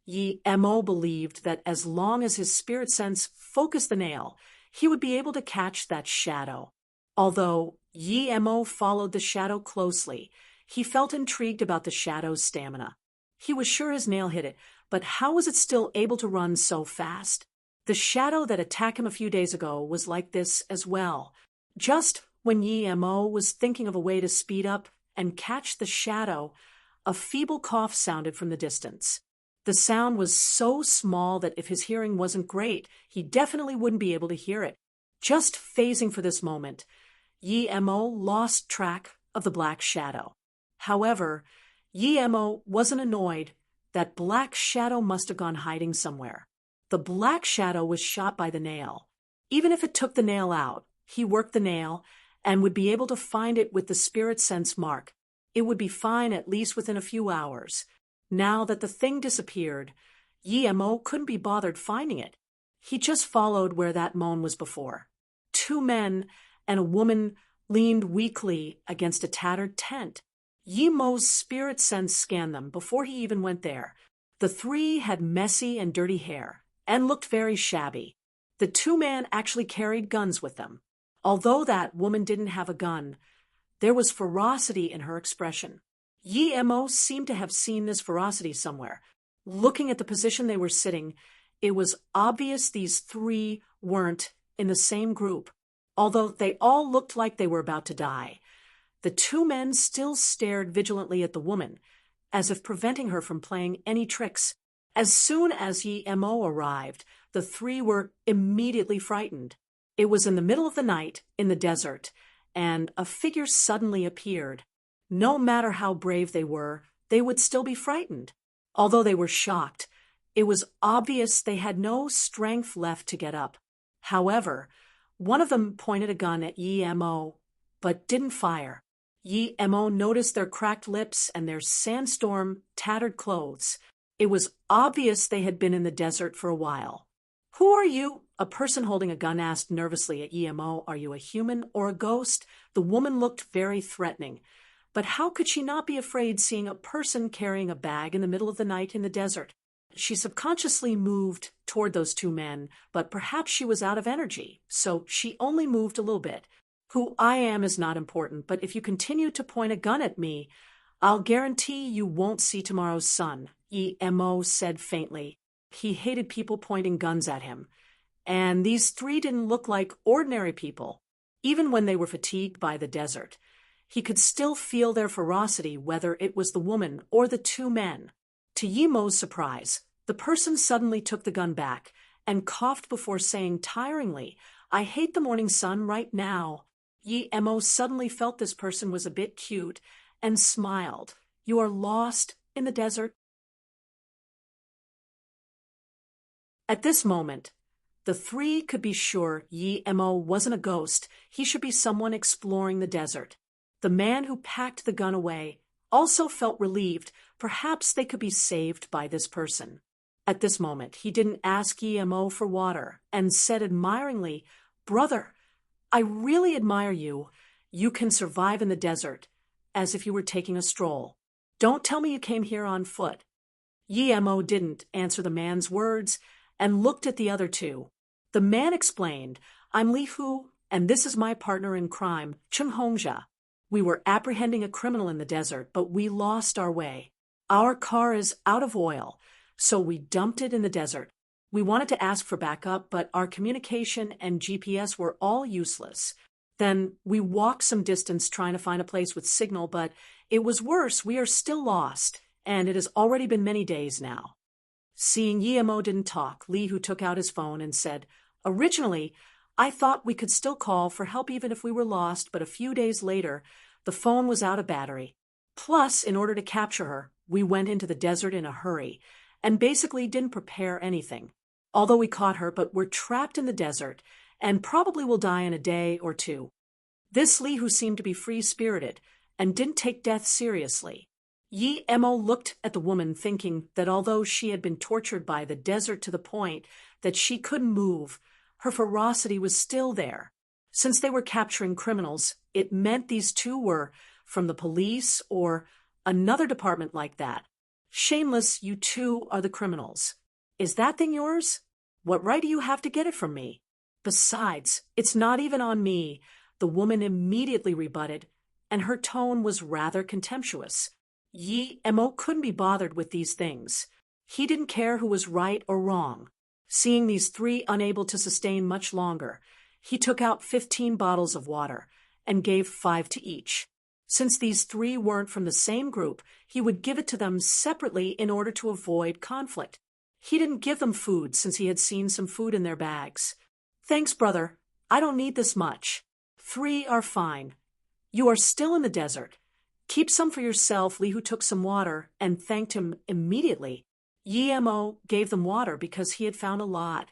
Yi Mo believed that as long as his spirit sense focused the nail, he would be able to catch that shadow. Although Yi Mo followed the shadow closely, he felt intrigued about the shadow's stamina. He was sure his nail hit it, but how was it still able to run so fast? The shadow that attacked him a few days ago was like this as well. Just when Yi Mo was thinking of a way to speed up and catch the shadow, a feeble cough sounded from the distance. The sound was so small that if his hearing wasn't great, he definitely wouldn't be able to hear it. Just phasing for this moment, Yi Mo lost track of the black shadow. However, Yi Mo wasn't annoyed. That black shadow must have gone hiding somewhere. The black shadow was shot by the nail. Even if it took the nail out, he worked the nail and would be able to find it with the spirit sense mark. It would be fine at least within a few hours. Now that the thing disappeared, Yi Mo couldn't be bothered finding it. He just followed where that moan was before. Two men and a woman leaned weakly against a tattered tent. Yi Mo's spirit sense scanned them before he even went there. The three had messy and dirty hair and looked very shabby. The two men actually carried guns with them. Although that woman didn't have a gun, there was ferocity in her expression. Yi Mo seemed to have seen this ferocity somewhere. Looking at the position they were sitting, it was obvious these three weren't in the same group. Although they all looked like they were about to die, the two men still stared vigilantly at the woman, as if preventing her from playing any tricks. As soon as Yi Mo arrived, the three were immediately frightened. It was in the middle of the night, in the desert, and a figure suddenly appeared. No matter how brave they would still be frightened. Although they were shocked, it was obvious they had no strength left to get up. However, one of them pointed a gun at Yi Mo, but didn't fire. Yi Mo noticed their cracked lips and their sandstorm, tattered clothes. It was obvious they had been in the desert for a while. "Who are you?" a person holding a gun asked nervously at Yi Mo. "Are you a human or a ghost?" The woman looked very threatening. But how could she not be afraid seeing a person carrying a bag in the middle of the night in the desert? She subconsciously moved toward those two men, but perhaps she was out of energy, so she only moved a little bit. "Who I am is not important, but if you continue to point a gun at me, I'll guarantee you won't see tomorrow's sun," Yi Mo said faintly. He hated people pointing guns at him. And these three didn't look like ordinary people. Even when they were fatigued by the desert, he could still feel their ferocity, whether it was the woman or the two men. To Yi Mo's surprise, the person suddenly took the gun back and coughed before saying tiringly, "I hate the morning sun right now." Yi Mo suddenly felt this person was a bit cute and smiled. "You are lost in the desert?" At this moment, the three could be sure Yi Mo wasn't a ghost. He should be someone exploring the desert. The man who packed the gun away also felt relieved. Perhaps they could be saved by this person. At this moment, he didn't ask Yi Mo for water and said admiringly, "Brother, I really admire you. You can survive in the desert, as if you were taking a stroll. Don't tell me you came here on foot." Yi Mo didn't answer the man's words and looked at the other two. The man explained, "I'm Li Hu, and this is my partner in crime, Cheng Hongjia. We were apprehending a criminal in the desert, but we lost our way. Our car is out of oil, so we dumped it in the desert. We wanted to ask for backup, but our communication and GPS were all useless. Then we walked some distance trying to find a place with signal, but it was worse. We are still lost, and it has already been many days now." Seeing Yi Mo didn't talk, Li Hu took out his phone and said, "Originally, I thought we could still call for help even if we were lost, but a few days later, the phone was out of battery. Plus, in order to capture her, we went into the desert in a hurry and basically didn't prepare anything. Although we caught her, but we're trapped in the desert and probably will die in a day or two." This Li Hu seemed to be free-spirited and didn't take death seriously. Yi Mo looked at the woman, thinking that although she had been tortured by the desert to the point that she couldn't move, her ferocity was still there. Since they were capturing criminals, it meant these two were from the police or another department like that. Shameless, you two are the criminals. Is that thing yours? What right do you have to get it from me? Besides, it's not even on me, the woman immediately rebutted, and her tone was rather contemptuous. Yi Mo couldn't be bothered with these things. He didn't care who was right or wrong. Seeing these three unable to sustain much longer, he took out 15 bottles of water and gave 5 to each. Since these three weren't from the same group, he would give it to them separately in order to avoid conflict. He didn't give them food since he had seen some food in their bags. Thanks, brother. I don't need this much. 3 are fine. You are still in the desert. Keep some for yourself. Li Hu took some water and thanked him immediately. Yi Mo gave them water because he had found a lot,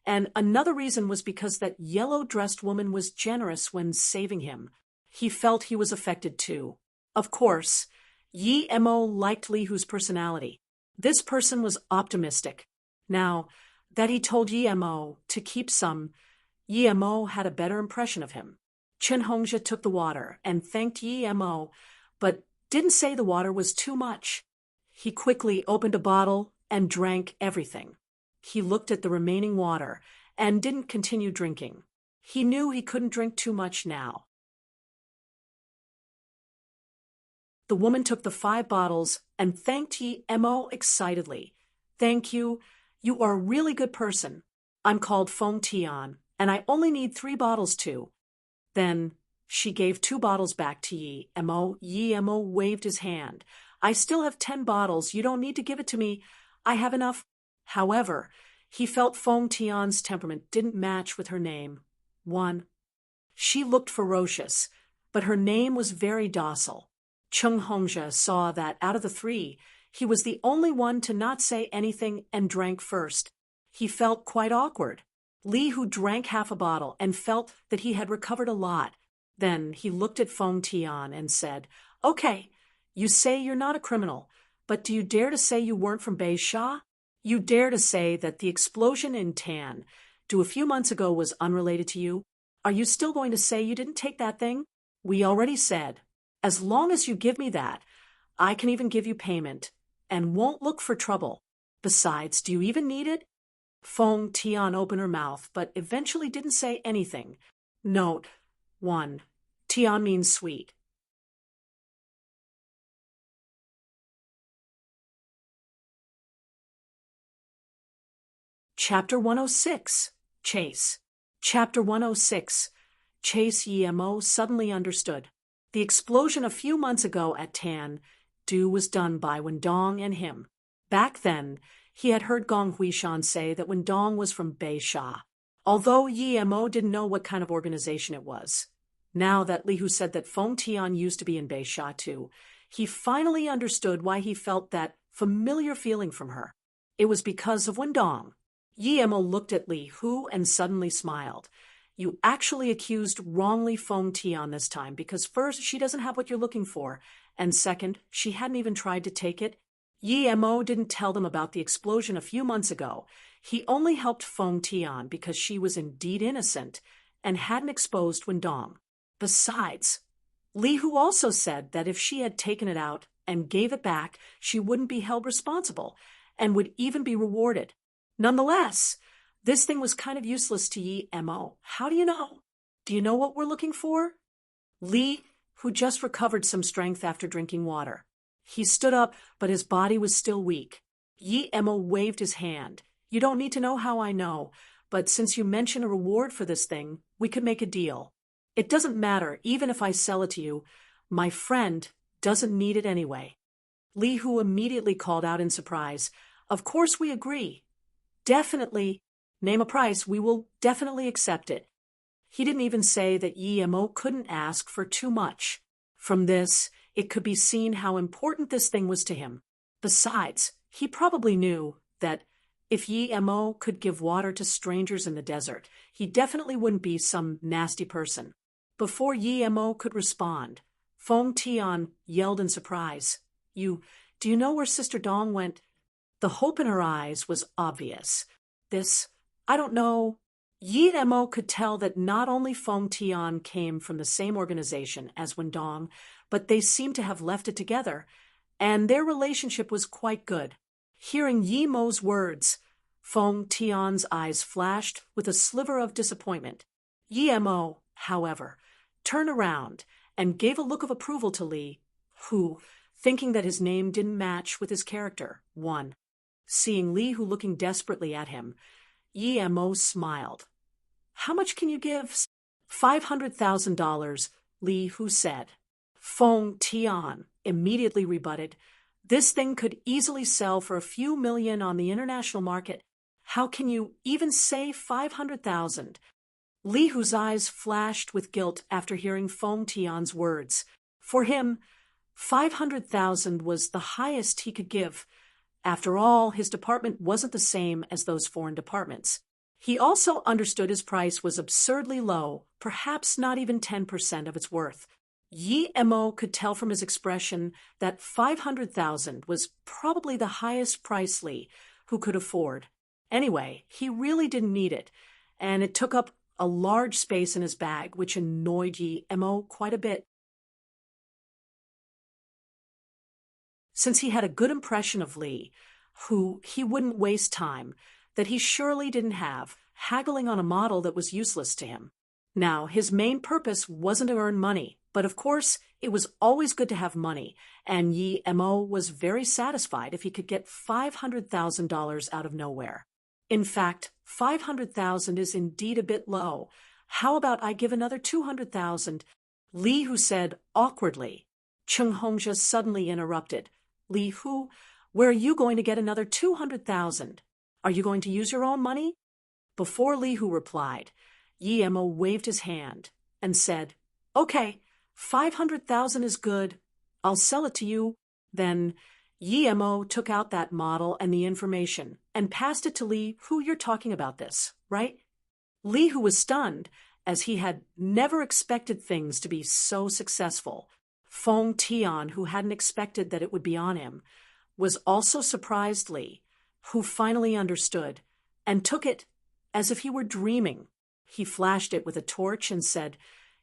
and another reason was because that yellow-dressed woman was generous when saving him. He felt he was affected too. Of course, Yi Mo liked Li Hu's personality. This person was optimistic. Now that he told Yi Mo to keep some, Yi Mo had a better impression of him. Chen Hongzhi took the water and thanked Yi Mo, but didn't say the water was too much. He quickly opened a bottle and drank everything. He looked at the remaining water and didn't continue drinking. He knew he couldn't drink too much now. The woman took the 5 bottles and thanked Yi Mo excitedly. Thank you. You are a really good person. I'm called Feng Tian, and I only need 3 bottles too. Then she gave 2 bottles back to Yi Mo. Yi Mo waved his hand. I still have 10 bottles. You don't need to give it to me. I have enough. However, he felt Feng Tian's temperament didn't match with her name. 1. She looked ferocious, but her name was very docile. Chen Hongzhi saw that out of the 3, he was the only one to not say anything and drank first. He felt quite awkward. Li Hu drank half a bottle and felt that he had recovered a lot. Then he looked at Feng Tian and said, Okay, you say you're not a criminal, but do you dare to say you weren't from Beisha? You dare to say that the explosion in Tan, a few months ago, was unrelated to you? Are you still going to say you didn't take that thing? We already said, as long as you give me that, I can even give you payment and won't look for trouble. Besides, do you even need it? Feng Tian opened her mouth, but eventually didn't say anything. Note 1. Tian means sweet. Chapter 106. Chase. Chapter 106. Chase. Yi Mo suddenly understood. The explosion a few months ago at Tan was done by Wendong and him. Back then, he had heard Gong Huishan say that Wendong was from Beisha, although Yi Mo didn't know what kind of organization it was. Now that Li Hu said that Feng Tian used to be in Beisha too, he finally understood why he felt that familiar feeling from her. It was because of Wendong. Yi Mo looked at Li Hu and suddenly smiled. You actually accused wrongly Feng Tian this time because first, she doesn't have what you're looking for, and second, she hadn't even tried to take it. Yi Mo didn't tell them about the explosion a few months ago. He only helped Feng Tian because she was indeed innocent and hadn't exposed Wendong. Besides, Li Hu also said that if she had taken it out and gave it back, she wouldn't be held responsible and would even be rewarded. Nonetheless, this thing was kind of useless to Yi Mo. How do you know? Do you know what we're looking for? Li, who just recovered some strength after drinking water. He stood up, but his body was still weak. Yi Mo waved his hand. You don't need to know how I know, but since you mention a reward for this thing, we could make a deal. It doesn't matter, even if I sell it to you. My friend doesn't need it anyway. Li Hu immediately called out in surprise. Of course we agree. Definitely. Name a price, we will definitely accept it. He didn't even say that Yi Mo couldn't ask for too much. From this, it could be seen how important this thing was to him. Besides, he probably knew that if Yi Mo could give water to strangers in the desert, he definitely wouldn't be some nasty person. Before Yi Mo could respond, Feng Tian yelled in surprise. Do you know where Sister Dong went? The hope in her eyes was obvious. I don't know. Yi Mo could tell that not only Feng Tian came from the same organization as Wendong, but they seemed to have left it together, and their relationship was quite good. Hearing Yi Mo's words, Feng Tian's eyes flashed with a sliver of disappointment. Yi Mo, however, turned around and gave a look of approval to Li, who, thinking that his name didn't match with his character, won. Seeing Li Hu looking desperately at him, Yi Mo smiled. "How much can you give?" $500,000, Li Hu said. Feng Tian immediately rebutted, "This thing could easily sell for a few million on the international market. How can you even say 500,000? Li Hu's eyes flashed with guilt after hearing Feng Tian's words. For him, 500,000 was the highest he could give. After all, his department wasn't the same as those foreign departments. He also understood his price was absurdly low, perhaps not even 10% of its worth. Yi Mo could tell from his expression that 500,000 was probably the highest price Li Hu could afford. Anyway, he really didn't need it, and it took up a large space in his bag, which annoyed Yi Mo quite a bit. Since he had a good impression of Li, who he wouldn't waste time, that he surely didn't have, haggling on a model that was useless to him. Now, his main purpose wasn't to earn money, but of course, it was always good to have money, and Yi Mo was very satisfied if he could get $500,000 out of nowhere. In fact, 500,000 is indeed a bit low. How about I give another 200,000? Li Hu said awkwardly. Cheng Hongzhe suddenly interrupted. Li Hu, where are you going to get another 200,000? Are you going to use your own money? Before Li Hu replied, Yi Mo waved his hand and said, "Okay, 500,000 is good. I'll sell it to you." Then Yi Mo took out that model and the information and passed it to Li Hu. "You're talking about this, right?" Li Hu was stunned, as he had never expected things to be so successful. Feng Tian, who hadn't expected that it would be on him, was also surprised. Li Hu finally understood and took it as if he were dreaming. He flashed it with a torch and said,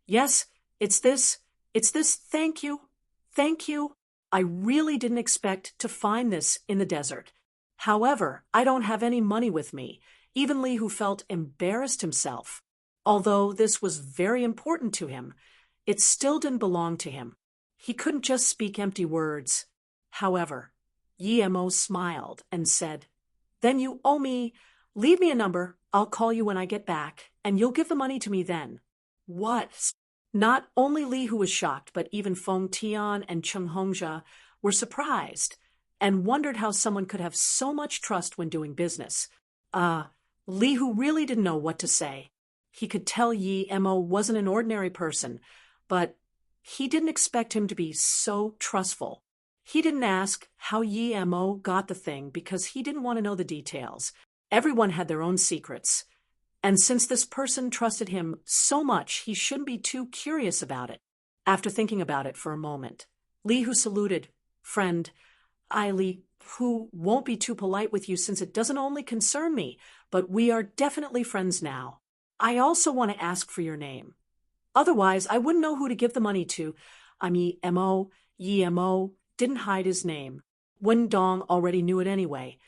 "Yes, it's this, thank you, thank you. I really didn't expect to find this in the desert. However, I don't have any money with me." Even Li Hu felt embarrassed himself. Although this was very important to him, it still didn't belong to him. He couldn't just speak empty words. However, Yi Mo smiled and said, "Then you owe me. Leave me a number. I'll call you when I get back, and you'll give the money to me then." What? Not only Li Hu was shocked, but even Feng Tian and Cheng Hongzhe were surprised and wondered how someone could have so much trust when doing business. Li Hu really didn't know what to say. He could tell Yi Mo wasn't an ordinary person, but he didn't expect him to be so trustful. He didn't ask how Yi Mo got the thing because he didn't want to know the details. Everyone had their own secrets. And since this person trusted him so much, he shouldn't be too curious about it. After thinking about it for a moment, Li Hu saluted. "Friend, Li Hu won't be too polite with you since it doesn't only concern me, but we are definitely friends now. I also want to ask for your name. Otherwise, I wouldn't know who to give the money to." Yi Mo didn't hide his name. Wen Dong already knew it anyway,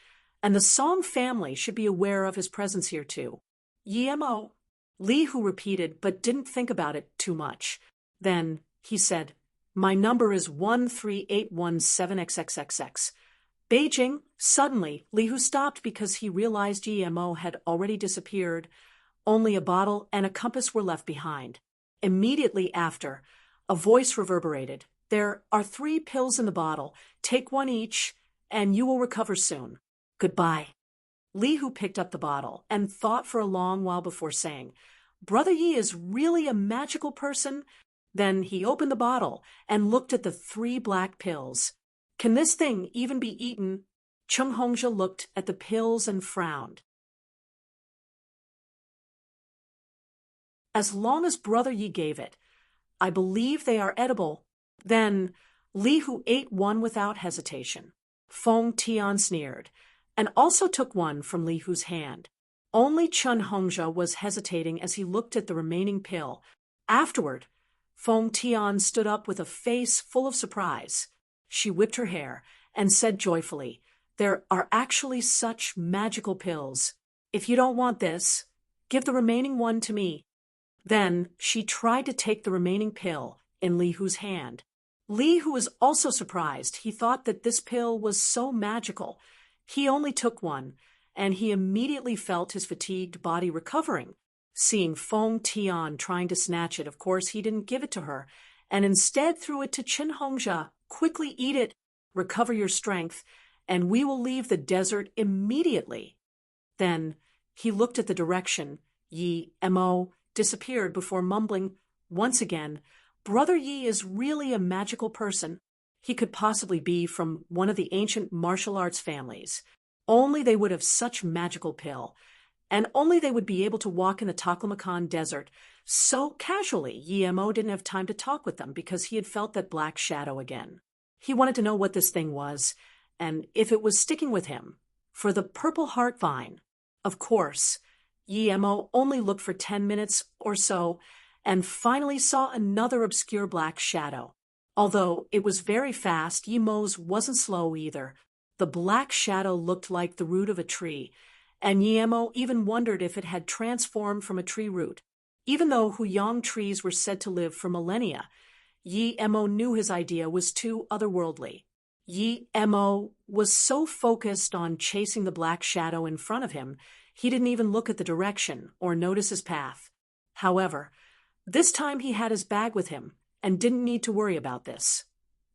and the Song family should be aware of his presence here too. "Yi Mo," Li Hu repeated, but didn't think about it too much. Then he said, "My number is 13817XXXX. Beijing." Suddenly, Li Hu stopped because he realized Yi Mo had already disappeared. Only a bottle and a compass were left behind. Immediately after, a voice reverberated. "There are 3 pills in the bottle. Take one each, and you will recover soon. Goodbye." Li Hu picked up the bottle and thought for a long while before saying, "Brother Yi is really a magical person?" Then he opened the bottle and looked at the 3 black pills. "Can this thing even be eaten?" Cheng Hongzhe looked at the pills and frowned. "As long as Brother Yi gave it, I believe they are edible." Then Li Hu ate one without hesitation. Feng Tian sneered, and also took one from Li Hu's hand. Only Cheng Hongzhe was hesitating as he looked at the remaining pill. Afterward, Feng Tian stood up with a face full of surprise. She whipped her hair and said joyfully, "There are actually such magical pills. If you don't want this, give the remaining one to me." Then she tried to take the remaining pill in Li Hu's hand. Li Hu was also surprised. He thought that this pill was so magical. He only took one, and he immediately felt his fatigued body recovering. Seeing Feng Tian trying to snatch it, of course he didn't give it to her, and instead threw it to Qin Hongxia. "Quickly eat it, recover your strength, and we will leave the desert immediately." Then he looked at the direction. Yi Mo disappeared before mumbling once again, "Brother Yi is really a magical person. He could possibly be from one of the ancient martial arts families. Only they would have such magical pill, and only they would be able to walk in the Taklamakan desert so casually." Yi Mo didn't have time to talk with them because he had felt that black shadow again. He wanted to know what this thing was, and if it was sticking with him. For the purple heart vine. Of course, Yi Mo only looked for 10 minutes or so, and finally saw another obscure black shadow. Although it was very fast, Yi Mo's wasn't slow either. The black shadow looked like the root of a tree, and Yi Mo even wondered if it had transformed from a tree root. Even though Huyang trees were said to live for millennia, Yi Mo knew his idea was too otherworldly. Yi Mo was so focused on chasing the black shadow in front of him, he didn't even look at the direction or notice his path. However, this time he had his bag with him and didn't need to worry about this.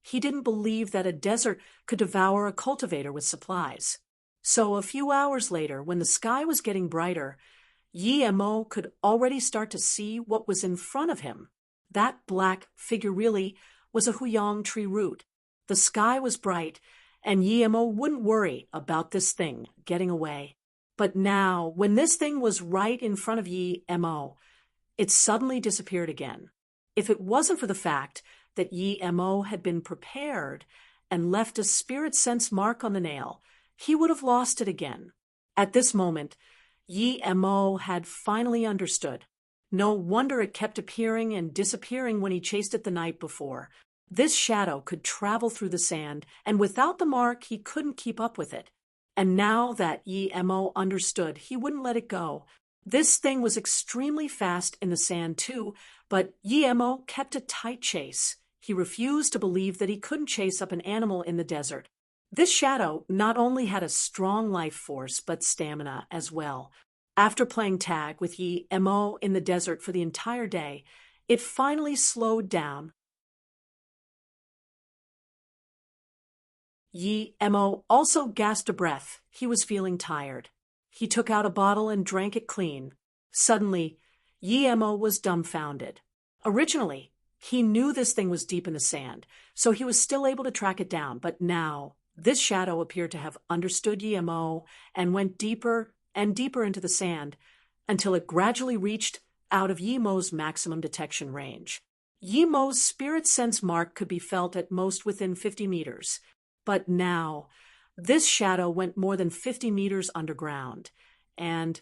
He didn't believe that a desert could devour a cultivator with supplies. So a few hours later, when the sky was getting brighter, Yi Mo could already start to see what was in front of him. That black figure really was a Huyang tree root. The sky was bright, and Yi Mo wouldn't worry about this thing getting away. But now, when this thing was right in front of Yi Mo, it suddenly disappeared again. If it wasn't for the fact that Yi Mo had been prepared and left a spirit sense mark on the nail, he would have lost it again. At this moment, Yi Mo had finally understood. No wonder it kept appearing and disappearing when he chased it the night before. This shadow could travel through the sand, and without the mark, he couldn't keep up with it. And now that Yi Mo understood, he wouldn't let it go. This thing was extremely fast in the sand too, but Yi Mo kept a tight chase. He refused to believe that he couldn't chase up an animal in the desert. This shadow not only had a strong life force, but stamina as well. After playing tag with Yi Mo in the desert for the entire day, it finally slowed down. Yi Mo also gasped a breath. He was feeling tired. He took out a bottle and drank it clean. Suddenly, Yi Mo was dumbfounded. Originally, he knew this thing was deep in the sand, so he was still able to track it down. But now, this shadow appeared to have understood Yi Mo and went deeper and deeper into the sand until it gradually reached out of Yi Mo's maximum detection range. Yi Mo's spirit sense mark could be felt at most within 50 meters. But now, this shadow went more than 50 meters underground, and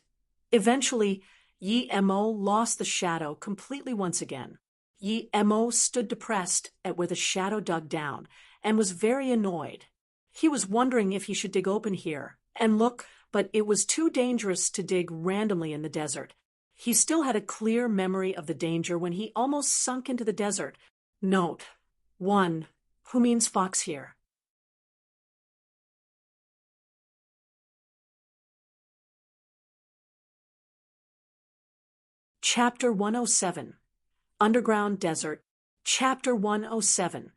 eventually, Yi Mo lost the shadow completely once again. Yi Mo stood depressed at where the shadow dug down and was very annoyed. He was wondering if he should dig open here and look, but it was too dangerous to dig randomly in the desert. He still had a clear memory of the danger when he almost sunk into the desert. Note 1. Who means fox here? Chapter 107. Underground Desert. Chapter 107.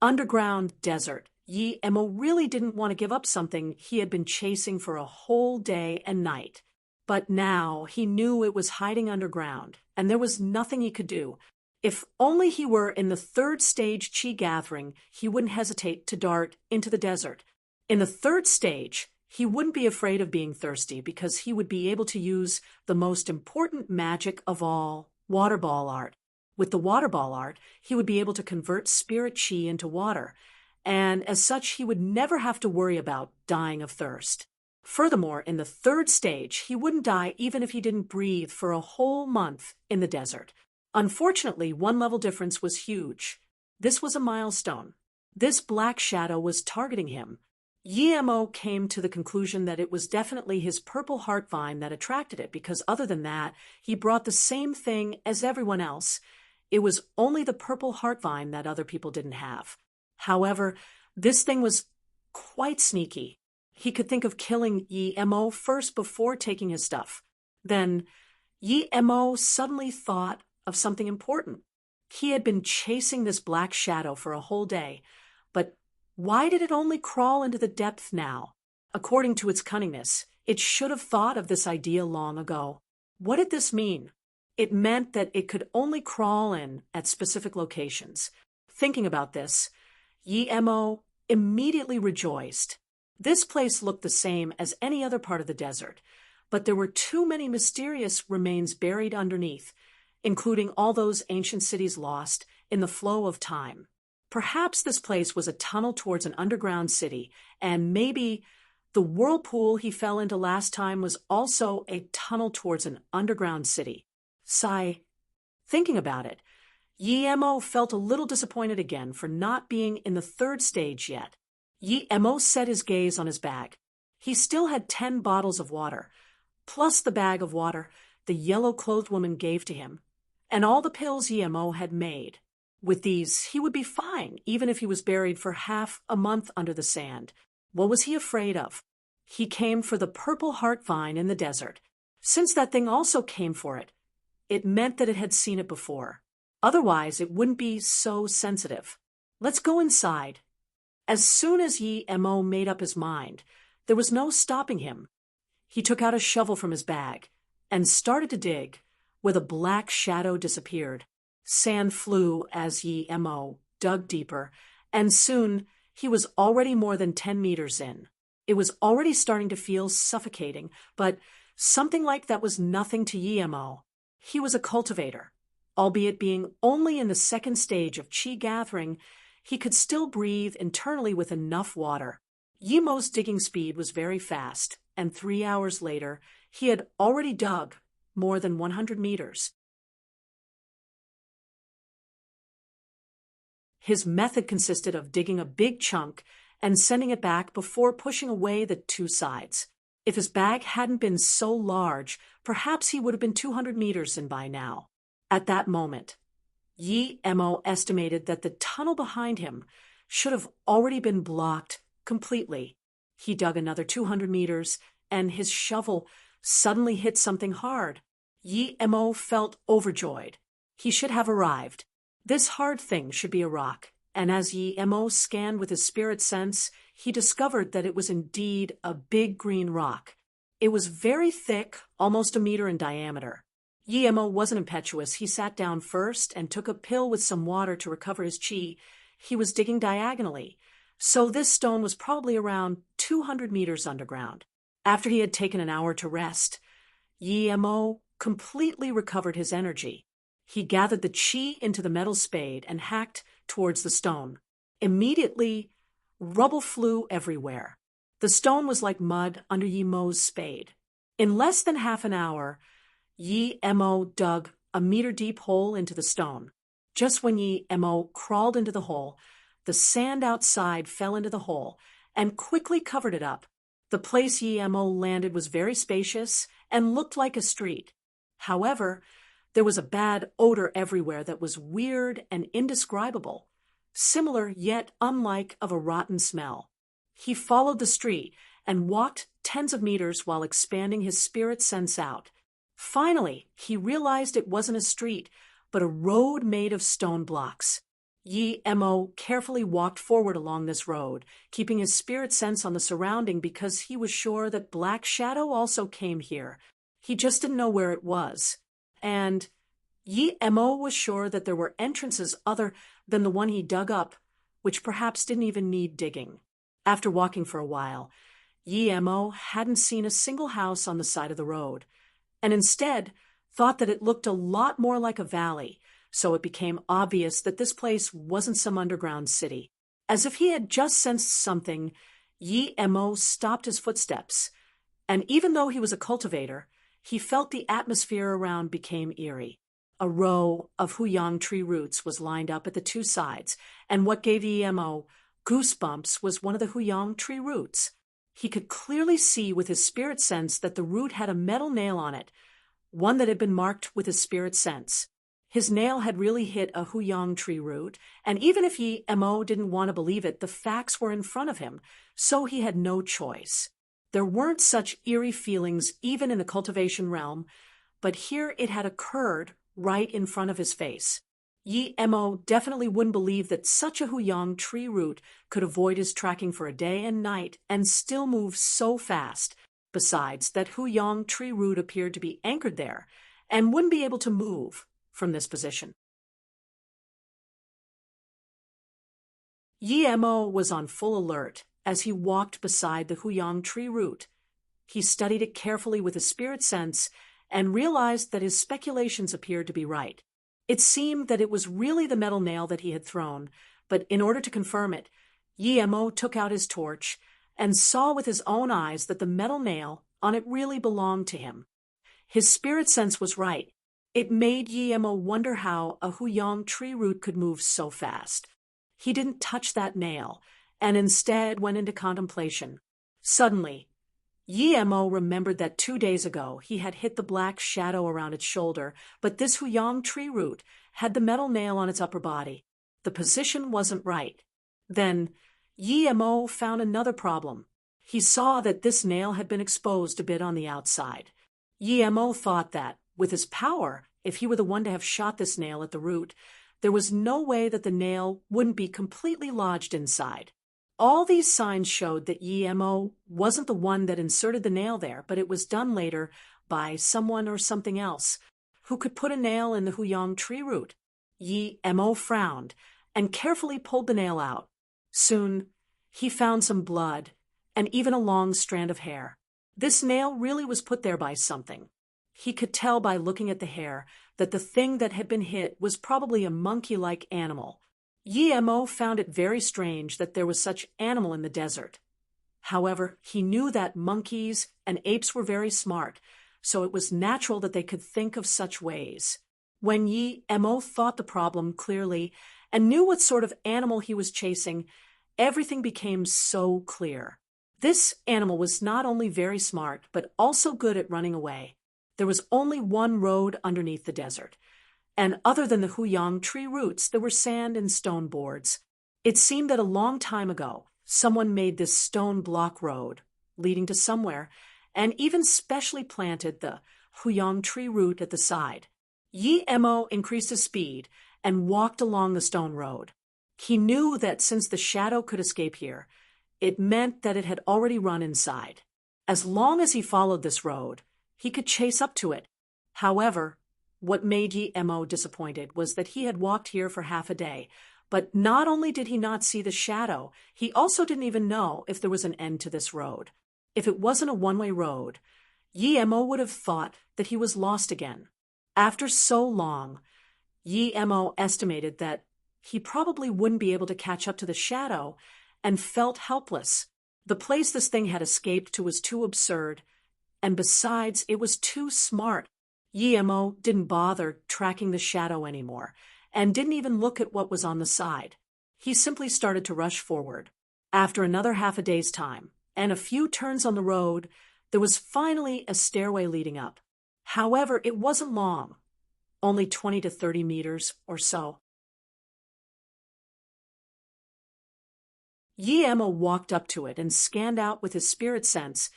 Underground Desert. Yi Mo really didn't want to give up something he had been chasing for a whole day and night. But now he knew it was hiding underground, and there was nothing he could do. If only he were in the third stage Qi gathering, he wouldn't hesitate to dart into the desert. In the third stage, he wouldn't be afraid of being thirsty because he would be able to use the most important magic of all, water ball art. With the water ball art, he would be able to convert spirit Qi into water, and as such he would never have to worry about dying of thirst. Furthermore, in the third stage, he wouldn't die even if he didn't breathe for a whole month in the desert. Unfortunately, one level difference was huge. This was a milestone. This black shadow was targeting him. Yemo came to the conclusion that it was definitely his purple heart vine that attracted it, because other than that, he brought the same thing as everyone else. It was only the purple heart vine that other people didn't have. However, this thing was quite sneaky. He could think of killing Yemo first before taking his stuff. Then Yemo suddenly thought of something important. He had been chasing this black shadow for a whole day, but why did it only crawl into the depth now? According to its cunningness, it should have thought of this idea long ago. What did this mean? It meant that it could only crawl in at specific locations. Thinking about this, Yemo immediately rejoiced. This place looked the same as any other part of the desert, but there were too many mysterious remains buried underneath, including all those ancient cities lost in the flow of time. Perhaps this place was a tunnel towards an underground city, and maybe the whirlpool he fell into last time was also a tunnel towards an underground city. Sigh. Thinking about it, Yemo felt a little disappointed again for not being in the third stage yet. Yemo set his gaze on his bag. He still had 10 bottles of water, plus the bag of water the yellow-clothed woman gave to him, and all the pills Yemo had made. With these, he would be fine, even if he was buried for half a month under the sand. What was he afraid of? He came for the purple heart vine in the desert. Since that thing also came for it, it meant that it had seen it before. Otherwise, it wouldn't be so sensitive. Let's go inside. As soon as Yemo made up his mind, there was no stopping him. He took out a shovel from his bag and started to dig, where the black shadow disappeared. Sand flew as Yemo dug deeper, and soon he was already more than 10 meters in. It was already starting to feel suffocating, but something like that was nothing to Yemo. He was a cultivator. Albeit being only in the second stage of chi gathering, he could still breathe internally with enough water. Yemo's digging speed was very fast, and 3 hours later, he had already dug more than 100 meters. His method consisted of digging a big chunk and sending it back before pushing away the two sides. If his bag hadn't been so large, perhaps he would have been 200 meters in by now. At that moment, Yemo estimated that the tunnel behind him should have already been blocked completely. He dug another 200 meters, and his shovel suddenly hit something hard. Yemo felt overjoyed. He should have arrived. This hard thing should be a rock, and as Yemo scanned with his spirit sense, he discovered that it was indeed a big green rock. It was very thick, almost a meter in diameter. Yemo wasn't impetuous. He sat down first and took a pill with some water to recover his chi. He was digging diagonally, so this stone was probably around 200 meters underground. After he had taken an hour to rest, Yemo completely recovered his energy. He gathered the chi into the metal spade and hacked towards the stone. Immediately, rubble flew everywhere. The stone was like mud under Yemo's spade. In less than half an hour, Yemo dug a meter-deep hole into the stone. Just when Yemo crawled into the hole, the sand outside fell into the hole and quickly covered it up. The place Yemo landed was very spacious and looked like a street. However, there was a bad odor everywhere that was weird and indescribable, similar yet unlike of a rotten smell. He followed the street and walked tens of meters while expanding his spirit sense out. Finally, he realized it wasn't a street, but a road made of stone blocks. Yemo carefully walked forward along this road, keeping his spirit sense on the surrounding because he was sure that Black Shadow also came here. He just didn't know where it was. And Yemo was sure that there were entrances other than the one he dug up, which perhaps didn't even need digging. After walking for a while, Yemo hadn't seen a single house on the side of the road, and instead thought that it looked a lot more like a valley, so it became obvious that this place wasn't some underground city. As if he had just sensed something, Yemo stopped his footsteps, and even though he was a cultivator, he felt the atmosphere around became eerie. A row of huyang tree roots was lined up at the two sides, and what gave Yemo Goosebumps was one of the huyang tree roots. He could clearly see with his spirit sense that the root had a metal nail on it, one that had been marked with his spirit sense. His nail had really hit a huyang tree root, and even if Yi Mo didn't want to believe it, the facts were in front of him, so he had no choice. There weren't such eerie feelings even in the cultivation realm, but here it had occurred right in front of his face. Yi Mo definitely wouldn't believe that such a huyang tree root could avoid his tracking for a day and night and still move so fast. Besides, that huyang tree root appeared to be anchored there and wouldn't be able to move from this position. Yi Mo was on full alert as he walked beside the huyang tree root. He studied it carefully with his spirit sense and realized that his speculations appeared to be right. It seemed that it was really the metal nail that he had thrown, but in order to confirm it, Yi Mo took out his torch and saw with his own eyes that the metal nail on it really belonged to him. His spirit sense was right. It made Yi Mo wonder how a huyang tree root could move so fast. He didn't touch that nail, and instead went into contemplation. Suddenly, Yi Mo remembered that 2 days ago he had hit the black shadow around its shoulder, but this huyang tree root had the metal nail on its upper body. The position wasn't right. Then, Yi Mo found another problem. He saw that this nail had been exposed a bit on the outside. Yi Mo thought that, with his power, if he were the one to have shot this nail at the root, there was no way that the nail wouldn't be completely lodged inside. All these signs showed that Yi Mo wasn't the one that inserted the nail there, but it was done later by someone or something else who could put a nail in the huyang tree root. Yi Mo frowned and carefully pulled the nail out. Soon, he found some blood and even a long strand of hair. This nail really was put there by something. He could tell by looking at the hair that the thing that had been hit was probably a monkey-like animal. Yi Mo found it very strange that there was such animal in the desert. However, he knew that monkeys and apes were very smart, so it was natural that they could think of such ways. When Yi Mo thought the problem clearly and knew what sort of animal he was chasing, everything became so clear. This animal was not only very smart, but also good at running away. There was only one road underneath the desert, and other than the huyang tree roots, there were sand and stone boards. It seemed that a long time ago, someone made this stone block road, leading to somewhere, and even specially planted the huyang tree root at the side. Yi Mo increased his speed and walked along the stone road. He knew that since the shadow could escape here, it meant that it had already run inside. As long as he followed this road, he could chase up to it. However, what made Yi Mo disappointed was that he had walked here for half a day, but not only did he not see the shadow, he also didn't even know if there was an end to this road. If it wasn't a one-way road, Yi Mo would have thought that he was lost again. After so long, Yi Mo estimated that he probably wouldn't be able to catch up to the shadow and felt helpless. The place this thing had escaped to was too absurd, and besides, it was too smart. Yi Mo didn't bother tracking the shadow anymore, and didn't even look at what was on the side. He simply started to rush forward. After another half a day's time, and a few turns on the road, there was finally a stairway leading up. However, it wasn't long, only 20 to 30 meters or so. Yi Mo walked up to it and scanned out with his spirit sense.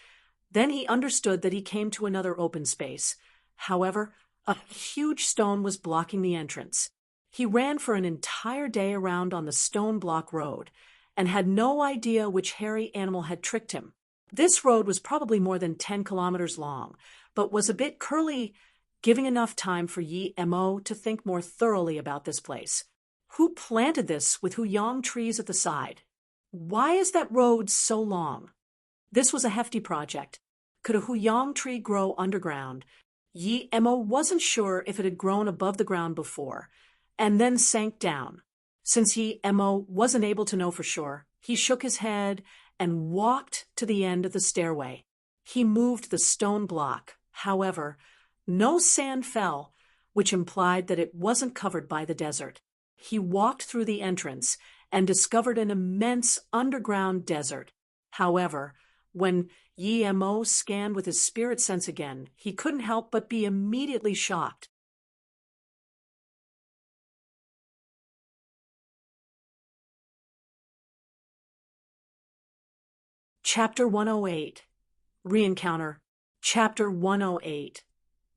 Then he understood that he came to another open space. However, a huge stone was blocking the entrance. He ran for an entire day around on the stone block road and had no idea which hairy animal had tricked him. This road was probably more than 10 kilometers long, but was a bit curly, giving enough time for Yi Mo to think more thoroughly about this place. Who planted this with huyang trees at the side? Why is that road so long? This was a hefty project. Could a huyang tree grow underground? Yi Mo wasn't sure if it had grown above the ground before, and then sank down. Since Yi Mo wasn't able to know for sure, he shook his head and walked to the end of the stairway. He moved the stone block. However, no sand fell, which implied that it wasn't covered by the desert. He walked through the entrance and discovered an immense underground desert. However, when Yi Mo scanned with his spirit sense again, he couldn't help but be immediately shocked. Chapter 108. Re-encounter. Chapter 108.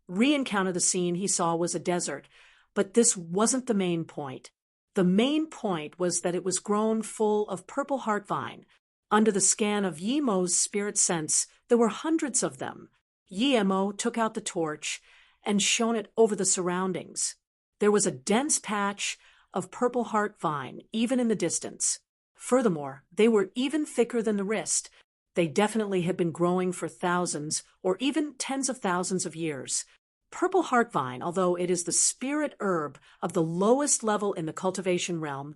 Re-encounter. The scene he saw was a desert, but this wasn't the main point. The main point was that it was grown full of purple heart vine. Under the scan of Yi Mo's spirit sense, there were hundreds of them. Yi Mo took out the torch and shone it over the surroundings. There was a dense patch of purple heart vine, even in the distance. Furthermore, they were even thicker than the wrist. They definitely had been growing for thousands or even tens of thousands of years. Purple heart vine, although it is the spirit herb of the lowest level in the cultivation realm,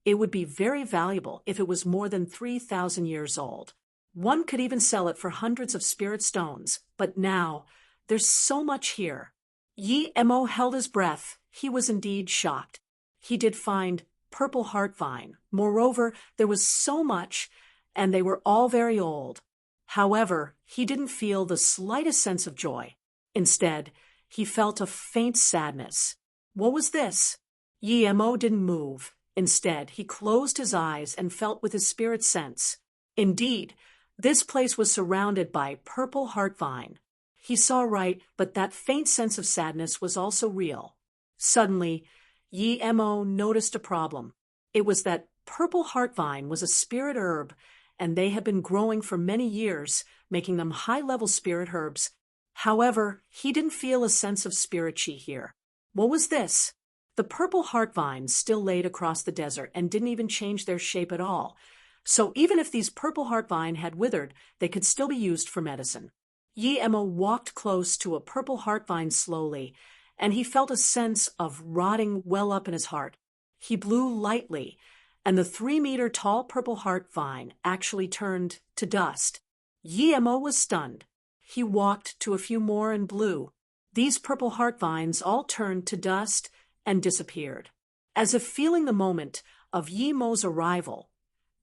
it would be very valuable if it was more than 3,000 years old. One could even sell it for hundreds of spirit stones, but now there's so much here. Yi Mo held his breath. He was indeed shocked. He did find purple heart vine. Moreover, there was so much, and they were all very old. However, he didn't feel the slightest sense of joy. Instead, he felt a faint sadness. What was this? Yi Mo didn't move. Instead, he closed his eyes and felt with his spirit sense. Indeed, this place was surrounded by purple heart vine. He saw right, but that faint sense of sadness was also real. Suddenly, Yi Mo noticed a problem. It was that purple heart vine was a spirit herb, and they had been growing for many years, making them high-level spirit herbs. However, he didn't feel a sense of spirit chi here. What was this? The purple heart vines still laid across the desert and didn't even change their shape at all. So even if these purple heart vine had withered, they could still be used for medicine. Yi Mo walked close to a purple heart vine slowly, and he felt a sense of rotting well up in his heart. He blew lightly, and the 3-meter-tall purple heart vine actually turned to dust. Yi Mo was stunned. He walked to a few more and blew. These purple heart vines all turned to dust and disappeared. As if feeling the moment of Yi Mo's arrival,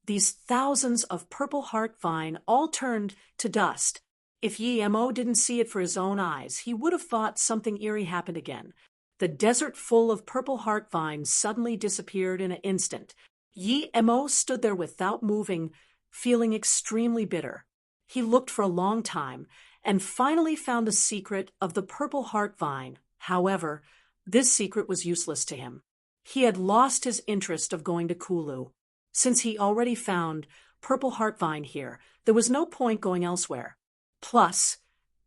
these thousands of purple heart vine all turned to dust. If Yi Mo didn't see it for his own eyes, he would have thought something eerie happened again. The desert full of purple heart vines suddenly disappeared in an instant. Yi Mo stood there without moving, feeling extremely bitter. He looked for a long time and finally found the secret of the purple heart vine. However, this secret was useless to him. He had lost his interest of going to Kulu. Since he already found purple heart vine here, there was no point going elsewhere. Plus,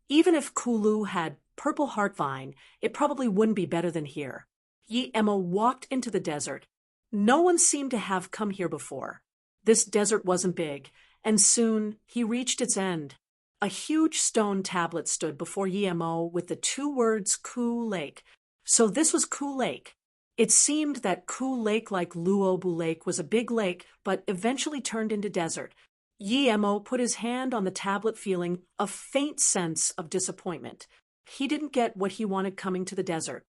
even if Kulu had purple heart vine, it probably wouldn't be better than here. Yi Mo walked into the desert. No one seemed to have come here before. This desert wasn't big, and soon he reached its end. A huge stone tablet stood before Yi Mo with the 2 words Ku Lake. So this was Ku Lake. It seemed that Ku Lake, like Luobu Lake, was a big lake, but eventually turned into desert. Yi Mo put his hand on the tablet, feeling a faint sense of disappointment. He didn't get what he wanted coming to the desert.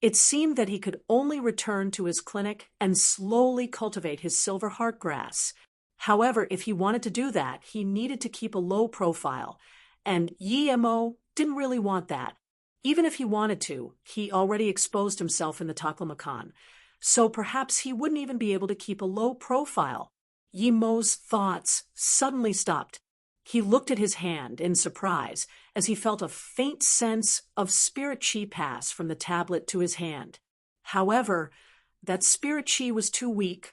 It seemed that he could only return to his clinic and slowly cultivate his silver heart grass. However, if he wanted to do that, he needed to keep a low profile, and Yi Mo didn't really want that. Even if he wanted to, he already exposed himself in the Taklamakan, so perhaps he wouldn't even be able to keep a low profile. Yi Mo's thoughts suddenly stopped. He looked at his hand in surprise as he felt a faint sense of spirit chi pass from the tablet to his hand. However, that spirit chi was too weak,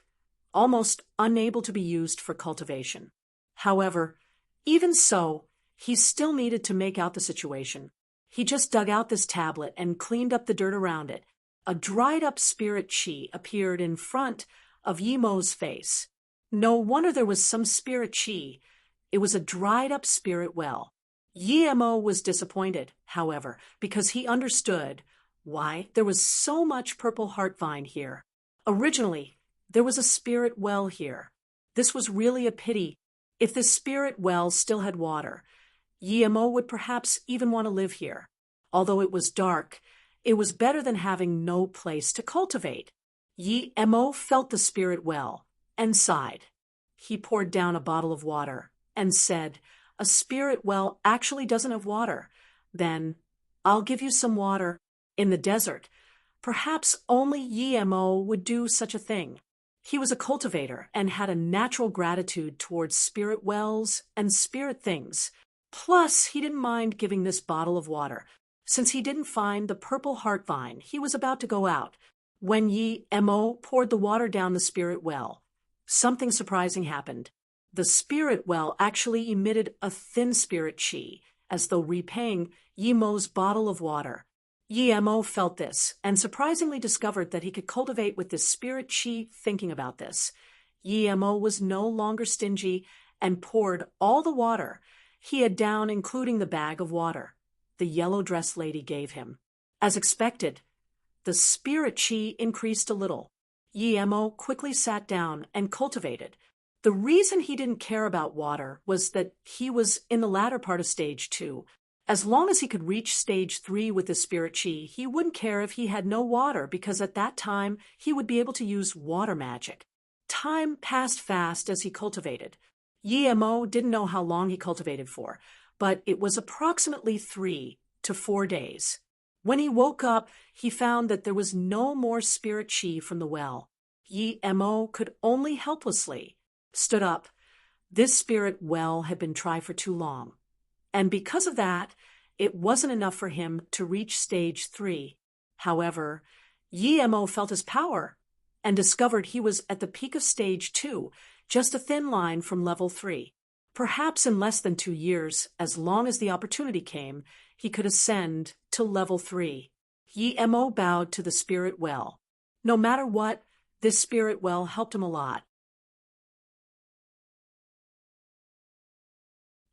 almost unable to be used for cultivation. However, even so, he still needed to make out the situation. He just dug out this tablet and cleaned up the dirt around it. A dried-up spirit chi appeared in front of Yi Mo's face. No wonder there was some spirit chi. It was a dried-up spirit well. Yi Mo was disappointed, however, because he understood why there was so much purple heart vine here. Originally, there was a spirit well here. This was really a pity. If the spirit well still had water, Yi Mo would perhaps even want to live here. Although it was dark, It was better than having no place to cultivate. Yi Mo felt the spirit well and sighed. He poured down a bottle of water and said, "A spirit well actually doesn't have water. Then I'll give you some water." In the desert, perhaps only Yi Mo would do such a thing. He was a cultivator and had a natural gratitude towards spirit wells and spirit things. Plus, he didn't mind giving this bottle of water, since he didn't find the purple heart vine he was about to go out. When Yi Mo poured the water down the spirit well, something surprising happened. The spirit well actually emitted a thin spirit chi, as though repaying Yi Mo's bottle of water. Yi Mo felt this, and surprisingly discovered that he could cultivate with this spirit chi. Thinking about this, Yi Mo was no longer stingy and poured all the water he had down, including the bag of water the yellow-dressed lady gave him. As expected, the spirit chi increased a little. Yi Mo quickly sat down and cultivated. The reason he didn't care about water was that he was in the latter part of stage 2. As long as he could reach stage 3 with the spirit chi, he wouldn't care if he had no water, because at that time he would be able to use water magic. Time passed fast as he cultivated. Yi Mo didn't know how long he cultivated for, but it was approximately 3 to 4 days. When he woke up, he found that there was no more spirit chi from the well. Yi Mo could only helplessly stood up. This spirit well had been tried for too long, and because of that, it wasn't enough for him to reach stage 3. However, Yi Mo felt his power and discovered he was at the peak of stage 2, just a thin line from level 3. Perhaps in less than 2 years, as long as the opportunity came, he could ascend to level 3. Yi Mo bowed to the spirit well. No matter what, this spirit well helped him a lot.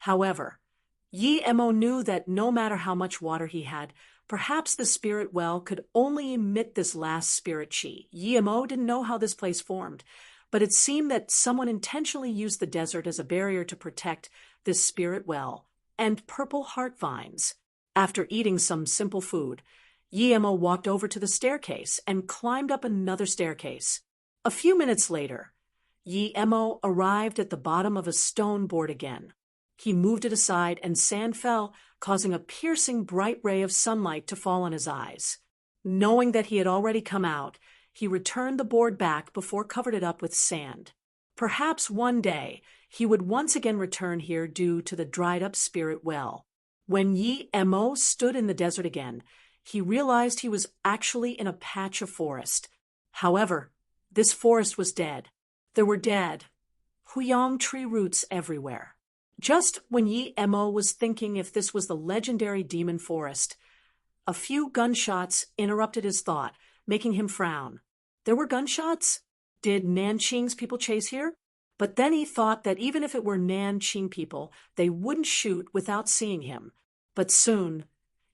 However, Yi Mo knew that no matter how much water he had, perhaps the spirit well could only emit this last spirit chi. Yi Mo didn't know how this place formed, but it seemed that someone intentionally used the desert as a barrier to protect this spirit well and purple heart vines. After eating some simple food, Yi Mo walked over to the staircase and climbed up another staircase. A few minutes later, Yi Mo arrived at the bottom of a stone board again. He moved it aside and sand fell, causing a piercing bright ray of sunlight to fall on his eyes. Knowing that he had already come out, he returned the board back before covered it up with sand. Perhaps one day he would once again return here due to the dried-up spirit well. When Yi Mo stood in the desert again, he realized he was actually in a patch of forest. However, this forest was dead. There were dead huyang tree roots everywhere. Just when Yi Mo was thinking if this was the legendary demon forest, a few gunshots interrupted his thought, making him frown. There were gunshots? Did Nanqing's people chase here? But then he thought that even if it were Nanqing people, they wouldn't shoot without seeing him. But soon,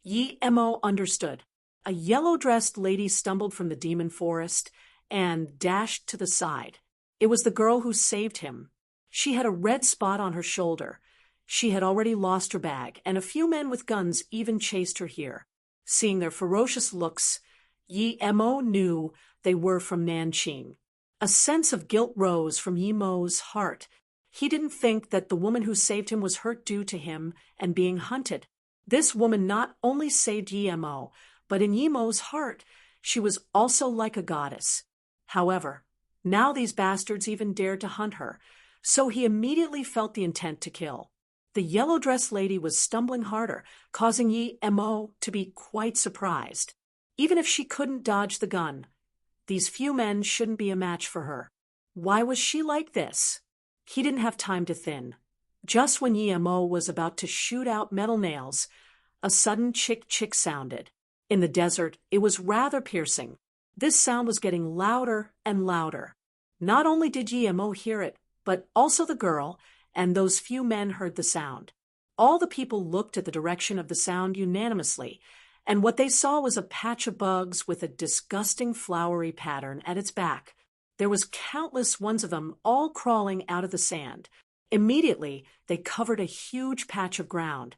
Yi Mo understood. A yellow-dressed lady stumbled from the demon forest and dashed to the side. It was the girl who saved him. She had a red spot on her shoulder. She had already lost her bag, and a few men with guns even chased her here. Seeing their ferocious looks, Yi Mo knew they were from Nanqing. A sense of guilt rose from Yi Mo's heart. He didn't think that the woman who saved him was hurt due to him and being hunted. This woman not only saved Yi Mo, but in Yi Mo's heart, she was also like a goddess. However, now these bastards even dared to hunt her, so he immediately felt the intent to kill. The yellow-dressed lady was stumbling harder, causing Yi Mo to be quite surprised. Even if she couldn't dodge the gun, these few men shouldn't be a match for her. Why was she like this? He didn't have time to think. Just when Yi Mo was about to shoot out metal nails, a sudden chick-chick sounded. In the desert, it was rather piercing. This sound was getting louder and louder. Not only did Yi Mo hear it, but also the girl and those few men heard the sound. All the people looked at the direction of the sound unanimously, and what they saw was a patch of bugs with a disgusting flowery pattern at its back. There was countless ones of them all crawling out of the sand. Immediately, they covered a huge patch of ground.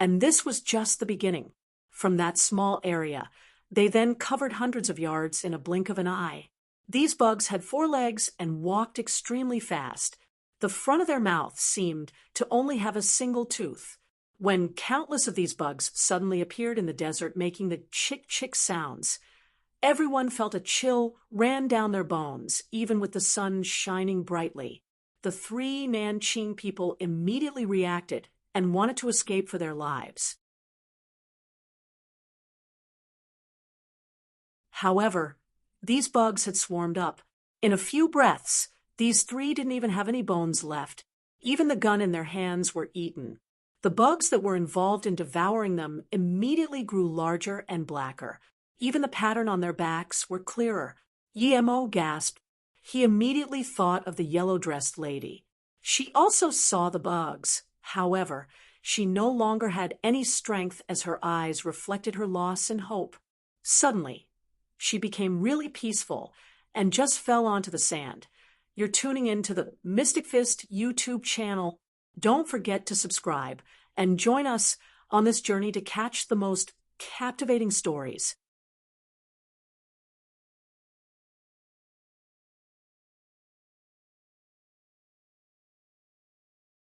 And this was just the beginning. From that small area, They then covered hundreds of yards in a blink of an eye. These bugs had 4 legs and walked extremely fast. The front of their mouth seemed to only have a single tooth. When countless of these bugs suddenly appeared in the desert making the chick-chick sounds, everyone felt a chill ran down their bones, even with the sun shining brightly. The 3 Nanching people immediately reacted and wanted to escape for their lives. However, these bugs had swarmed up. In a few breaths, these 3 didn't even have any bones left. Even the gun in their hands were eaten. The bugs that were involved in devouring them immediately grew larger and blacker. Even the pattern on their backs were clearer. Yemo gasped. He immediately thought of the yellow-dressed lady. She also saw the bugs. However, she no longer had any strength as her eyes reflected her loss and hope. Suddenly, she became really peaceful and just fell onto the sand. You're tuning into the Mystic Fist YouTube channel. Don't forget to subscribe and join us on this journey to catch the most captivating stories.